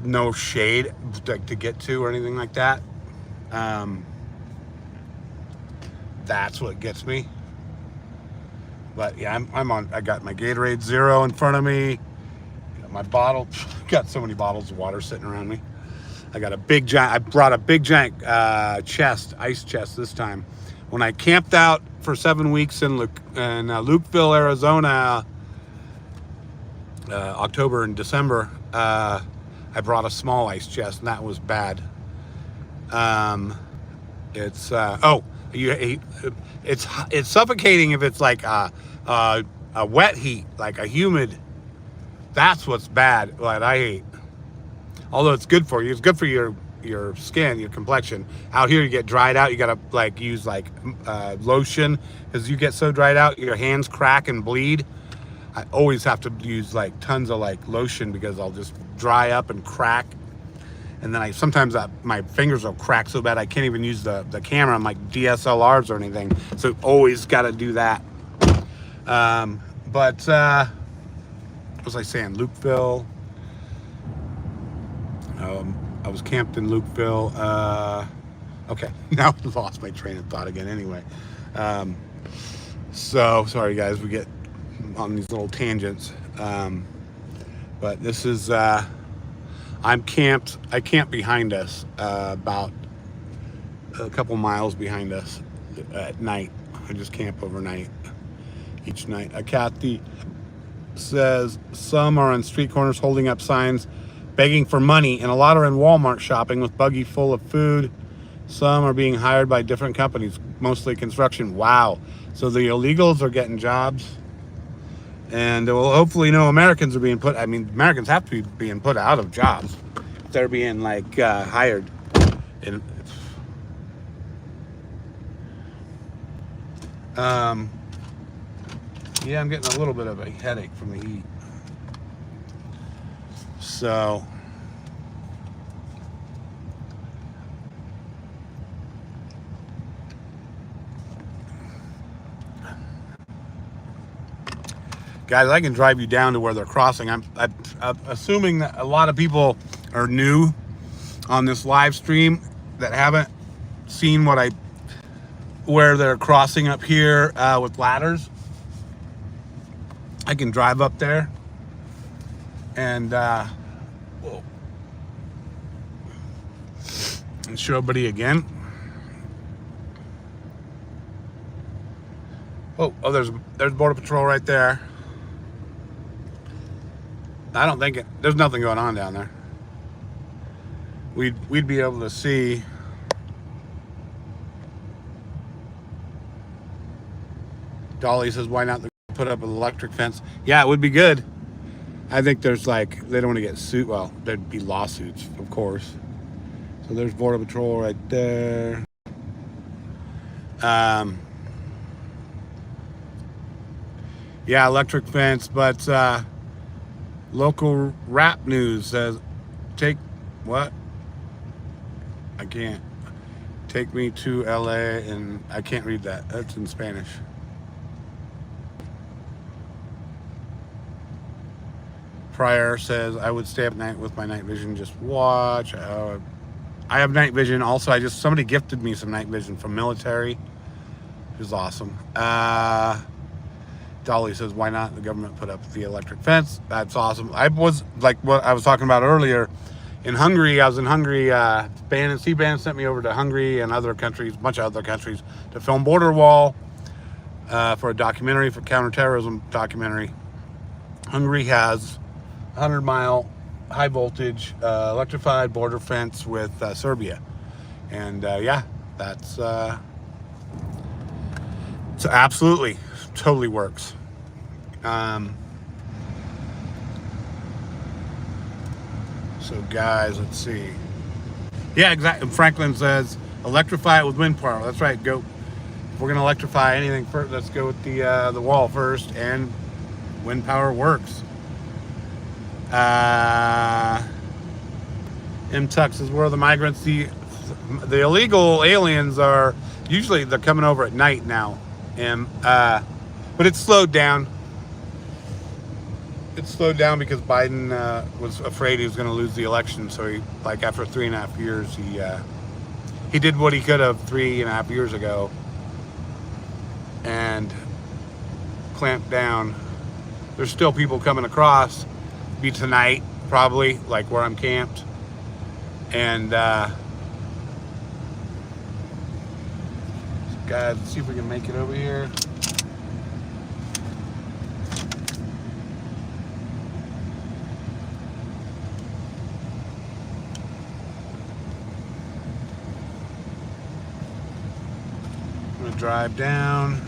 no shade to get to or anything like that, that's what gets me. But yeah, I got my Gatorade Zero in front of me, got my bottle, got so many bottles of water sitting around me. I got I brought a big giant ice chest this time. When I camped out for 7 weeks in Lukeville, Arizona, October and December, I brought a small ice chest, and that was bad. It's suffocating if it's like a wet heat, like a humid. That's what's bad. What I hate. Although it's good for you, it's good for your skin, your complexion. Out here, you get dried out. You gotta use lotion because you get so dried out, your hands crack and bleed. I always have to use tons of lotion because I'll just dry up and crack, and then sometimes my fingers will crack so bad I can't even use the camera on DSLRs or anything. So always got to do that. What was I saying? Lukeville. I was camped in Lukeville. Okay, now I lost my train of thought again. Anyway, so sorry guys, we get on these little tangents. But this is I camped behind us, about a couple miles behind us at night. I just camp overnight each night. Kathy says some are on street corners holding up signs begging for money, and a lot are in Walmart shopping with buggy full of food. Some are being hired by different companies, mostly construction. Wow. So the illegals are getting jobs, and well, hopefully no Americans are being put. I mean, Americans have to be being put out of jobs. They're being hired. And yeah, I'm getting a little bit of a headache from the heat. So guys, I can drive you down to where they're crossing. I'm assuming that a lot of people are new on this live stream that haven't seen where they're crossing up here with ladders. I can drive up there and show everybody again. Oh, there's Border Patrol right there. I don't think there's nothing going on down there. we'd be able to see. Dolly says, why not put up an electric fence? Yeah, it would be good. I think there's like, they don't want to get sued. Well, there'd be lawsuits, of course. So there's Border Patrol right there. Yeah, electric fence, but local rap news says, take what? I can't. Take me to LA, and I can't read that. That's in Spanish. Pryor says, I would stay up at night with my night vision, just watch. I have night vision. Also, somebody gifted me some night vision from military. It was awesome. Dolly says, why not? The government put up the electric fence. That's awesome. I was like what I was talking about earlier. In Hungary, I was in Hungary. C-Band sent me over to Hungary and other countries, a bunch of other countries, to film Border Wall for a documentary, for counterterrorism documentary. Hungary has 100-mile high voltage electrified border fence with Serbia, and yeah, that's so absolutely totally works. So guys, let's see. Yeah, exactly. Franklin says electrify it with wind power. That's right. Go. If we're gonna electrify anything first, let's go with the wall first, and wind power works. M-Tux is where the migrants, the illegal aliens are. Usually they're coming over at night now, but it's slowed down. It's slowed down because Biden was afraid he was going to lose the election. So he, like, after 3.5 years, he did what he could have 3.5 years ago and clamped down. There's still people coming across. Be tonight, probably, like where I'm camped. And guys, let's see if we can make it over here. I'm gonna drive down.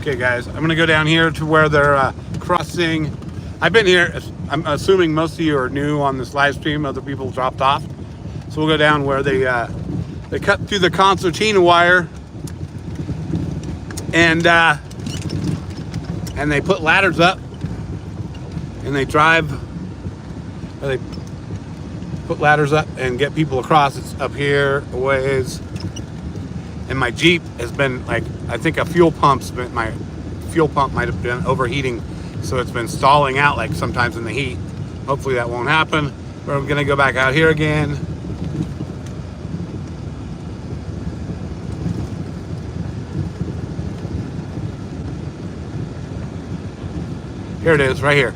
Okay, guys, I'm gonna go down here to where they're crossing. I've been here. I'm assuming most of you are new on this live stream. Other people dropped off, so we'll go down where they cut through the concertina wire, and they put ladders up, and they drive. Or they put ladders up and get people across. It's up here a ways. And my Jeep has been, like, I think my fuel pump might have been overheating, so it's been stalling out, like, sometimes in the heat. Hopefully that won't happen. We're gonna go back out here again. Here it is, right here.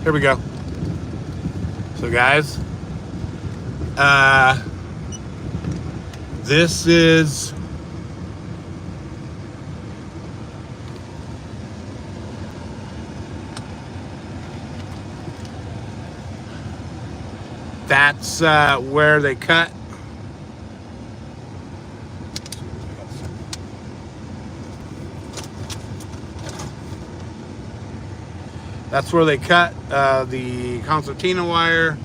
Here we go. So guys, this is that's where they cut. That's where they cut the concertina wire.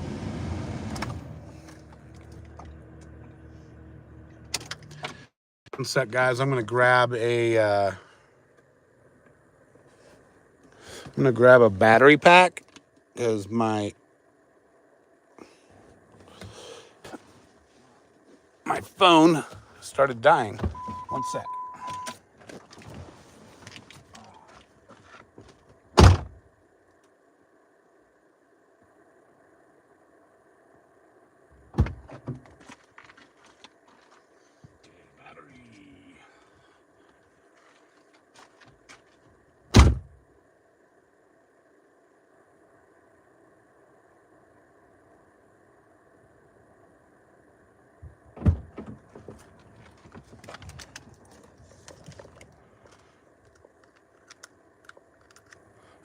One sec, guys. I'm gonna grab a battery pack because my phone started dying. One sec.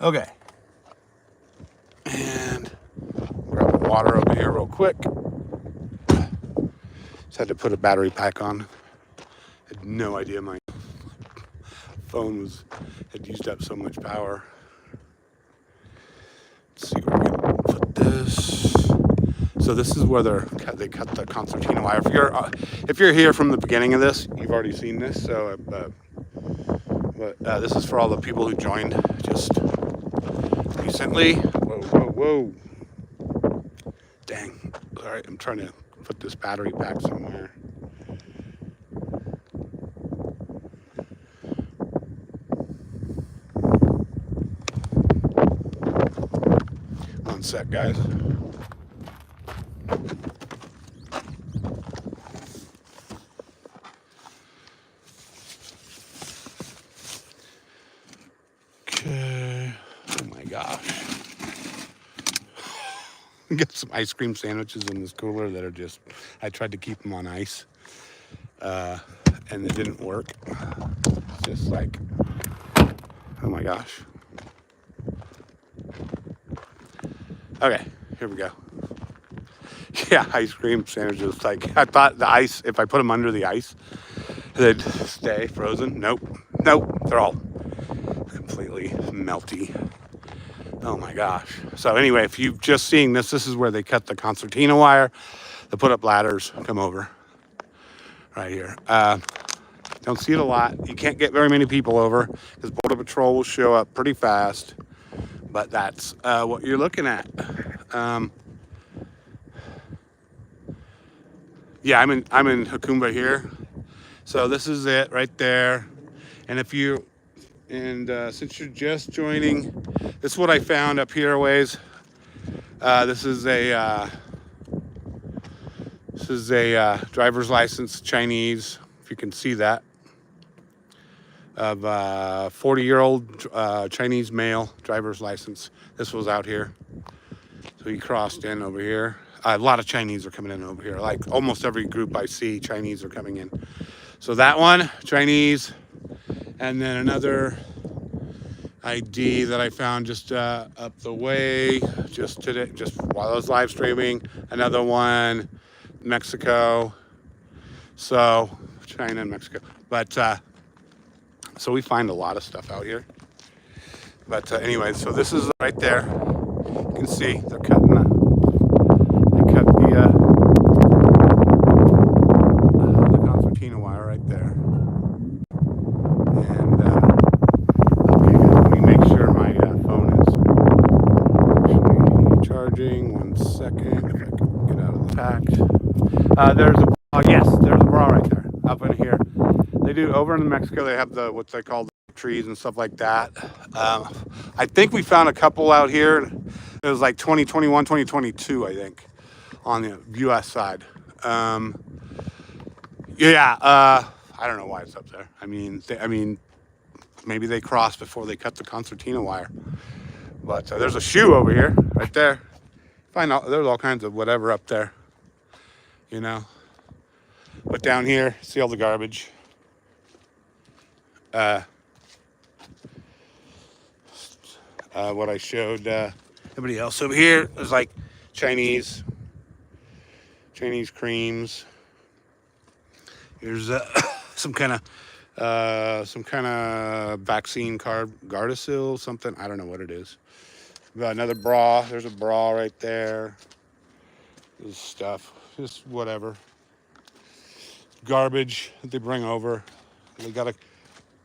Okay. And grab the water over here real quick. Just had to put a battery pack on. Had no idea my phone had used up so much power. Let's see where we can put this. So this is where they cut the concertina wire. If you're here from the beginning of this, you've already seen this. So, but this is for all the people who joined just recently. Whoa, whoa, whoa! Dang! All right, I'm trying to put this battery pack somewhere. One sec, guys. Okay. Oh my gosh. Got some ice cream sandwiches in this cooler that are just, I tried to keep them on ice, and it didn't work. It's just like, oh my gosh. Okay, here we go. Yeah, ice cream sandwiches. Like, I thought the ice, if I put them under the ice, they'd stay frozen. Nope. Nope. They're all completely melty. Oh my gosh. So anyway, if you've just seen this, this is where they cut the concertina wire. The put up ladders come over right here. Don't see it a lot. You can't get very many people over because Border Patrol will show up pretty fast. But that's what you're looking at. Yeah, I'm in Hakumba here. So this is it right there. And since you're just joining, this is what I found up here a ways. This is a driver's license, Chinese, if you can see that, of 40-year-old Chinese male driver's license. This was out here. So he crossed in over here. A lot of Chinese are coming in over here. Like almost every group I see, Chinese are coming in. So that one, Chinese. And then another ID that I found just up the way, just today, just while I was live streaming. Another one, Mexico. So China and Mexico. But so we find a lot of stuff out here. But anyway, so this is right there. You can see they're cutting the concertina wire right there. And okay, guys, let me make sure my phone is actually charging. 1 second, if I can get out of the pack. There's a bra right there, up in here. They do over in Mexico. They have what they call the trees and stuff like that. I think we found a couple out here. It was like 2021, 2022, I think, on the U.S. side. I don't know why it's up there. I mean, maybe they crossed before they cut the concertina wire. But there's a shoe over here, right there. There's all kinds of whatever up there, you know. But down here, see all the garbage. What I showed everybody else over here is like Chinese creams. Here's some kind of vaccine card, Gardasil, something. I don't know what it is. Got another bra. There's a bra right there. This stuff, just whatever. Garbage that they bring over. They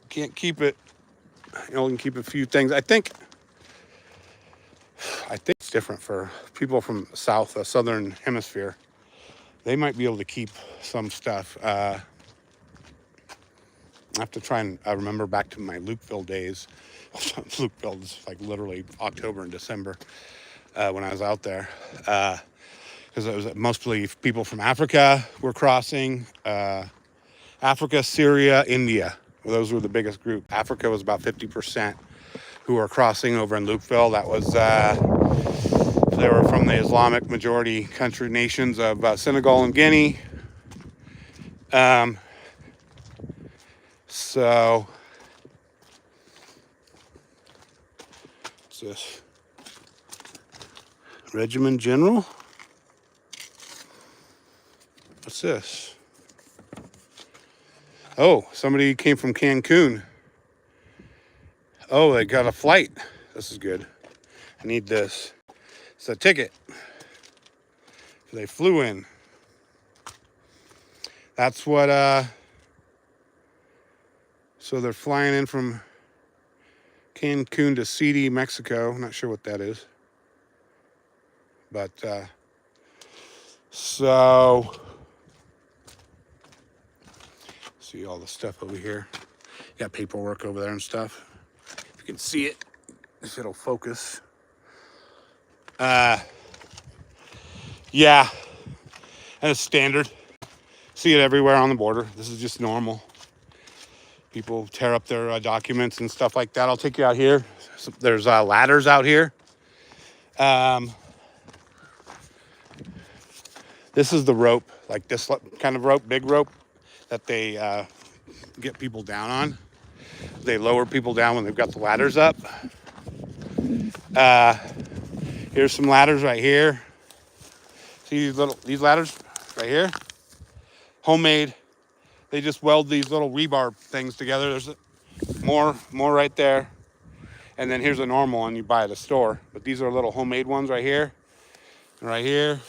can't keep it. You know, we can keep a few things. I think it's different for people from southern hemisphere. They might be able to keep some stuff. I have to try and remember back to my Lukeville days. Lukeville is like literally October and December when I was out there. Because it was mostly people from Africa were crossing. Africa, Syria, India. Well, those were the biggest group. Africa was about 50% who were crossing over in Lukeville. That was, they were from the Islamic majority country nations of Senegal and Guinea. So What's this? Regiment General? What's this? Oh, somebody came from Cancun. Oh, they got a flight. This is good. I need this. It's a ticket. They flew in. That's what, so they're flying in from Cancun to CD, Mexico. I'm not sure what that is. But, so, see all the stuff over here. Got paperwork over there and stuff. If you can see it, if it'll focus. Yeah, and it's standard. See it everywhere on the border. This is just normal. People tear up their documents and stuff like that. I'll take you out here. So there's ladders out here. This is the rope, like this kind of rope, big rope, that they get people down on. They lower people down when they've got the ladders up. Here's some ladders right here. See these ladders right here? Homemade. They just weld these little rebar things together. There's more right there. And then here's a normal one you buy at a store. But these are little homemade ones right here. And right here.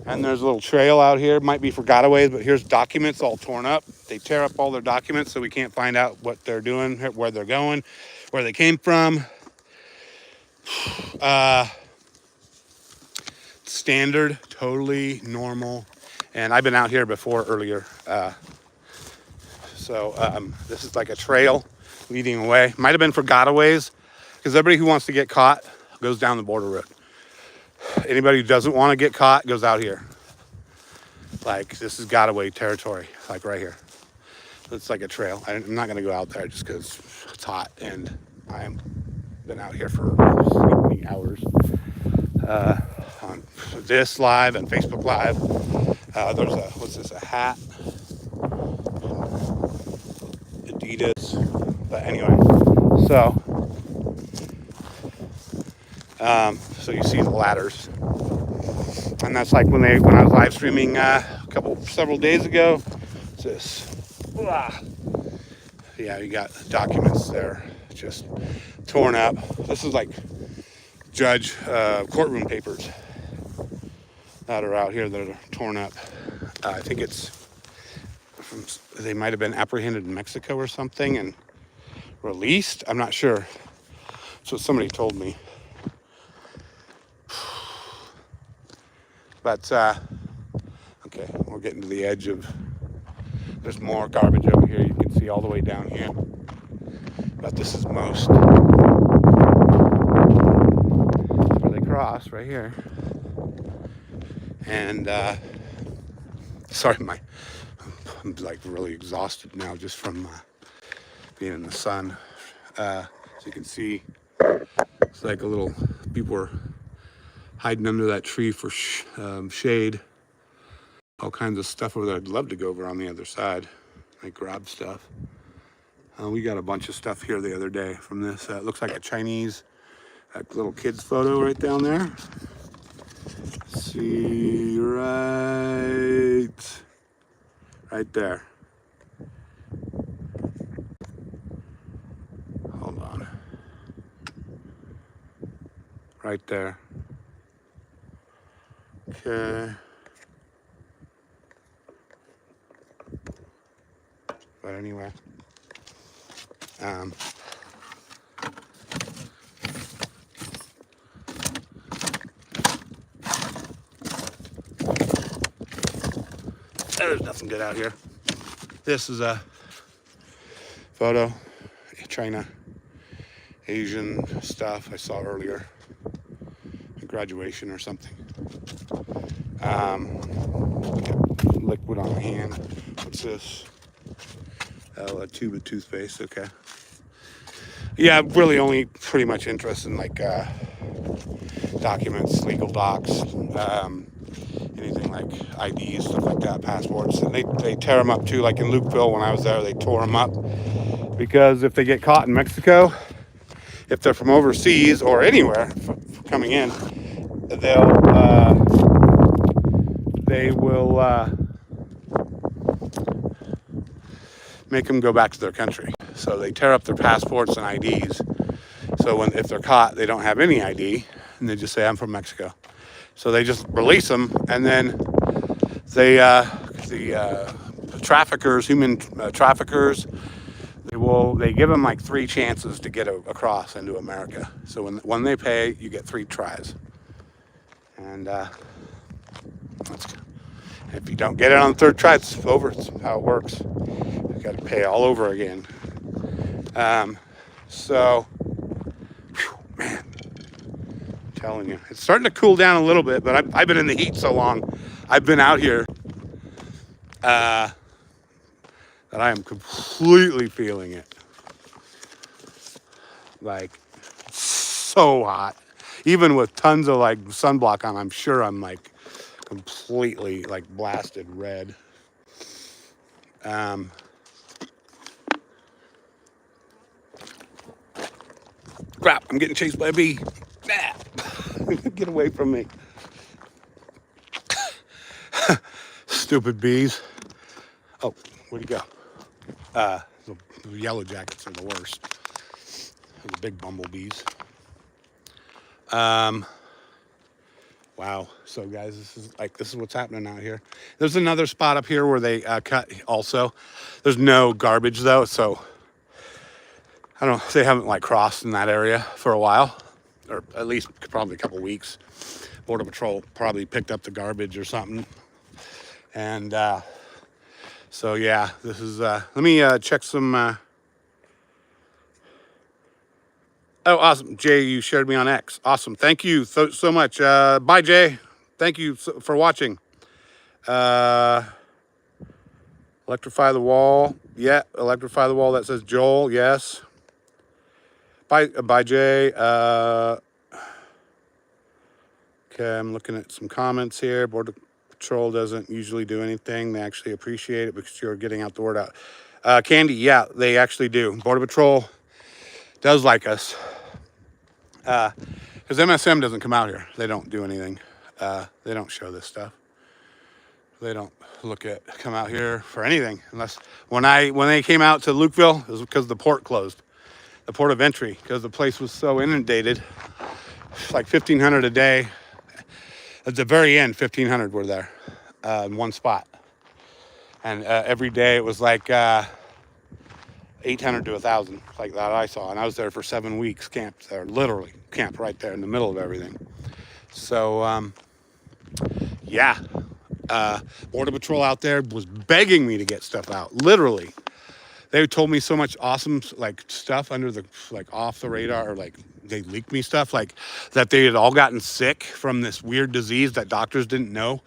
And there's a little trail out here. Might be for gotaways, but here's documents all torn up. They tear up all their documents so we can't find out what they're doing, where they're going, where they came from. Standard, totally normal. And I've been out here before earlier. So this is like a trail leading away. Might have been for gotaways, because everybody who wants to get caught goes down the border road. Anybody who doesn't want to get caught goes out here. Like, this is getaway territory, like right here. It's like a trail. I'm not going to go out there just because it's hot, and I've been out here for so many hours on this live and Facebook Live. There's a, what's this, a hat? Adidas. But anyway, so you see the ladders. And that's like when I was live streaming several days ago. What's this? Yeah, you got documents there just torn up. This is like judge courtroom papers that are out here that are torn up. I think they might have been apprehended in Mexico or something and released. I'm not sure. That's what somebody told me. But, okay, we're getting to the edge of, there's more garbage over here. You can see all the way down here. But this is most. Where they cross, right here. And, sorry, I'm like really exhausted now just from being in the sun. So you can see, it's like a little, people are hiding under that tree for shade. All kinds of stuff over there. I'd love to go over on the other side. Like grab stuff. We got a bunch of stuff here the other day from this. It looks like a Chinese little kid's photo right down there. See, right there. Hold on. Right there. Okay. But anyway, there's nothing good out here. This is a photo, China, Asian stuff I saw earlier, a graduation or something. Liquid on my hand. What's this? Oh, a tube of toothpaste. Okay. Yeah, I'm really only pretty much interested in like documents, legal docs, anything like IDs, stuff like that, passports. And they tear them up too. Like in Lukeville when I was there, they tore them up because if they get caught in Mexico if they're from overseas or anywhere coming in, they will make them go back to their country. So they tear up their passports and IDs. So if they're caught, they don't have any ID, and they just say, I'm from Mexico. So they just release them, and then the traffickers, human traffickers, they give them like 3 chances to get across into America. So when they pay, you get 3 tries. And if you don't get it on the 3rd try, it's over. It's how it works. You got to pay all over again. So, whew, man, I'm telling you, it's starting to cool down a little bit. But I've been in the heat so long. I've been out here that I am completely feeling it. Like, so hot. Even with tons of like sunblock on, I'm sure I'm like completely like blasted red. Crap, I'm getting chased by a bee. Ah, get away from me. Stupid bees. Oh, where'd he go? The yellow jackets are the worst. The big bumblebees. Wow. So guys, this is what's happening out here. There's another spot up here where they cut also. There's no garbage though, so I don't know, they haven't like crossed in that area for a while, or at least probably a couple weeks. Border Patrol probably picked up the garbage or something. And so yeah, this is let me check some oh, awesome. Jay, you shared me on X. Awesome. Thank you so much. Bye, Jay. Thank you for watching. Electrify the wall. Yeah, electrify the wall. That says Joel. Yes. Bye, Jay. Okay, I'm looking at some comments here. Border Patrol doesn't usually do anything. They actually appreciate it because you're getting out the word out. Candy, yeah, they actually do. Border Patrol does like us. Because MSM doesn't come out here. They don't do anything. They don't show this stuff. They don't come out here for anything. Unless when they came out to Lukeville, it was because the port closed. The port of entry, because the place was so inundated. Like 1,500 a day. At the very end, 1,500 were there in one spot. And every day it was like 800 to 1,000, like that I saw. And I was there for 7 weeks, camped there, literally camped right there in the middle of everything. So, yeah. Border Patrol out there was begging me to get stuff out, literally. They told me so much awesome like stuff under the off the radar, or like they leaked me stuff like that they had all gotten sick from this weird disease that doctors didn't know.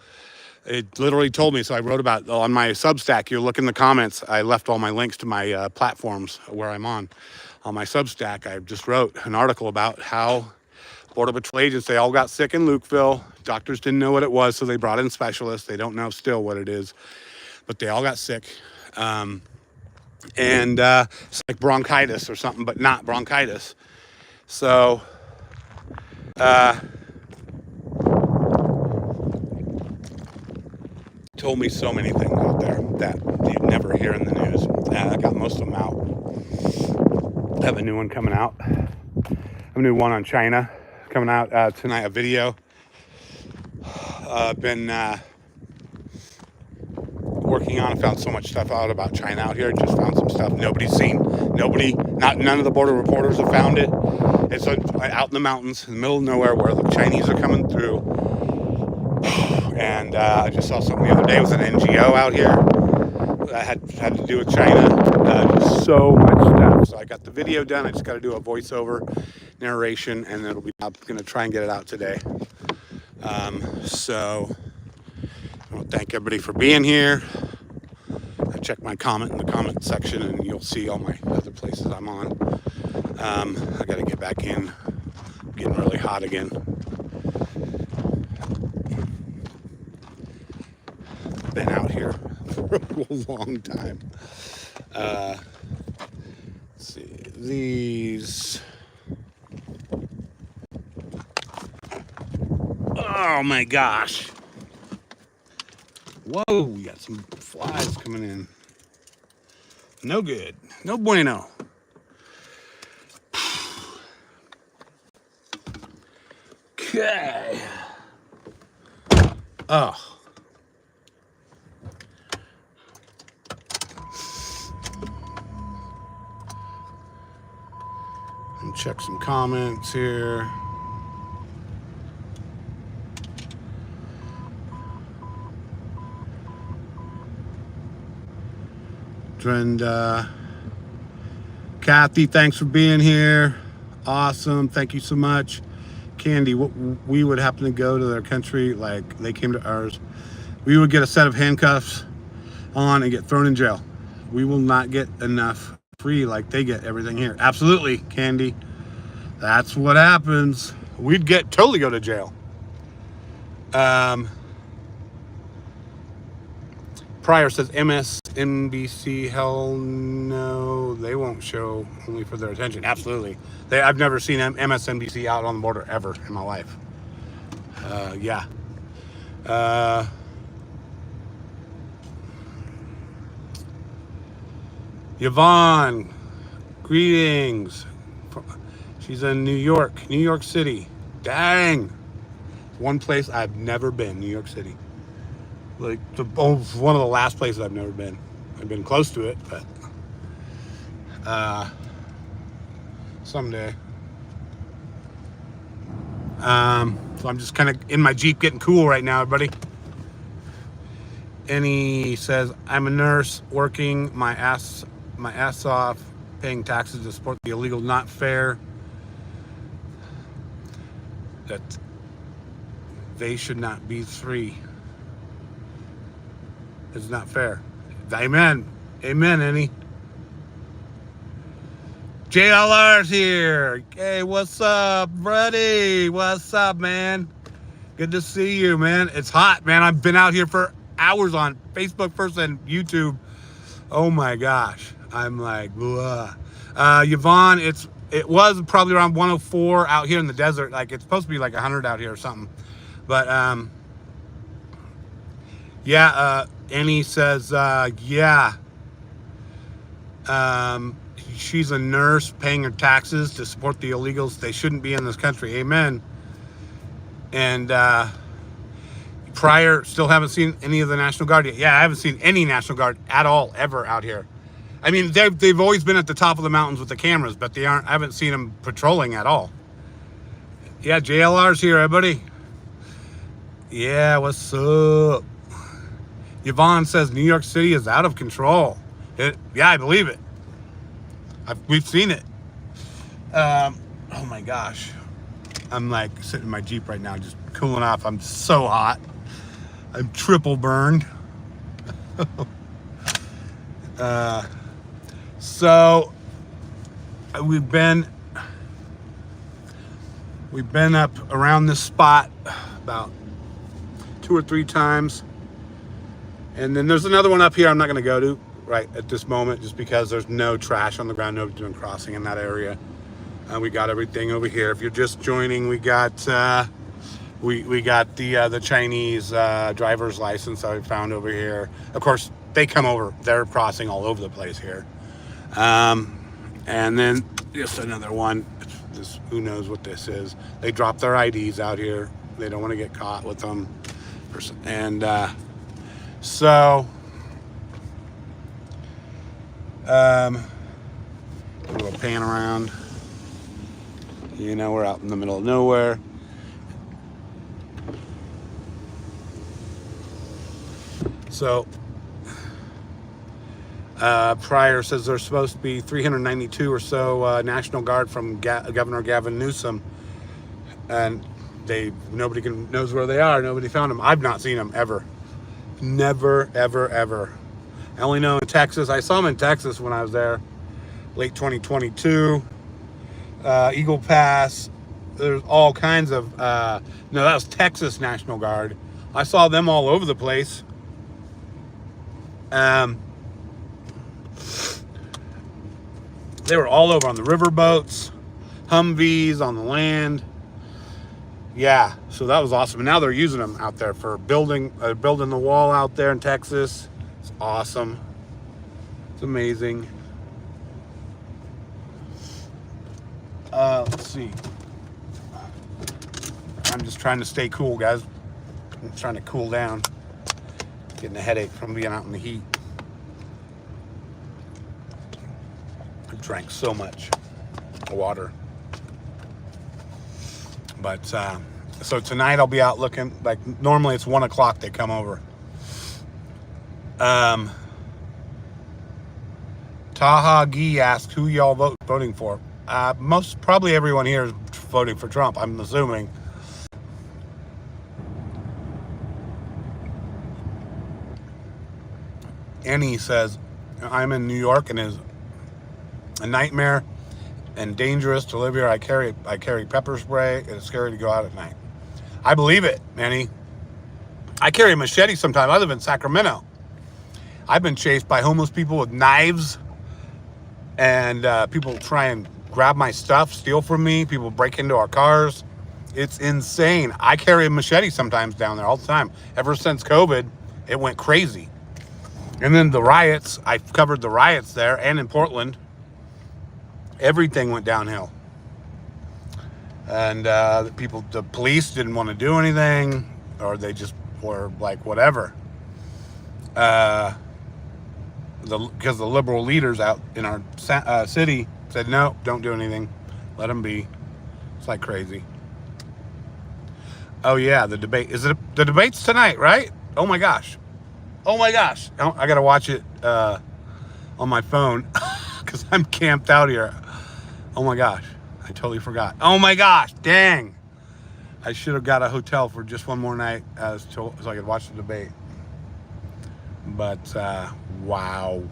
It literally told me, so I wrote about on my Substack. You look in the comments, I left all my links to my platforms where I'm on my Substack. I just wrote an article about how Border Patrol agents, they all got sick in Lukeville. Doctors didn't know what it was, so they brought in specialists. They don't know still what it is, but they all got sick. And it's like bronchitis or something, but not bronchitis. So, told me so many things out there that you'd never hear in the news. And I got most of them out. I have a new one coming out. I have a new one on China coming out tonight, a video. I've been working on. I found so much stuff out about China out here. Just found some stuff nobody's seen. None of the border reporters have found it. It's out in the mountains, in the middle of nowhere, where the Chinese are coming through. And I just saw something the other day. It was an NGO out here that had to do with China. Just so much stuff. So I got the video done. I just got to do a voiceover narration, and I'm going to try and get it out today. So I want to thank everybody for being here. I check my comment in the comment section, and you'll see all my other places I'm on. I got to get back in. I'm getting really hot again. Been out here for a long time. Let's see, these Oh my gosh. Whoa, we got some flies coming in. No good. No bueno. Okay. Oh. And check some comments here. And Kathy, thanks for being here. Awesome. Thank you so much. Candy, we would happen to go to their country like they came to ours. We would get a set of handcuffs on and get thrown in jail. We will not get enough free like they get everything here. Absolutely, Candy. That's what happens. We'd totally go to jail. Pryor says MSNBC, hell no, they won't show, only for their attention. Absolutely. I've never seen MSNBC out on the border ever in my life. Yeah. Yvonne, greetings. She's in New York City. Dang. One place I've never been, New York City. Like one of the last places I've never been. I've been close to it, but someday. So I'm just kind of in my Jeep getting cool right now, everybody. Annie says, I'm a nurse working my ass off, paying taxes to support the illegal, not fair. That they should not be free. It's not fair. Amen. Amen, Annie. JLR's here. Hey, what's up, buddy? What's up, man? Good to see you, man. It's hot, man. I've been out here for hours on Facebook first and YouTube. Oh my gosh. I'm like, blah. Yvonne, it was probably around 104 out here in the desert. Like, it's supposed to be like 100 out here or something. But, yeah, Annie says, yeah. She's a nurse paying her taxes to support the illegals. They shouldn't be in this country. Amen. And Pryor, still haven't seen any of the National Guard yet. Yeah, I haven't seen any National Guard at all, ever out here. I mean, they've always been at the top of the mountains with the cameras, but I haven't seen them patrolling at all. Yeah, JLR's here, everybody. Yeah, what's up? Yvonne says New York City is out of control. Yeah, I believe it. We've seen it. Oh my gosh. I'm like sitting in my Jeep right now, just cooling off. I'm so hot. I'm triple burned. So we've been up around this spot about 2 or 3 times. And then there's another one up here I'm not going to go to right at this moment, just because there's no trash on the ground, nobody's doing crossing in that area. We got everything over here. If you're just joining, we got we got the Chinese driver's license that we found over here. Of course, they come over. They're crossing all over the place here. And then just another one. Who knows what this is? They drop their IDs out here. They don't want to get caught with them. And so, a little pan around. You know, we're out in the middle of nowhere. So, Pryor says there's supposed to be 392 or so National Guard from Governor Gavin Newsom, and nobody knows where they are. Nobody found them. I've not seen them ever. Never, ever, ever. I only know in Texas. I saw them in Texas when I was there, late 2022. Eagle Pass. There's all kinds of. No, that was Texas National Guard. I saw them all over the place. They were all over on the river boats, Humvees, on the land. Yeah, so that was awesome. And now they're using them out there for building the wall out there in Texas. It's awesome. It's amazing. Let's see. I'm just trying to stay cool, guys. I'm trying to cool down. Getting a headache from being out in the heat. I drank so much water. But so tonight I'll be out looking. Like normally it's 1 o'clock they come over. Taha Gee asked who y'all voting for. Probably everyone here is voting for Trump, I'm assuming. Annie says, I'm in New York and is a nightmare and dangerous to live here. I carry pepper spray. It's scary to go out at night. I believe it, Annie. I carry a machete sometimes. I live in Sacramento. I've been chased by homeless people with knives, and people try and grab my stuff, steal from me. People break into our cars. It's insane. I carry a machete sometimes down there all the time. Ever since COVID, it went crazy. And then the riots, I covered the riots there and in Portland. Everything went downhill. And the police didn't want to do anything, or they just were like, whatever. Because the liberal leaders out in our city said, no, don't do anything. Let them be. It's like crazy. Oh, yeah, the debate. The debate's tonight, right? Oh, my gosh. I got to watch it on my phone because I'm camped out here. Oh, my gosh. I totally forgot. Oh, my gosh. Dang. I should have got a hotel for just one more night so I could watch the debate. But, wow.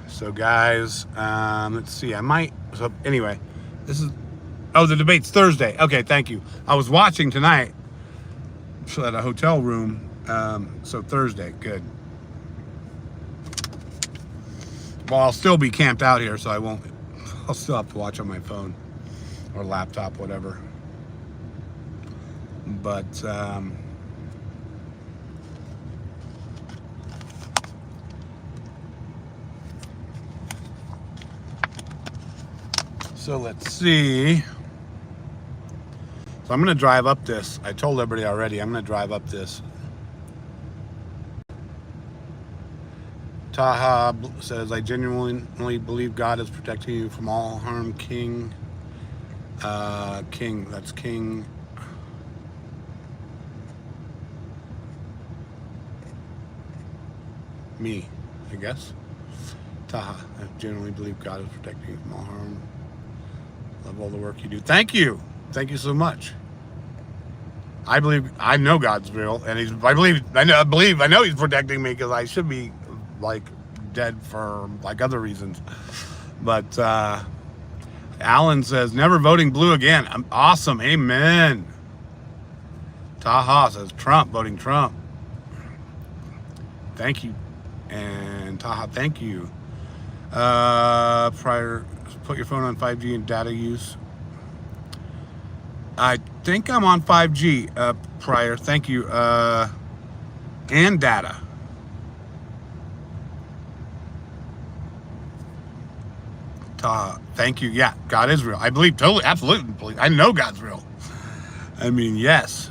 So, guys, let's see. So, anyway, the debate's Thursday. Okay, thank you. I was watching tonight at a hotel room. So Thursday, good. Well, I'll still be camped out here, so I'll still have to watch on my phone or laptop, whatever. But, so let's see. So I'm going to drive up this. I told everybody already, I'm going to drive up this. Taha says, I genuinely believe God is protecting you from all harm. King. That's King. Me, I guess. Taha, I genuinely believe God is protecting you from all harm. Love all the work you do. Thank you. Thank you so much. I know God's real, and I know he's protecting me, because I should be like dead for like other reasons. But Alan says, never voting blue again. I'm awesome. Amen. Taha says, Trump, voting Trump. Thank you. And Taha, thank you. Prior, put your phone on 5G and data use. I think I'm on 5G, Prior. Thank you. And data. Thank you. Yeah, God is real. I believe, totally, absolutely believe. I know God's real. I mean, yes.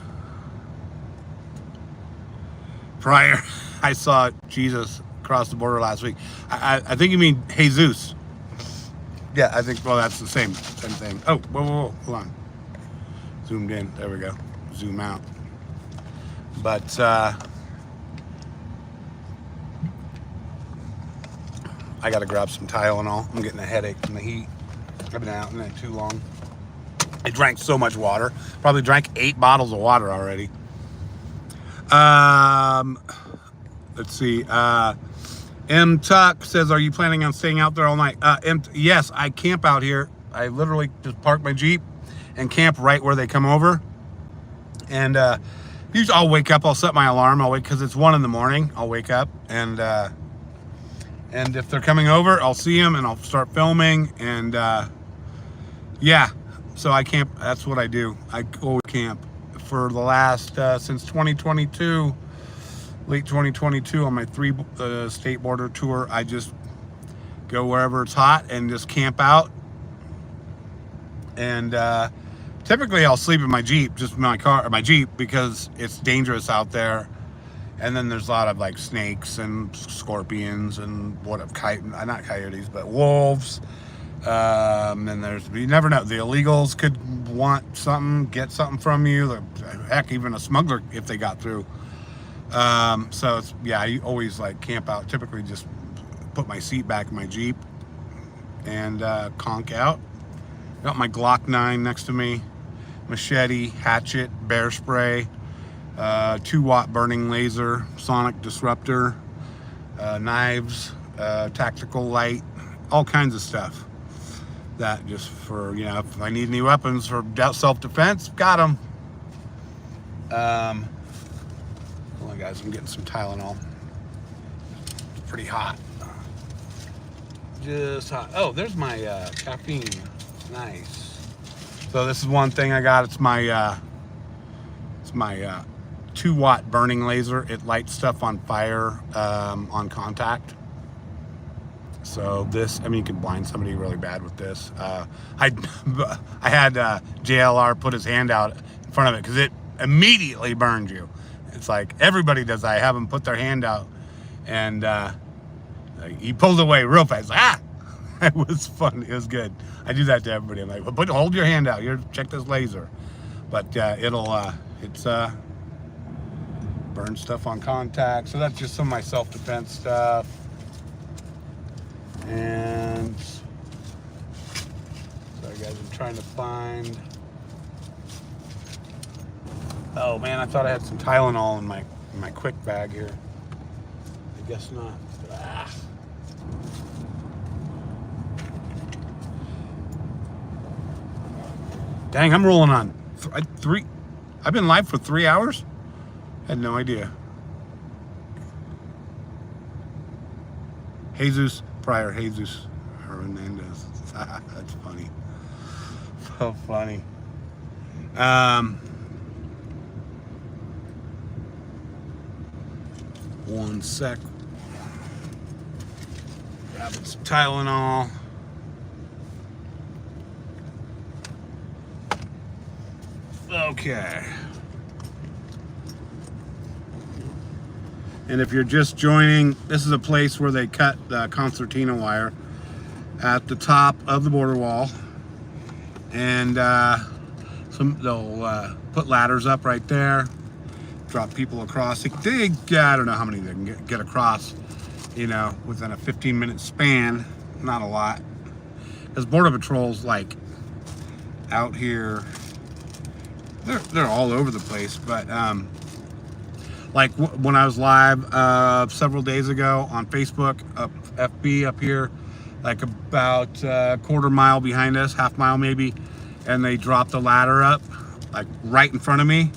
Prior, I saw Jesus cross the border last week. I think you mean Jesus. Yeah, I think, well, that's the same thing. Oh, whoa, hold on. Zoomed in. There we go. Zoom out. But, I got to grab some Tylenol. I'm getting a headache from the heat. I've been out in it too long. I drank so much water. Probably drank 8 bottles of water already. Let's see. M. Tuck says, are you planning on staying out there all night? Yes, I camp out here. I literally just park my Jeep and camp right where they come over. And usually I'll wake up. I'll set my alarm. I'll wake because it's 1 a.m. I'll wake up and if they're coming over, I'll see them and I'll start filming. And yeah, So I camp. That's what I do. I always camp for the last since 2022, late 2022, on my state border tour. I just go wherever it's hot and just camp out. And typically I'll sleep in my Jeep, just my car, or my Jeep, because it's dangerous out there. And then there's a lot of like snakes and scorpions and not coyotes, but wolves. And you never know. The illegals could want something, get something from you. Heck, even a smuggler if they got through. So it's, yeah, I always like camp out. Typically just put my seat back in my Jeep and conk out. Got my Glock 9 next to me, machete, hatchet, bear spray, 2-watt burning laser, sonic disruptor, knives, tactical light, all kinds of stuff. That just for, if I need any weapons for self-defense, got them. Hold on, guys, I'm getting some Tylenol. It's pretty hot. Just hot. Oh, there's my caffeine. Nice. So this is one thing I got. It's my 2-watt burning laser. It lights stuff on fire on contact. So this, you can blind somebody really bad with this. I had JLR put his hand out in front of it because it immediately burned you. It's like everybody does. I have them put their hand out, and he pulled away real fast. It was fun. It was good. I do that to everybody. I'm like, but hold your hand out. Here, check this laser. But it's burn stuff on contact. So that's just some of my self-defense stuff. And sorry guys, I'm trying to find. Oh man, I thought I had some Tylenol in my quick bag here. I guess not. Dang, I'm rolling on three. I've been live for 3 hours. Had no idea. Jesus Hernandez. That's funny. So funny. One sec. Grabbing some Tylenol. Okay. And if you're just joining, this is a place where they cut the concertina wire at the top of the border wall. And they'll put ladders up right there, drop people across. I don't know how many they can get across, within a 15-minute span. Not a lot. Because Border Patrol's like out here. They're all over the place, but like when I was live several days ago on Facebook, FB up here, like about a quarter mile behind us, half mile maybe, and they dropped the ladder up, like right in front of me.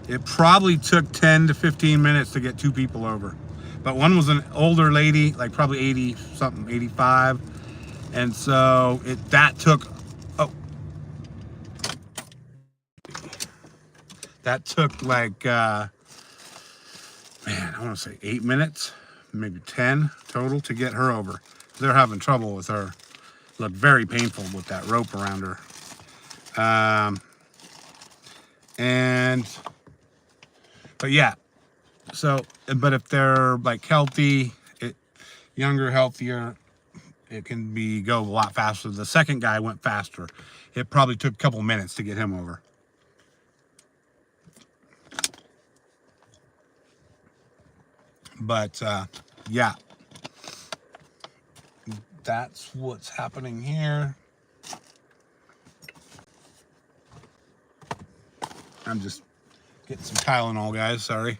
It probably took 10 to 15 minutes to get 2 people over. But one was an older lady, like probably 80 something, 85. And so that took like, man, I want to say 8 minutes, maybe 10 total to get her over. They're having trouble with her. It looked very painful with that rope around her. But yeah, so, but if they're like healthy, younger, healthier, it can go a lot faster. The second guy went faster. It probably took a couple minutes to get him over. But yeah, that's what's happening here. I'm just getting some Tylenol, guys. Sorry.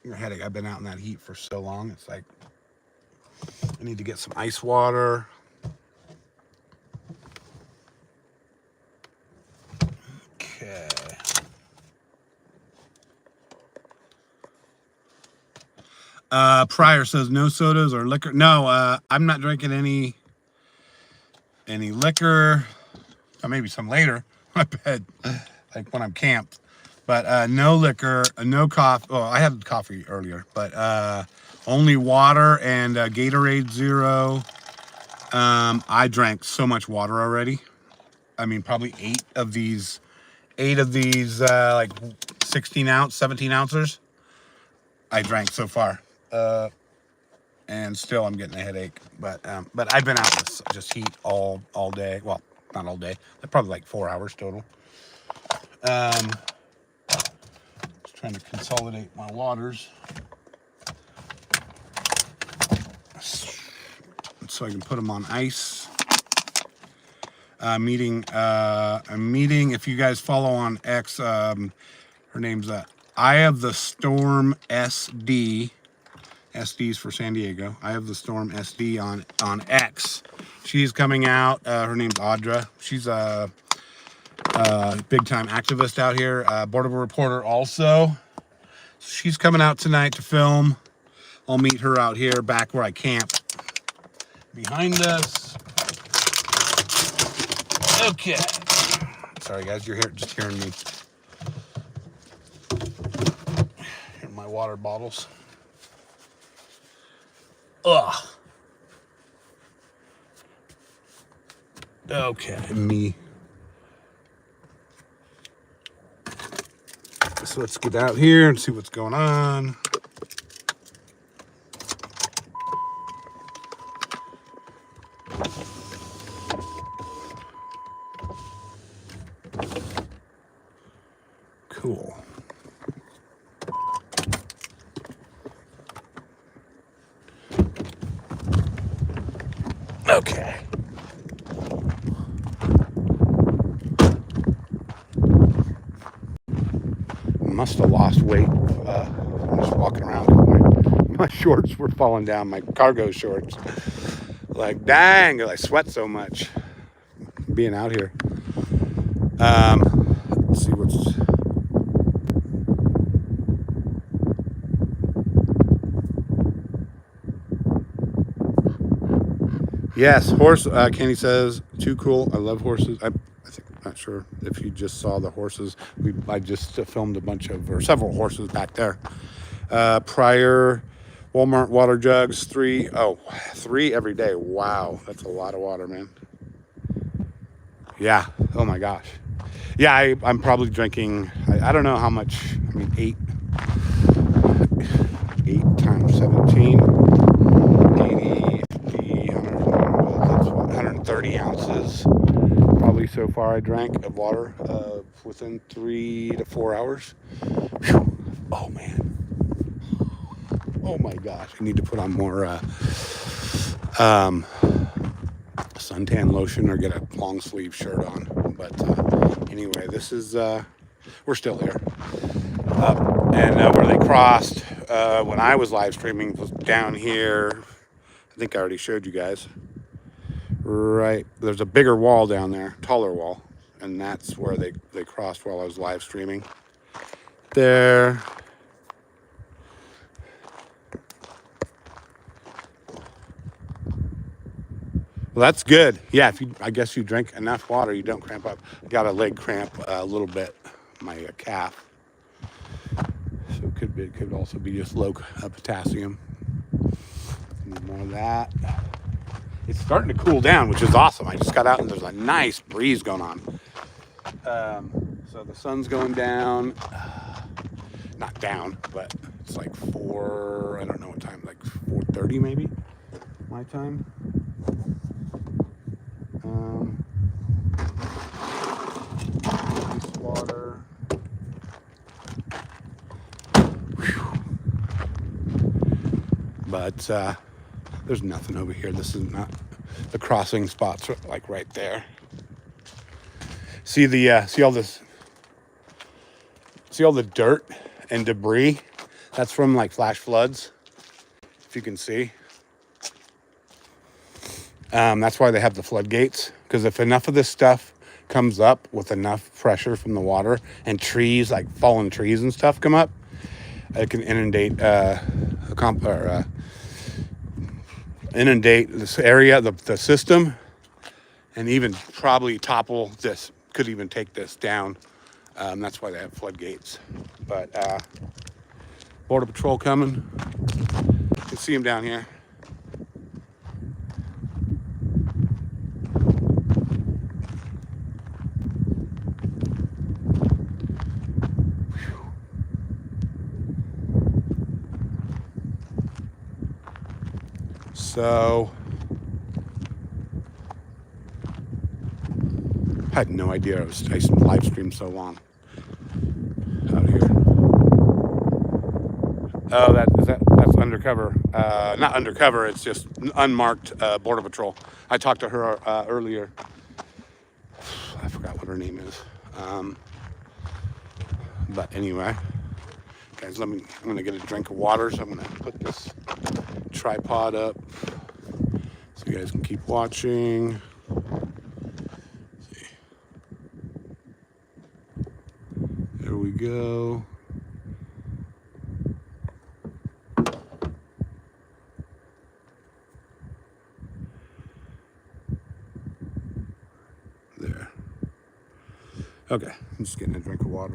Your headache. I've been out in that heat for so long. It's like I need to get some ice water. Okay. Pryor says no sodas or liquor. No, I'm not drinking any liquor. maybe some later. I bet, like when I'm camped. But no liquor, no coffee. Well, I had coffee earlier, but only water and Gatorade Zero. I drank so much water already. I mean, probably eight of these like 16 ounce, 17 ounces. I drank so far. And still I'm getting a headache. But I've been out with just heat all day. Well, not all day. Probably like 4 hours total. Just trying to consolidate my waters so I can put them on ice. I'm meeting. If you guys follow on X, her name's Eye of the Storm SD. SD's for San Diego. Eye of the Storm SD on X. She's coming out. Her name's Audra. She's a big time activist out here. Border reporter also. She's coming out tonight to film. I'll meet her out here back where I camp. Behind us. Okay. Sorry guys, you're just hearing me. Here are my water bottles. Ugh. Okay, me. So let's get out here and see what's going on. Cool. Okay. Must have lost weight. Just walking around. My shorts were falling down. My cargo shorts. Like, dang! I sweat so much being out here. Let's see what's. Yes, horse. Kenny says, too cool. I love horses. I think, not sure if you just saw the horses. I just filmed a bunch of, or several horses back there. Prior Walmart water jugs, 3 every day. Wow, that's a lot of water, man. Yeah. Oh my gosh. Yeah, I'm probably drinking. I don't know how much. I mean, 8 times 17. 130 ounces probably so far I drank of water within 3 to 4 hours. Whew. Oh man, oh my gosh, I need to put on more suntan lotion or get a long sleeve shirt on. But anyway, this is we're still here. And where they crossed when I was live streaming was down here. I think I already showed you guys. Right, there's a bigger wall down there, taller wall, and that's where they crossed while I was live streaming. There. Well, that's good. Yeah, I guess you drink enough water, you don't cramp up. I got a leg cramp a little bit, my calf. So it could also be just low potassium. Need more of that. It's starting to cool down, which is awesome. I just got out and there's a nice breeze going on. So the sun's going down. Not down, but it's like 4, I don't know what time, like 4:30 maybe, my time. Nice water. Whew. But there's nothing over here. This is not the crossing spots, like right there. See all the dirt and debris? That's from like flash floods, if you can see. That's why they have the floodgates, because if enough of this stuff comes up with enough pressure from the water and trees, like fallen trees and stuff come up, it can inundate inundate this area, the system, and even probably topple this, could even take this down. That's why they have floodgates. But Border Patrol coming. You can see them down here. So I had no idea I live streamed so long out here. Oh, that's undercover. Not undercover. It's just unmarked Border Patrol. I talked to her earlier. I forgot what her name is. But anyway, guys, I'm gonna get a drink of water. So I'm gonna put this tripod up so you guys can keep watching. See. There we go. There. Okay, I'm just getting a drink of water.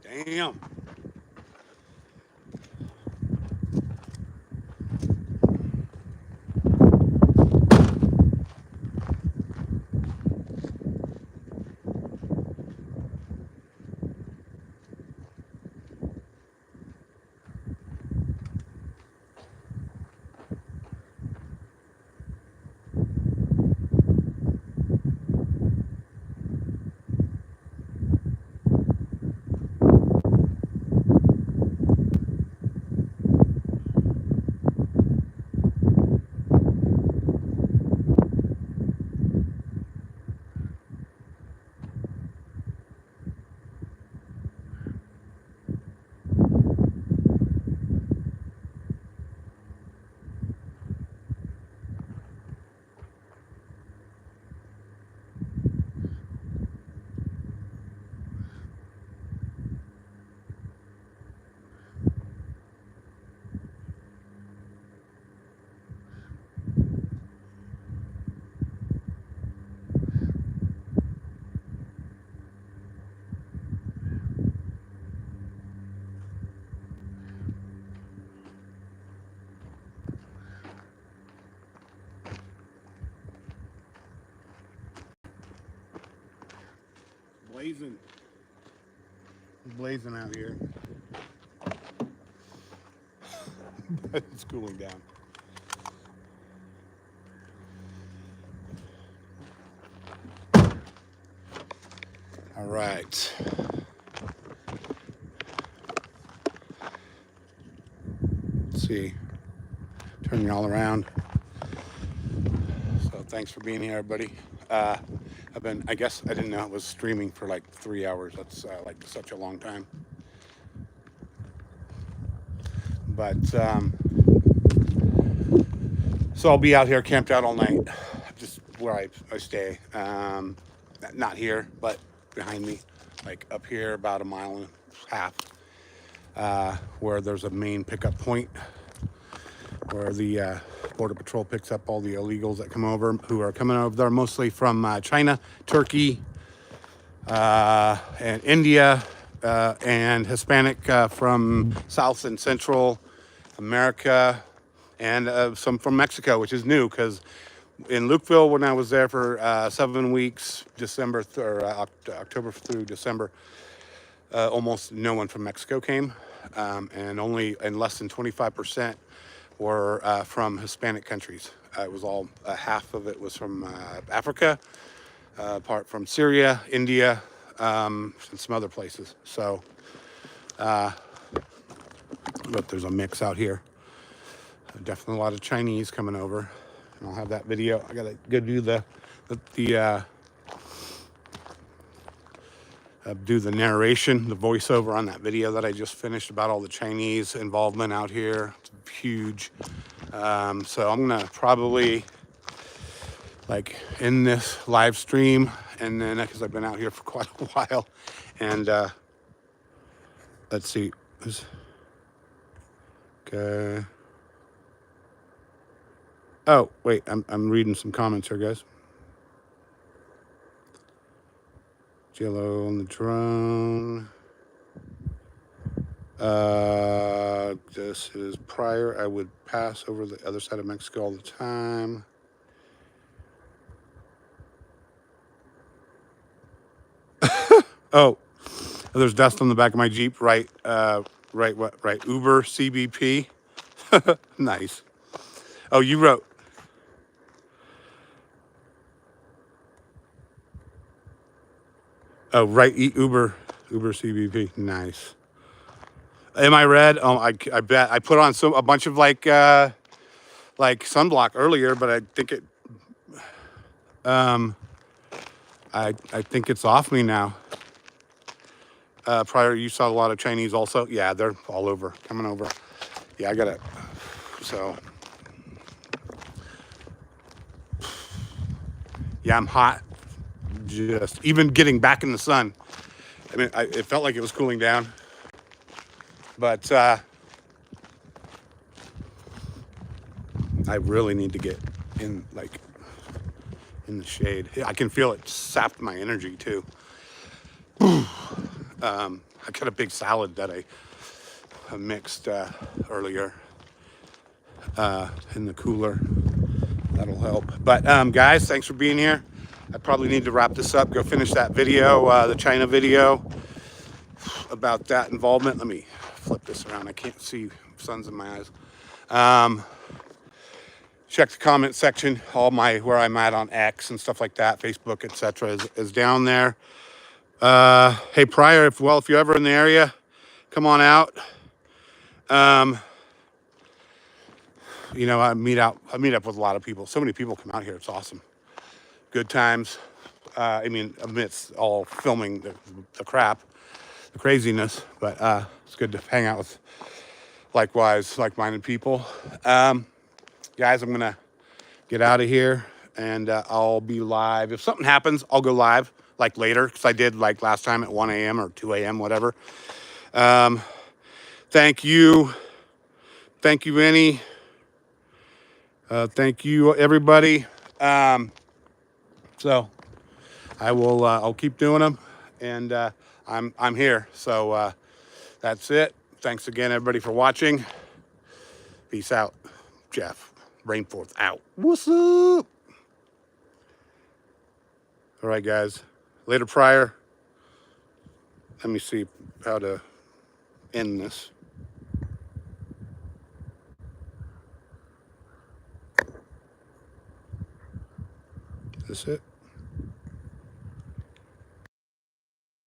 Damn. Blazing out here. But it's cooling down. All right. Let's see. Turn y'all around. So thanks for being here, everybody. I guess I didn't know it was streaming for like 3 hours. That's like such a long time. But so I'll be out here camped out all night, just where I stay. Not here, but behind me, like up here about 1.5 miles, where there's a main pickup point where the Border Patrol picks up all the illegals that come over, who are coming over there mostly from China, Turkey, and India, and Hispanic from South and Central America, and some from Mexico, which is new because in Lukeville, when I was there for 7 weeks, October through December, almost no one from Mexico came, and less than 25% were from Hispanic countries. It was all half of it was from Africa, part from Syria, India, and some other places. So, but there's a mix out here. Definitely a lot of Chinese coming over, and I'll have that video. I gotta go do do the narration, the voiceover on that video that I just finished about all the Chinese involvement out here. It's huge. So I'm gonna probably like end this live stream, and then because I've been out here for quite a while, and Let's see. Okay. Oh, wait. I'm reading some comments here, guys. Jello on the drone. This is prior. I would pass over the other side of Mexico all the time. Oh, there's dust on the back of my Jeep. Right. Right. What? Right. Uber CBP. Nice. Oh, you wrote. Oh, right. Uber CBP. Nice. Am I red? Oh, I bet. I put on a bunch of like sunblock earlier, but I think it I think it's off me now. Prior, you saw a lot of Chinese also. Yeah, they're all over, coming over. Yeah, I got it. So, yeah, I'm hot. Just even getting back in the sun. I mean, it felt like it was cooling down, but I really need to get in, like, in the shade. I can feel it sapped my energy too. I got a big salad that I mixed earlier in the cooler. That'll help. But guys, thanks for being here. I probably need to wrap this up. Go finish that video, the China video about that involvement. Let me flip this around. I can't see, sun's in my eyes. Check the comment section. All my where I'm at on X and stuff like that, Facebook, etc. is down there. Hey, Pryor, if you're ever in the area, come on out. You know, I meet up with a lot of people. So many people come out here. It's awesome. Good times. I mean, amidst all filming the crap, the craziness, but it's good to hang out with like-minded people. Guys, I'm gonna get out of here, and I'll be live. If something happens, I'll go live like later, because I did like last time at 1 a.m. or 2 a.m. whatever. Thank you, Annie. Thank you, everybody. So I will. I'll keep doing them, and I'm here. So that's it. Thanks again, everybody, for watching. Peace out. Jeff Rainforth out. What's up? All right, guys. Later, Pryor. Let me see how to end this. Is this it?